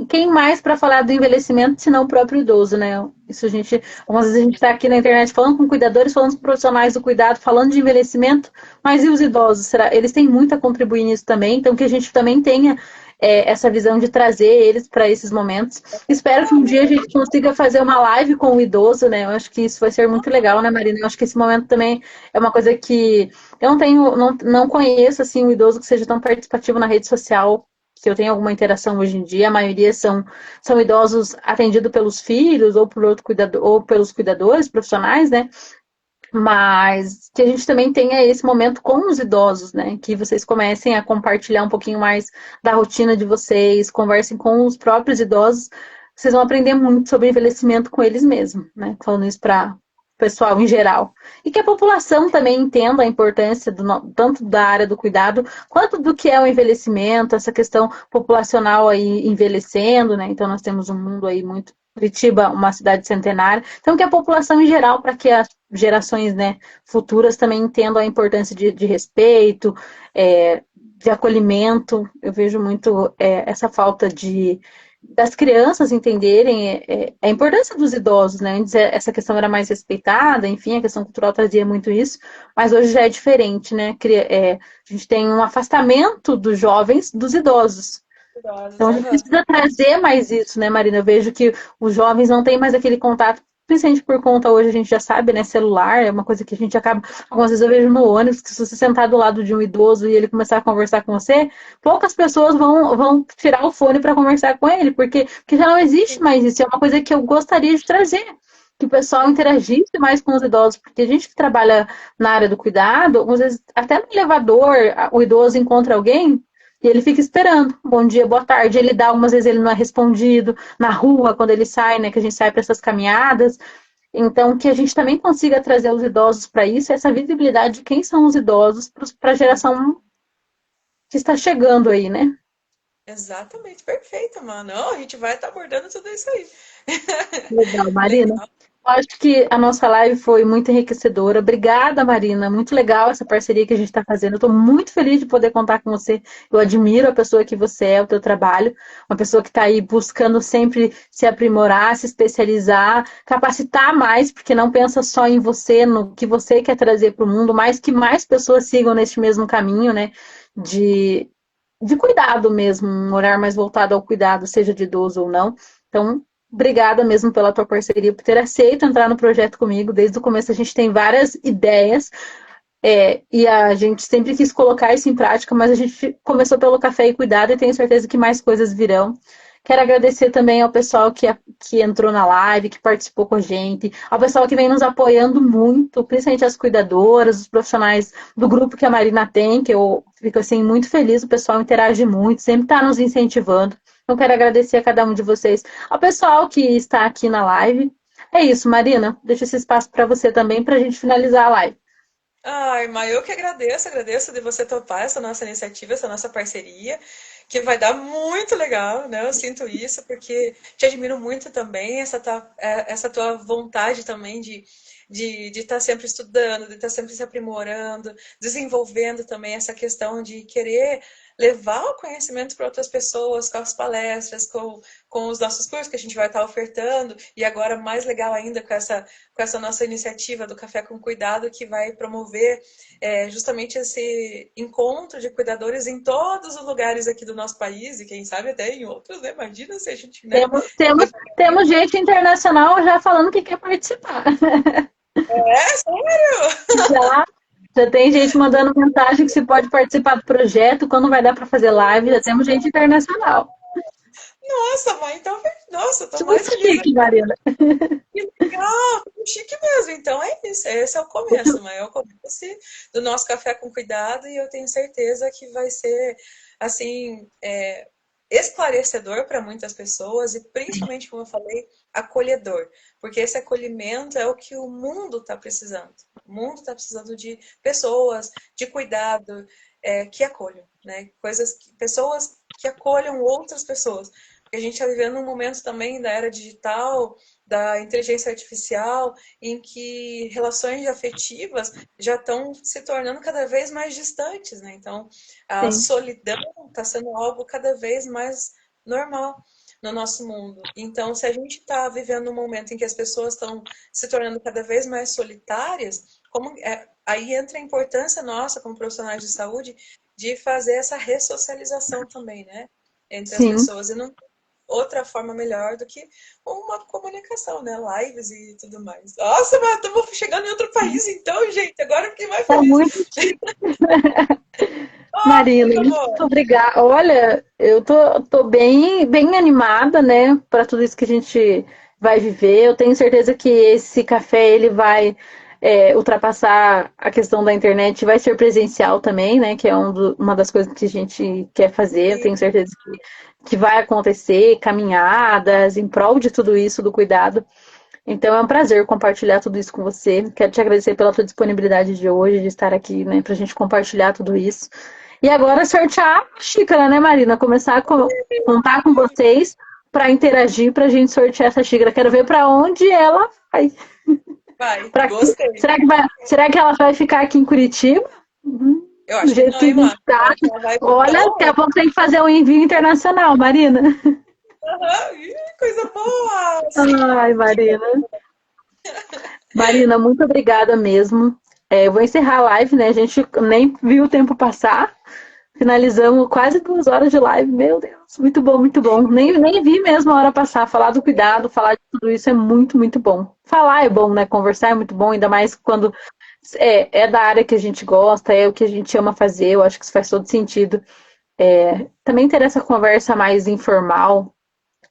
Quem mais para falar do envelhecimento, senão o próprio idoso, né? Isso a gente, algumas vezes a gente está aqui na internet falando com cuidadores, falando com profissionais do cuidado, falando de envelhecimento, mas e os idosos? Será? Eles têm muito a contribuir nisso também, então que a gente também tenha essa visão de trazer eles para esses momentos. Espero que um dia a gente consiga fazer uma live com o idoso, né? Eu acho que isso vai ser muito legal, né, Marina? Eu acho que esse momento também é uma coisa que eu não conheço assim um idoso que seja tão participativo na rede social, que eu tenho alguma interação hoje em dia, a maioria são idosos atendidos pelos filhos ou por outro cuidador, ou pelos cuidadores profissionais, né? Mas que a gente também tenha esse momento com os idosos, né? Que vocês comecem a compartilhar um pouquinho mais da rotina de vocês, conversem com os próprios idosos, vocês vão aprender muito sobre envelhecimento com eles mesmos, né? Falando isso para o pessoal em geral. E que a população também entenda a importância tanto da área do cuidado, quanto do que é o envelhecimento, essa questão populacional aí envelhecendo, né? Então nós temos um mundo aí muito Curitiba, uma cidade centenária. Então, que a população em geral, para que as gerações, né, futuras também entendam a importância de respeito, de acolhimento. Eu vejo muito essa falta das crianças entenderem a importância dos idosos, né? Antes essa questão era mais respeitada, enfim, a questão cultural trazia muito isso, mas hoje já é diferente, né? A gente tem um afastamento dos jovens dos idosos. Idosos, Então a gente aham. precisa trazer mais isso, né, Marina? Eu vejo que os jovens não têm mais aquele contato, principalmente por conta, hoje a gente já sabe, né? Celular é uma coisa que a gente acaba. Algumas vezes eu vejo no ônibus que se você sentar do lado de um idoso e ele começar a conversar com você, poucas pessoas vão tirar o fone para conversar com ele, porque já não existe mais isso. É uma coisa que eu gostaria de trazer. Que o pessoal interagisse mais com os idosos, porque a gente que trabalha na área do cuidado, às vezes até no elevador, o idoso encontra alguém, e ele fica esperando. Bom dia, boa tarde. Ele dá, algumas vezes ele não é respondido. Na rua, quando ele sai, né? Que a gente sai para essas caminhadas. Então, que a gente também consiga trazer os idosos para isso, essa visibilidade de quem são os idosos para a geração que está chegando aí, né? Exatamente, perfeito, mano. Não, a gente vai estar abordando tudo isso aí. Legal, Marina. Legal. Eu acho que a nossa live foi muito enriquecedora. Obrigada, Marina. Muito legal essa parceria que a gente está fazendo. Eu estou muito feliz de poder contar com você. Eu admiro a pessoa que você é, o teu trabalho. Uma pessoa que está aí buscando sempre se aprimorar, se especializar, capacitar mais, porque não pensa só em você, no que você quer trazer para o mundo, mas que mais pessoas sigam neste mesmo caminho, né? De, de cuidado mesmo, um olhar mais voltado ao cuidado, seja de idoso ou não. Então, obrigada mesmo pela tua parceria, por ter aceito entrar no projeto comigo. Desde o começo a gente tem várias ideias e a gente sempre quis colocar isso em prática, mas a gente começou pelo café e cuidado e tenho certeza que mais coisas virão. Quero agradecer também ao pessoal que entrou na live, que participou com a gente, ao pessoal que vem nos apoiando muito, principalmente as cuidadoras, os profissionais do grupo que a Marina tem, que eu fico assim muito feliz, o pessoal interage muito, sempre está nos incentivando. Então, quero agradecer a cada um de vocês. Ao pessoal que está aqui na live. É isso, Marina. Deixa esse espaço para você também, para a gente finalizar a live. Ai, Maia, eu que agradeço de você topar essa nossa iniciativa, essa nossa parceria, que vai dar muito legal, né? Eu sinto isso, porque te admiro muito também, essa tua vontade também de estar sempre estudando, de estar sempre se aprimorando, desenvolvendo também essa questão de querer levar o conhecimento para outras pessoas, com as palestras, com os nossos cursos que a gente vai estar ofertando, e agora mais legal ainda com essa nossa iniciativa do Café com Cuidado, que vai promover justamente esse encontro de cuidadores em todos os lugares aqui do nosso país, e quem sabe até em outros, né? Imagina se a gente, né? Temos gente internacional já falando que quer participar. É, sério? Já, já tem gente mandando mensagem que se pode participar do projeto, quando vai dar para fazer live, já temos gente internacional. Nossa, mãe, então, nossa, eu tô Isso é mais muito feliz. chique, Marina. Que legal, chique mesmo. Então é isso, esse é o começo, mas é o começo do nosso Café com Cuidado e eu tenho certeza que vai ser, assim, esclarecedor para muitas pessoas e principalmente, como eu falei, acolhedor, porque esse acolhimento é o que o mundo está precisando. O mundo está precisando de pessoas, de cuidado, que acolham, né? Pessoas que acolham outras pessoas. Porque a gente está vivendo um momento também da era digital, da inteligência artificial, em que relações afetivas já estão se tornando cada vez mais distantes, né? Então, a Sim, solidão está sendo algo cada vez mais normal no nosso mundo. Então, se a gente está vivendo um momento em que as pessoas estão se tornando cada vez mais solitárias, aí entra a importância nossa, como profissionais de saúde, de fazer essa ressocialização também, né? Entre as sim. pessoas. E não outra forma melhor do que uma comunicação, né? Lives e tudo mais. Nossa, mas estamos chegando em outro país então, gente. Agora eu fiquei mais Tá feliz. muito chique. Nossa, Marina, que muito amor. obrigada. Olha, eu tô bem animada, né, para tudo isso que a gente vai viver. Eu tenho certeza que esse café ele vai ultrapassar a questão da internet, vai ser presencial também, né, que é uma das coisas que a gente quer fazer. Eu E, tenho certeza que vai acontecer, caminhadas em prol de tudo isso, do cuidado. Então é um prazer compartilhar tudo isso com você. Quero te agradecer pela tua disponibilidade de hoje, de estar aqui, né, para a gente compartilhar tudo isso. E agora sortear a xícara, né, Marina? Começar a contar com vocês para interagir, para a gente sortear essa xícara. Quero ver para onde ela vai. vai, Pra... gostei. Será que ela vai ficar aqui em Curitiba? Uhum. Eu Do acho que jeito não, que a hein, gente Má? Eu está. acho que ela vai para Olha, daqui a longe. pouco tem que fazer um envio internacional, Marina. Aham, ih, coisa boa! Ai, Marina. Marina, muito obrigada mesmo. Eu vou encerrar a live, né? A gente nem viu o tempo passar. Finalizamos quase 2 horas de live. Meu Deus, muito bom, muito bom. Nem vi mesmo a hora passar. Falar do cuidado, falar de tudo isso é muito, muito bom. Falar é bom, né? Conversar é muito bom, ainda mais quando é da área que a gente gosta, é o que a gente ama fazer. Eu acho que isso faz todo sentido. Também ter essa conversa mais informal,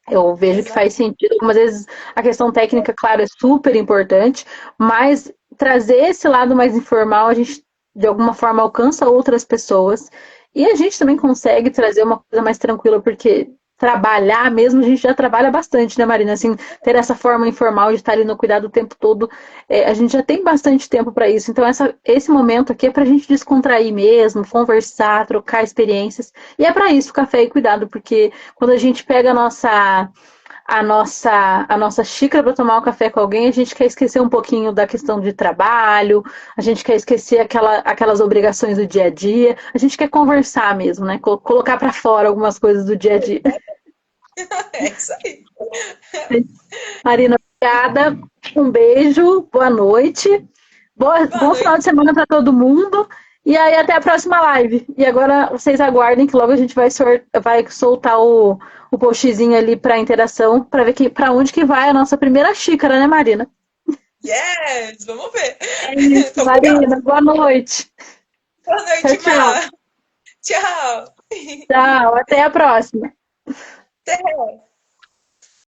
eu vejo que Exato. faz sentido. Algumas vezes a questão técnica, claro, é super importante, mas trazer esse lado mais informal, a gente de alguma forma alcança outras pessoas e a gente também consegue trazer uma coisa mais tranquila, porque trabalhar mesmo, a gente já trabalha bastante, né, Marina? Assim, ter essa forma informal de estar ali no cuidado o tempo todo, a gente já tem bastante tempo para isso. Então, esse momento aqui é para a gente descontrair mesmo, conversar, trocar experiências. E é para isso, café e cuidado, porque quando a gente pega a nossa xícara para tomar um café com alguém, a gente quer esquecer um pouquinho da questão de trabalho, a gente quer esquecer aquelas obrigações do dia a dia, a gente quer conversar mesmo, né? Colocar para fora algumas coisas do dia a dia. É isso aí. Marina, obrigada. Um beijo, boa noite. Boa Bom final noite. de semana para todo mundo. E aí, até a próxima live. E agora vocês aguardem que logo a gente vai soltar o postzinho ali para interação, para ver para onde que vai a nossa primeira xícara, né, Marina? Yes! Vamos ver. É isso, Tô Marina. curiosa. Boa noite. Boa Tchau, noite, tchau. Má. Tchau. Tchau. Até a próxima. Até.